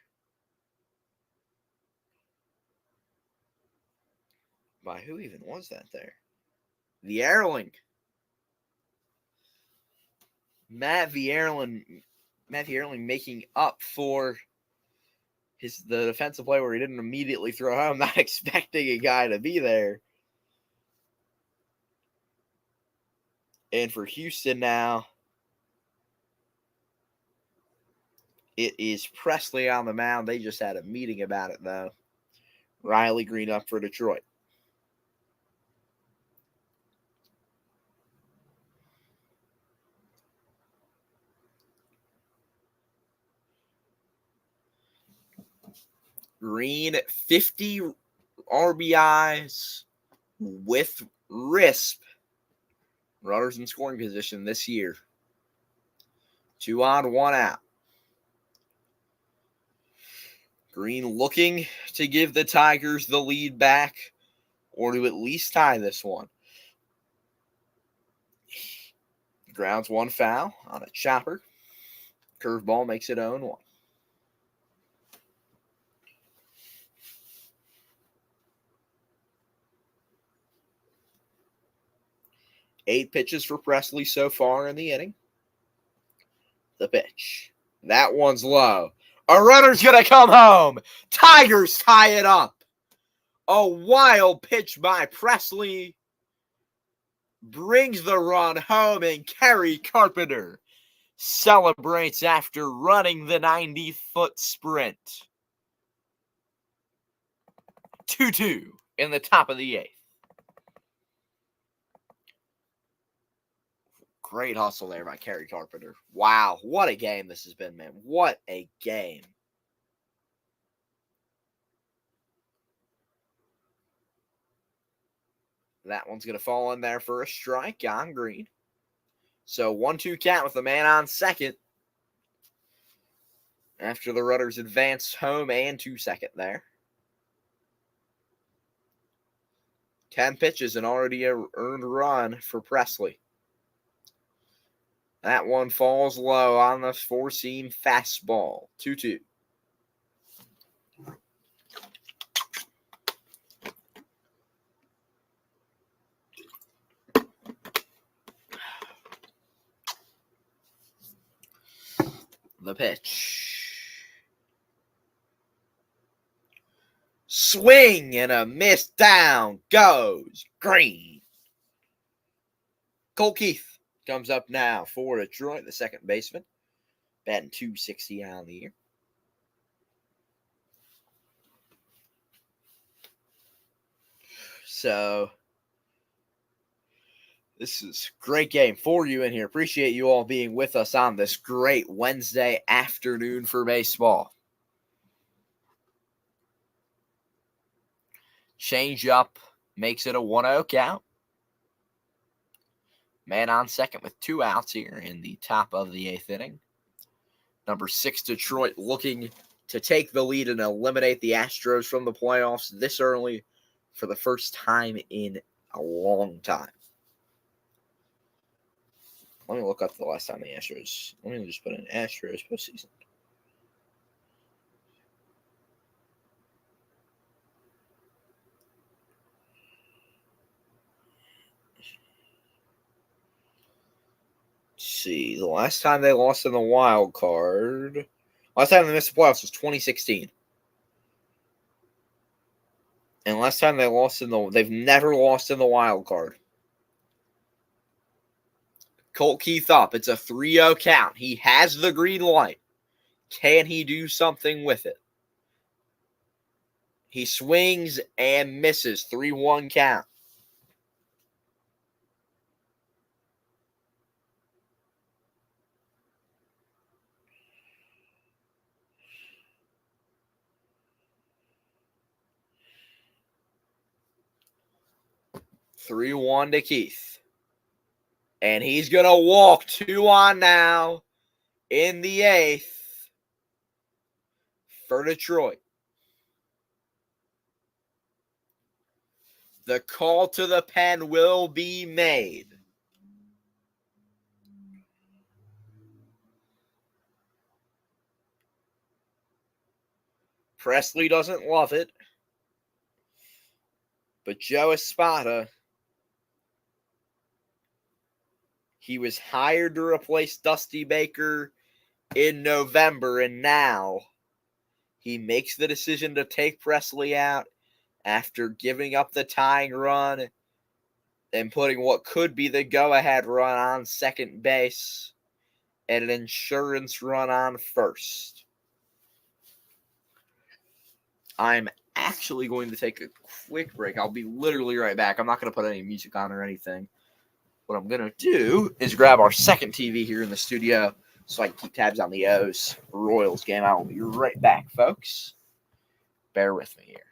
by who even was that there? The Erling. Matt Vierling making up for the defensive play where he didn't immediately throw home, not expecting a guy to be there. And for Houston now, it is Presley on the mound. They just had a meeting about it, though. Riley Green up for Detroit. Green, 50 RBIs with RISP. Runners in scoring position this year. 2 on, 1 out. Green looking to give the Tigers the lead back or to at least tie this one. Grounds one foul on a chopper. Curveball makes it 0-1. Eight pitches for Presley so far in the inning. The pitch. That one's low. A runner's going to come home. Tigers tie it up. A wild pitch by Presley brings the run home, and Kerry Carpenter celebrates after running the 90-foot sprint. 2-2 in the top of the eighth. Great hustle there by Kerry Carpenter. Wow, what a game this has been, man. What a game. That one's going to fall in there for a strike on Green. So 1-2 count with the man on second. After the runners advance home and to second there. 10 pitches and already an earned run for Presley. That one falls low on the four-seam fastball. 2-2. The pitch. Swing and a miss. Down goes Green. Cole Keith comes up now for Detroit, the second baseman. Batting .260 on the year. So, this is a great game for you in here. Appreciate you all being with us on this great Wednesday afternoon for baseball. Change up makes it a 1-0 count. Man on second with 2 outs here in the top of the eighth inning. Number 6, Detroit looking to take the lead and eliminate the Astros from the playoffs this early for the first time in a long time. Let me look up the last time the Astros. Let me just put in Astros postseason. See, the last time they lost in the wild card, last time they missed the playoffs was 2016. And last time they've never lost in the wild card. Colt Keith up. It's a 3-0 count. He has the green light. Can he do something with it? He swings and misses. 3-1 count. 3-1 to Keith. And he's going to walk 2 on now in the 8th for Detroit. The call to the pen will be made. Presley doesn't love it. But Joe Espada, he was hired to replace Dusty Baker in November, and now he makes the decision to take Presley out after giving up the tying run and putting what could be the go-ahead run on second base and an insurance run on first. I'm actually going to take a quick break. I'll be literally right back. I'm not going to put any music on or anything. What I'm going to do is grab our second TV here in the studio so I can keep tabs on the O's Royals game. I will be right back, folks. Bear with me here.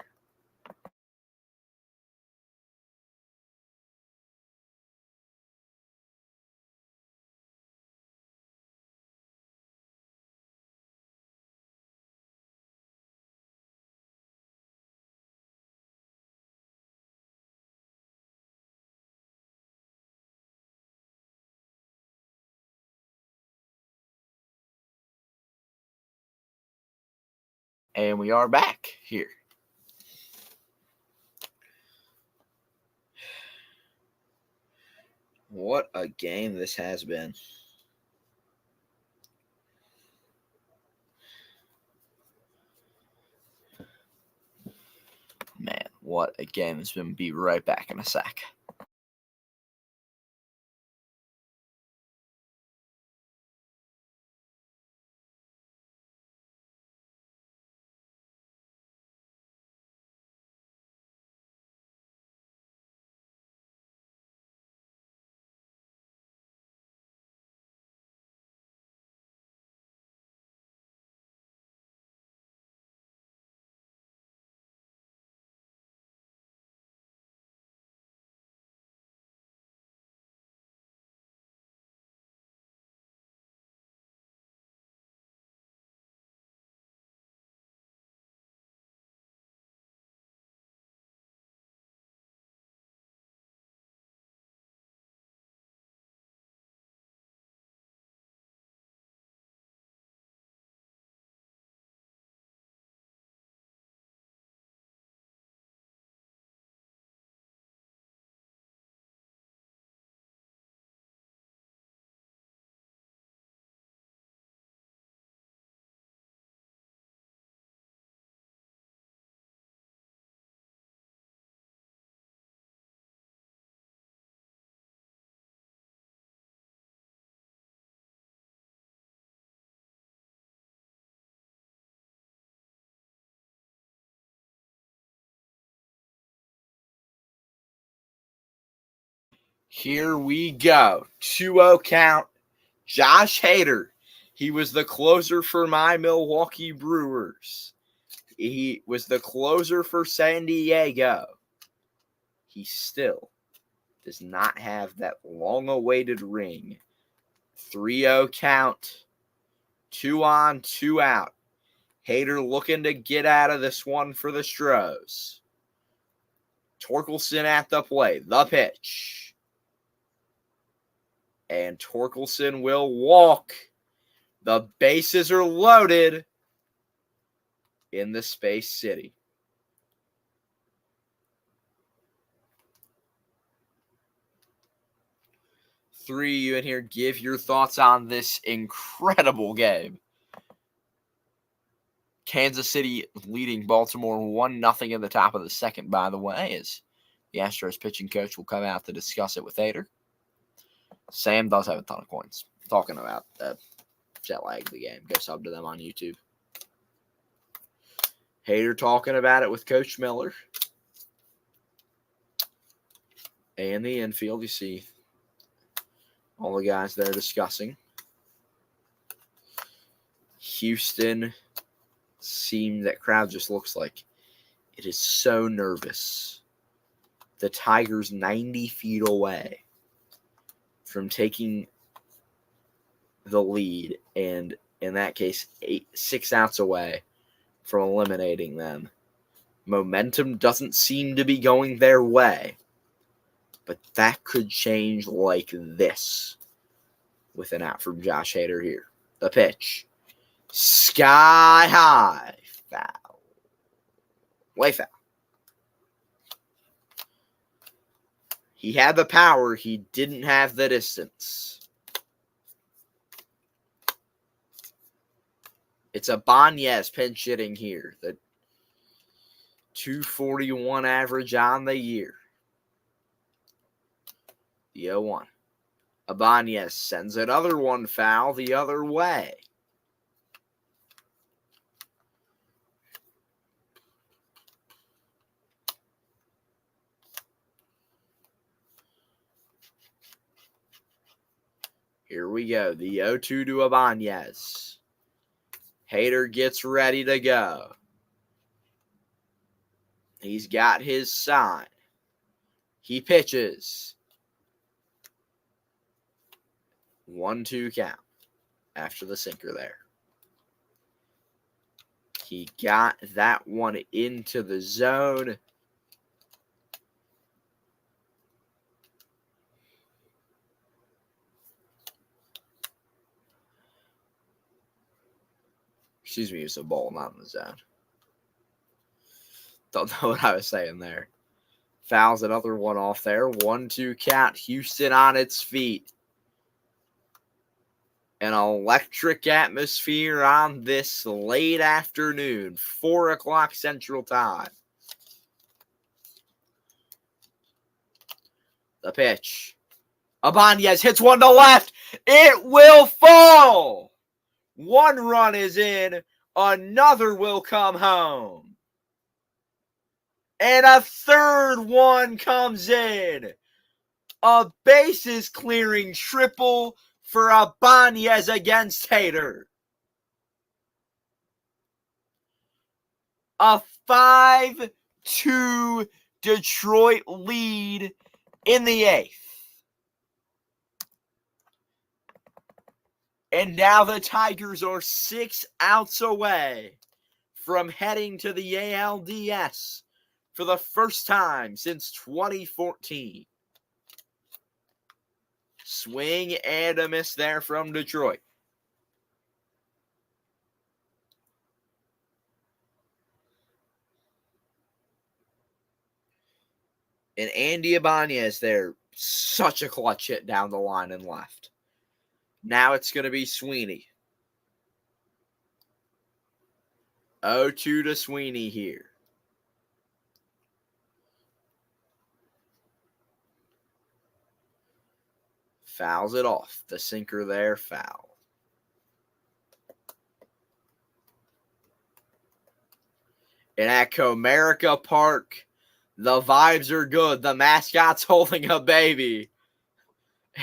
And we are back here. What a game this has been. Man, what a game it's been. Be right back in a sec. Here we go. 2-0 count. Josh Hader. He was the closer for my Milwaukee Brewers. He was the closer for San Diego. He still does not have that long-awaited ring. 3-0 count. 2 on, 2 out. Hader looking to get out of this one for the Astros. Torkelson at the plate. The pitch. And Torkelson will walk. The bases are loaded in the Space City. Three, you in here, give your thoughts on this incredible game. Kansas City leading Baltimore 1-0 in the top of the second, by the way, as the Astros pitching coach will come out to discuss it with Hader. Sam does have a ton of coins. Talking about the jet lag of the game. Go sub to them on YouTube. Hader talking about it with Coach Miller. And the infield, you see all the guys there discussing. Houston that crowd just looks like it is so nervous the Tigers 90 feet away from taking the lead, and in that case, 6 outs away from eliminating them. Momentum doesn't seem to be going their way, but that could change like this with an out from Josh Hader here. The pitch. Sky high. Foul. Way foul. He had the power. He didn't have the distance. It's Ibanez pinch hitting here. The 241 average on the year. The 0-1. Ibanez sends another one foul the other way. Here we go. The 0-2 to Ibanez. Hader gets ready to go. He's got his sign. He pitches. 1-2 count after the sinker there. He got that one into the zone. Excuse me, it's a ball, not in the zone. Don't know what I was saying there. Fouls another one off there. 1-2 count. Houston on its feet. An electric atmosphere on this late afternoon. 4 o'clock Central Time. The pitch. Ibanez hits one to left. It will fall. 1 run is in. Another will come home. And a third one comes in. A bases clearing triple for Ibanez against Hader. A 5-2 Detroit lead in the 8th. And now the Tigers are 6 outs away from heading to the ALDS for the first time since 2014. Swing and a miss there from Detroit. And Andy Ibanez there, such a clutch hit down the line and left. Now it's going to be Sweeney. 0-2 to Sweeney here. Fouls it off. The sinker there, foul. And at Comerica Park, the vibes are good. The mascot's holding a baby.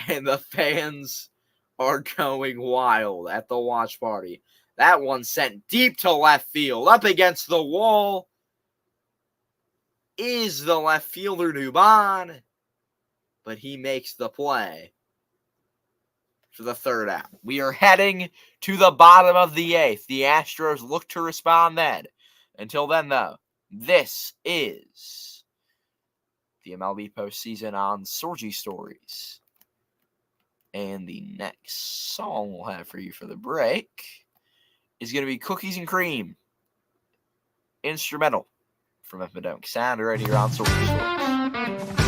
And the fans are going wild at the watch party. That one sent deep to left field. Up against the wall is the left fielder, Dubon. But he makes the play for the 3rd out. We are heading to the bottom of the 8th. The Astros look to respond then. Until then, though, this is the MLB postseason on Sorgy Stories. And the next song we'll have for you for the break is going to be Cookies and Cream. Instrumental from Epidemic Sound right here on Sorgy Stories.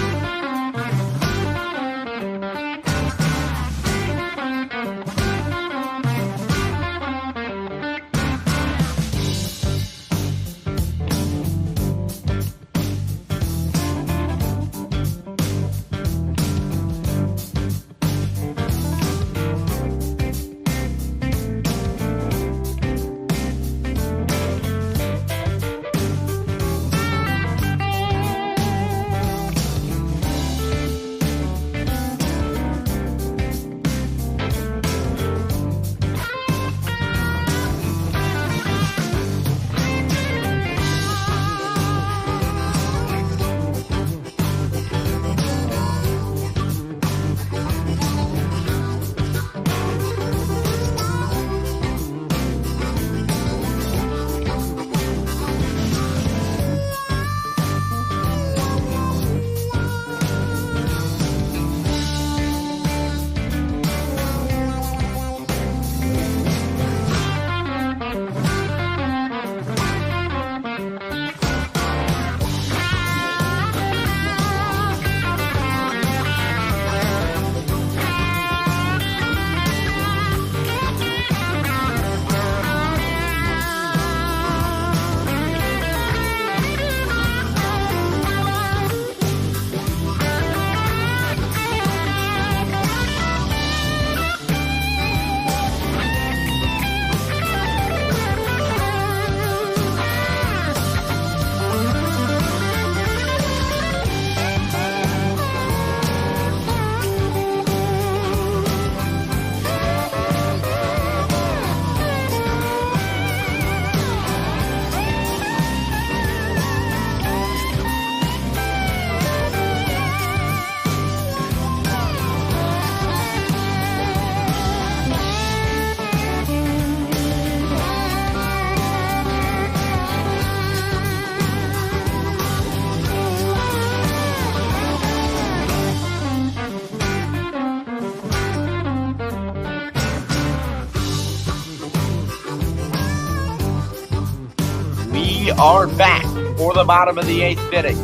are back for the bottom of the 8th inning.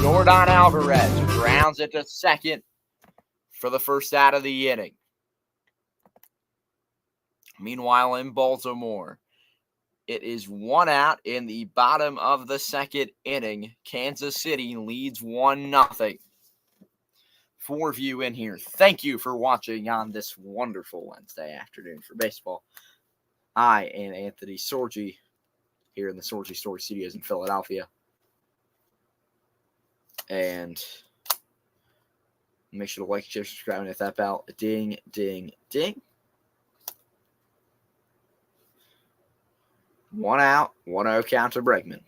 Jordan Alvarez grounds it to second for the first out of the inning. Meanwhile, in Baltimore, it is 1 out in the bottom of the 2nd inning. Kansas City leads 1-0. For you in here, thank you for watching on this wonderful Wednesday afternoon for baseball. I am Anthony Sorgi here in the Sorgi Story Studios in Philadelphia. And make sure to like, share, subscribe, and hit that bell. Ding, ding, ding. 1 out, 1-0 count to Bregman.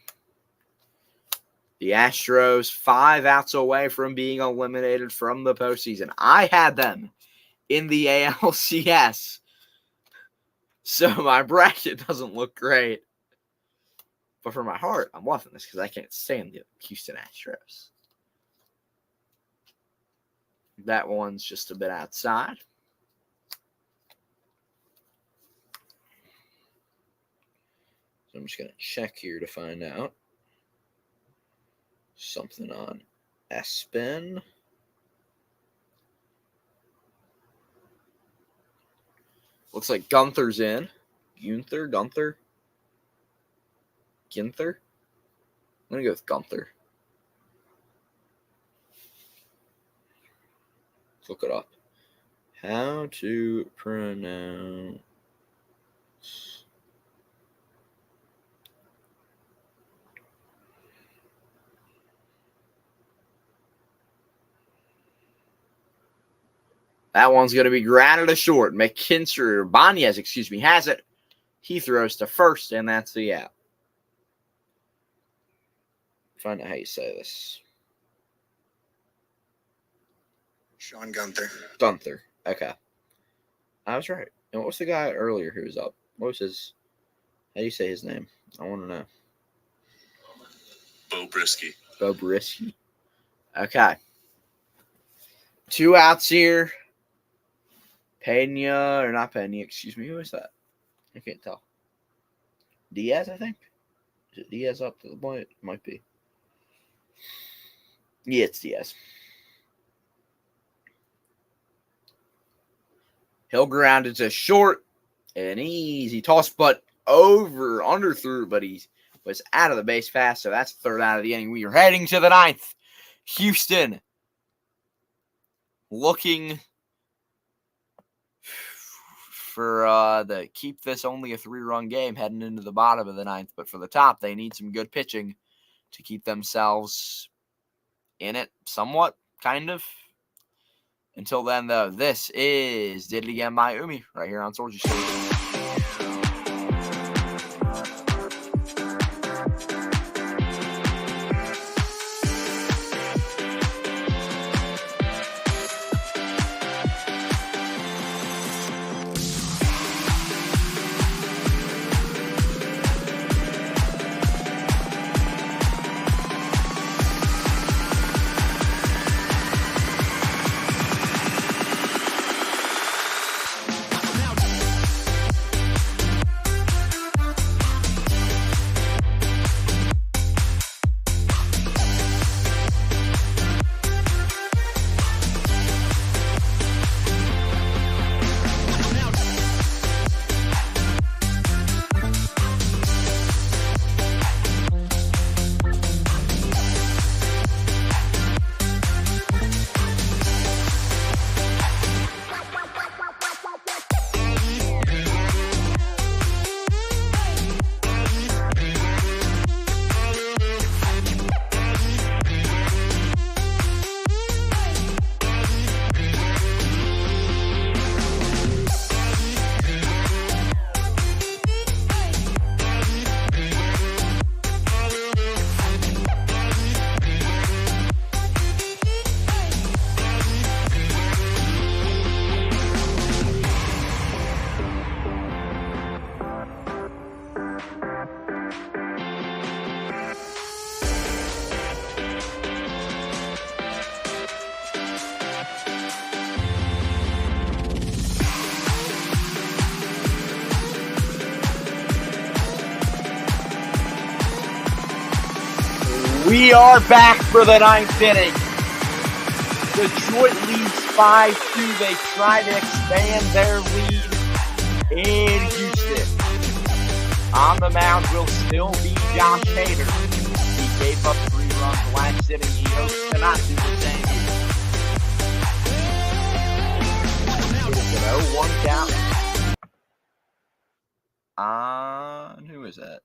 The Astros 5 outs away from being eliminated from the postseason. I had them in the ALCS. So my bracket doesn't look great. But for my heart, I'm loving this because I can't stand the Houston Astros. That one's just a bit outside. So I'm just going to check here to find out something on Espen. Looks like Gunther's in. Gunther? I'm going to go with Gunther. Let's look it up. How to pronounce... That one's going to be grounded to short. Banez, has it. He throws to first, and that's the out. Find out how you say this. Sean Gunther. Gunther. Okay. I was right. And what was the guy earlier who was up? What was his... How do you say his name? I want to know. Bo Brisky. Bo Brisky. Okay. 2 outs here. Pena, or not Pena, excuse me. Who is that? I can't tell. Diaz, I think? Is it Diaz up to the point? It might be. Yeah, it's Diaz. He'll ground it to short. An easy toss, but underthrew, but he was out of the base fast, so that's the 3rd out of the inning. We are heading to the 9th. Houston looking for the keep this only a 3-run game heading into the bottom of the 9th. But for the top, they need some good pitching to keep themselves in it somewhat, kind of. Until then, though, this is Did It Again by Umi right here on Sorgi Story. We are back for the ninth inning. Detroit leads 5-2. They try to expand their lead in Houston. On the mound will still be Josh Hader. He gave up 3 runs last inning. He hopes to not do the same. It is an 0-1 count. Who is that?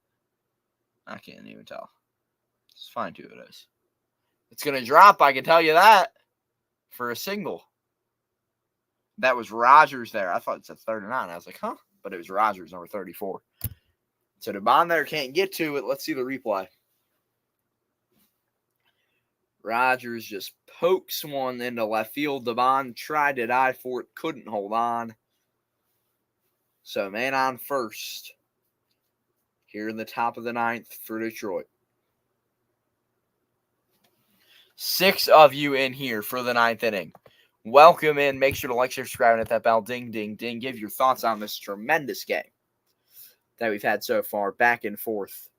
I can't even tell. Let's find who it is. It's going to drop, I can tell you that, for a single. That was Rogers there. I thought it said 39. I was like, huh? But it was Rogers, number 34. So Devon there can't get to it. Let's see the replay. Rogers just pokes one into left field. Devon tried to dive for it, couldn't hold on. So man on first here in the top of the ninth for Detroit. 6 of you in here for the ninth inning. Welcome in. Make sure to like, share, subscribe, and hit that bell. Ding, ding, ding. Give your thoughts on this tremendous game that we've had so far, back and forth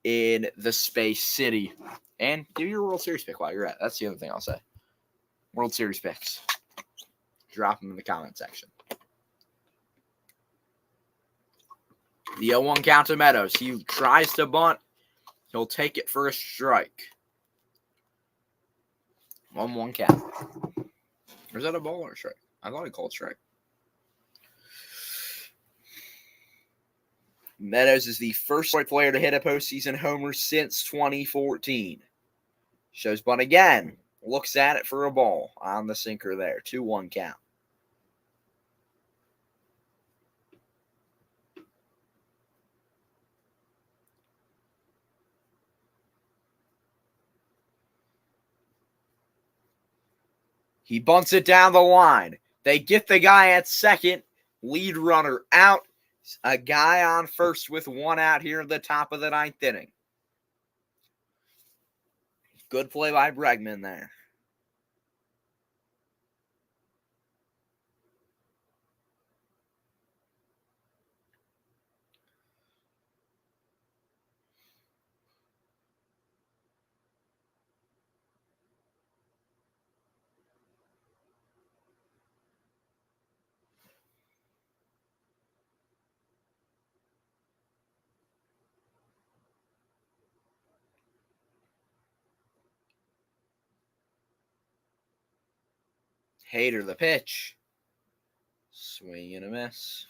in the Space City. And give your World Series pick while you're at it. That's the other thing I'll say. World Series picks. Drop them in the comment section. The 0-1 count to Meadows. He tries to bunt. He'll take it for a strike. 1-1 count. Or is that a ball or a strike? I thought he called strike. Meadows is the first player to hit a postseason homer since 2014. Shows bunt again. Looks at it for a ball on the sinker there. 2-1 count. He bunts it down the line. They get the guy at second. Lead runner out. A guy on first with 1 out here at the top of the ninth inning. Good play by Bregman there. Hader the pitch. Swing and a miss.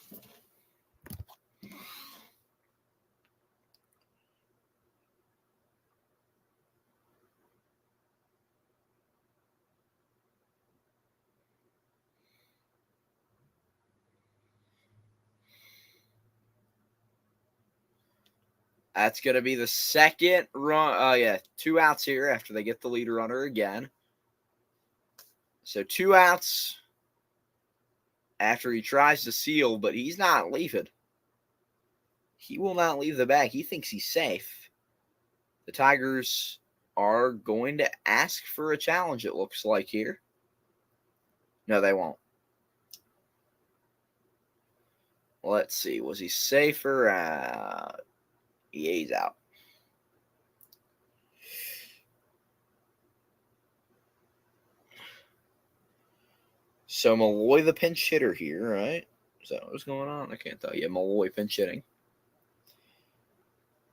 That's going to be the second run. 2 outs here after they get the lead runner again. So 2 outs after he tries to seal, but he's not leaving. He will not leave the bag. He thinks he's safe. The Tigers are going to ask for a challenge, it looks like here. No, they won't. Let's see. Was he safer? Yeah, he's out. So Malloy the pinch hitter here, right? Is that what's going on? I can't tell you. Malloy pinch hitting.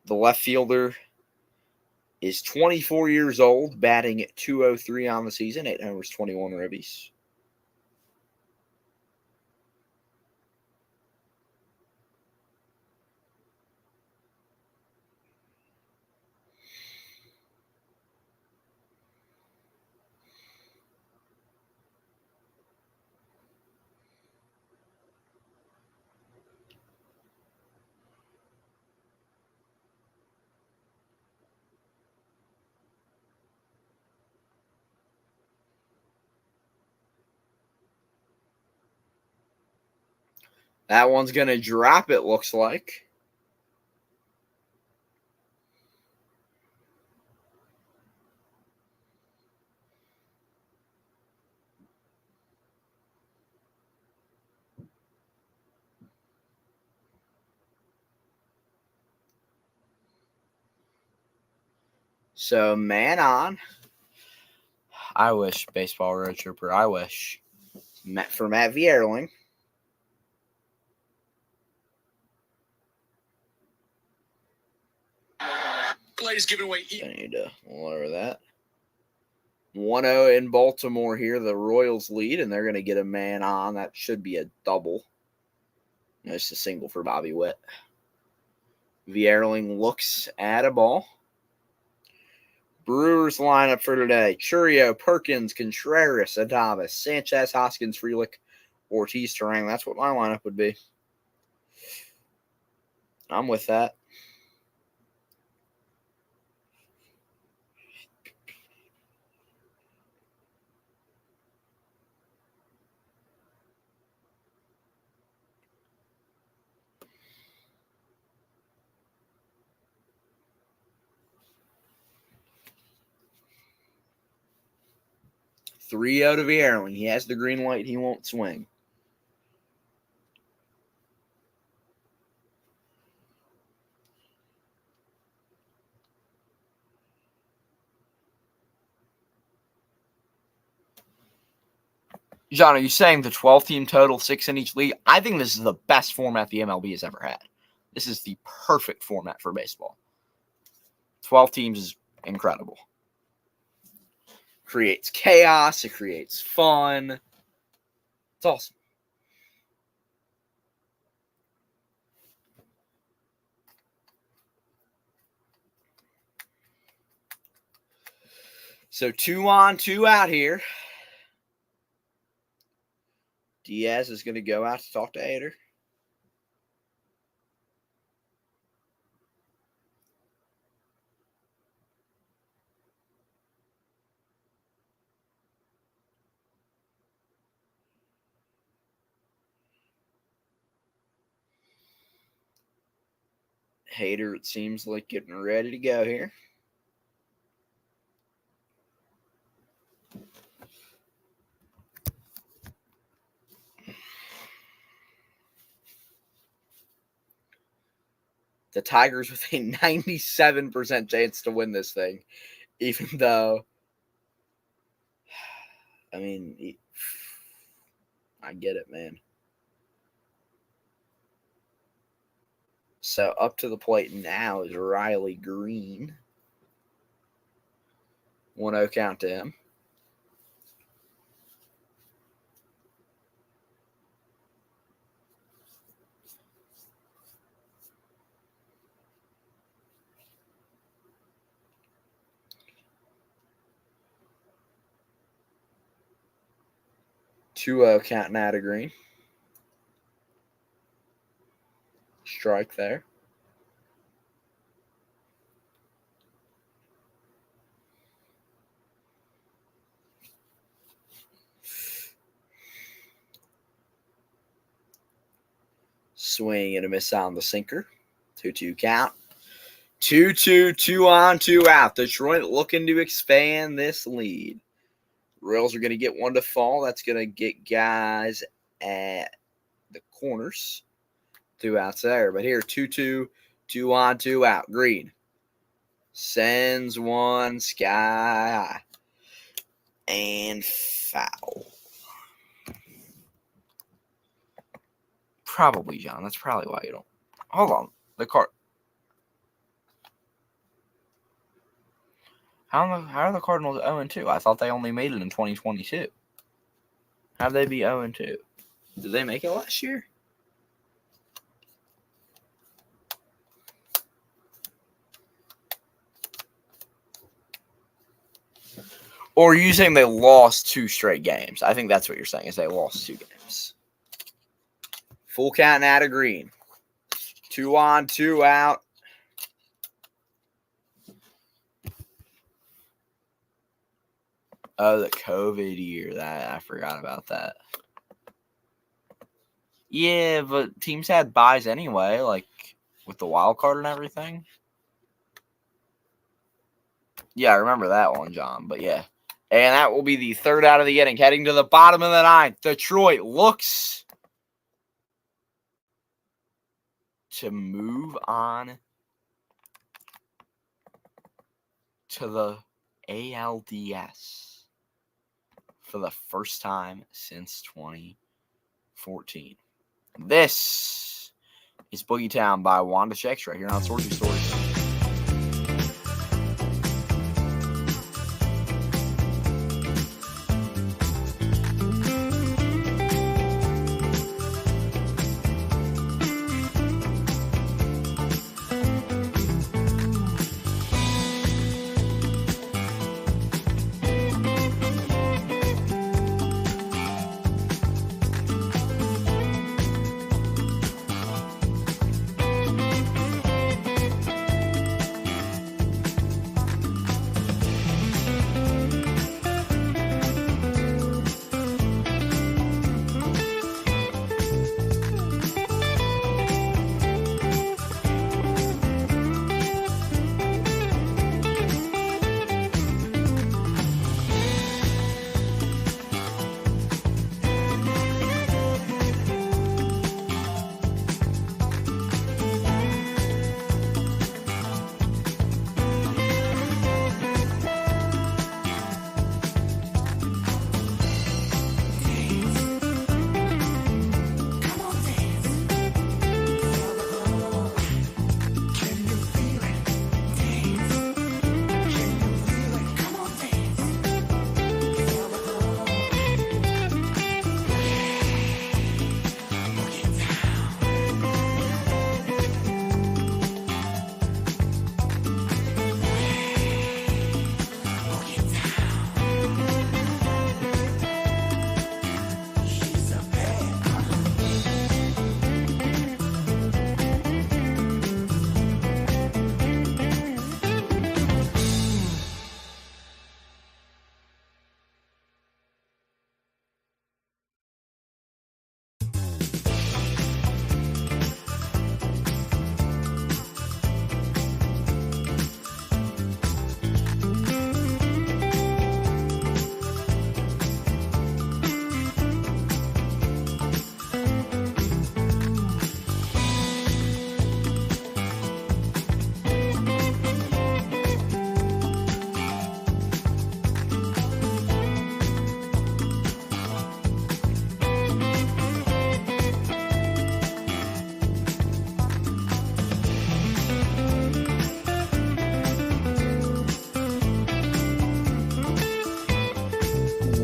The left fielder is 24 years old, batting at .203 on the season, 8 homers, 21 ribbies. That one's going to drop, it looks like. So, man on. I wish Baseball Road Trooper. I wish. For Matt Vierling. Plays giving away. I need to lower that. 1-0 in Baltimore here. The Royals lead, and they're going to get a man on. That should be a double. No, it's a single for Bobby Witt. Vierling looks at a ball. Brewers lineup for today. Churio, Perkins, Contreras, Adames, Sanchez, Hoskins, Frelick, Ortiz, Terang. That's what my lineup would be. I'm with that. Three out of Vierling. He has the green light. He won't swing. John, are you saying the 12-team total, 6 in each league? I think this is the best format the MLB has ever had. This is the perfect format for baseball. 12 teams is incredible. Creates chaos. It creates fun. It's awesome. So 2 on, 2 out here. Diaz is going to go out to talk to Hader. Hader, it seems like getting ready to go here. The Tigers with a 97% chance to win this thing, even though, I mean, I get it, man. So up to the plate now is Riley Green. 1-0 count to him. Two-0 counting out of Green. Strike there. Swing and a miss on the sinker. 2-2 count. 2-2, 2 on, 2 out. Detroit looking to expand this lead. Royals are going to get one to fall. That's going to get guys at the corners. 2 outs there. But here, 2-2, 2 on, 2 out. Green sends one sky high. And foul. Probably, John. That's probably why you don't. Hold on. The card. How are the Cardinals 0-2? I thought they only made it in 2022. How'd they be 0-2? Did they make it last year? Or are you saying they lost 2 straight games? I think that's what you're saying, is they lost 2 games. Full count out of Green. 2 on, 2 out. Oh, the COVID year. That I forgot about that. Yeah, but teams had buys anyway, like with the wild card and everything. Yeah, I remember that one, John. But yeah. And that will be the 3rd out of the inning. Heading to the bottom of the 9th. Detroit looks to move on to the ALDS for the first time since 2014. This is Boogie Town by Wanda Shakes right here on Sorgy Stories.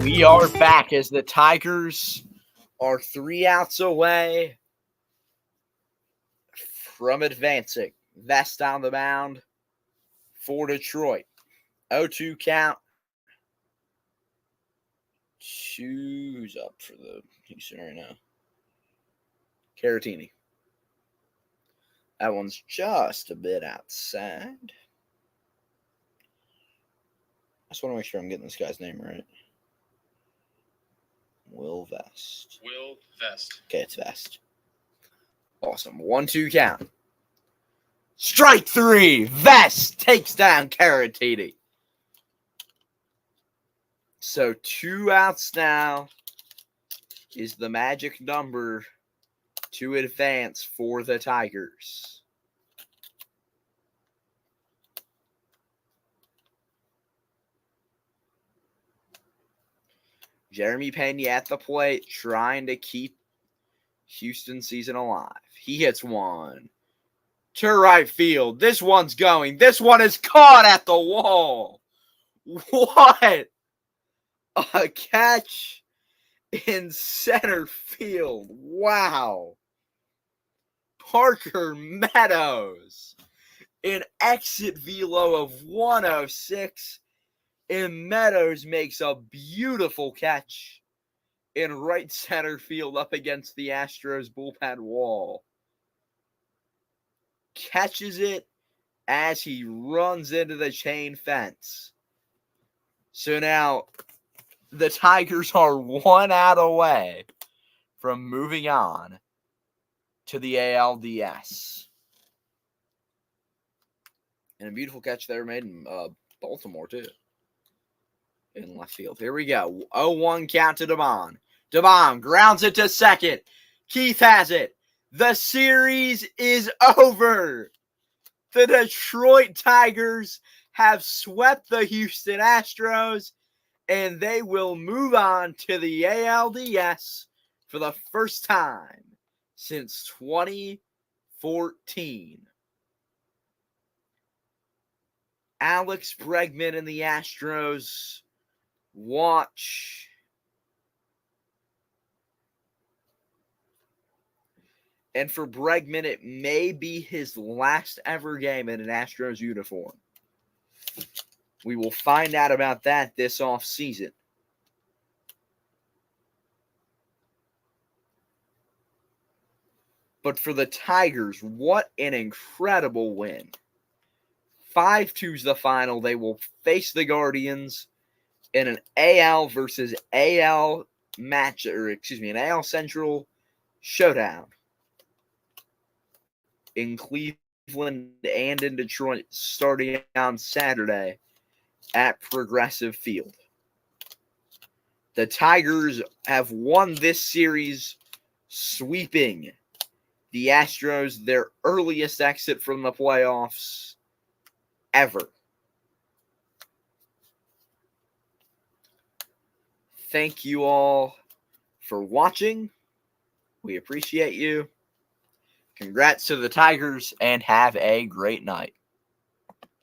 We are back as the Tigers are 3 outs away from advancing. Vest on the mound for Detroit. 0-2 count. Who's up for the Houston right now? Caratini. That one's just a bit outside. I just want to make sure I'm getting this guy's name right. Will Vest. Will Vest. Okay, it's Vest. Awesome. 1-2 count. Strike 3. Vest takes down Caratini. So 2 outs now is the magic number to advance for the Tigers. Jeremy Pena at the plate, trying to keep Houston season alive. He hits one to right field. This one's going. This one is caught at the wall. What a catch in center field. Wow. Parker Meadows, an exit velo of 106. And Meadows makes a beautiful catch in right center field up against the Astros bullpen wall. Catches it as he runs into the chain fence. So now the Tigers are 1 out away from moving on to the ALDS. And a beautiful catch there made in Baltimore, too. In left field. Here we go. 0-1 count to Devon. Devon grounds it to second. Keith has it. The series is over. The Detroit Tigers have swept the Houston Astros, and they will move on to the ALDS for the first time since 2014. Alex Bregman and the Astros watch and for Bregman, it may be his last ever game in an Astros uniform. We will find out about that this offseason. But for the Tigers, what an incredible win. 5-2 is the final. They will face the Guardians in an AL versus AL match, an AL Central showdown in Cleveland and in Detroit starting on Saturday at Progressive Field. The Tigers have won this series, sweeping the Astros, their earliest exit from the playoffs ever. Thank you all for watching. We appreciate you. Congrats to the Tigers, and have a great night.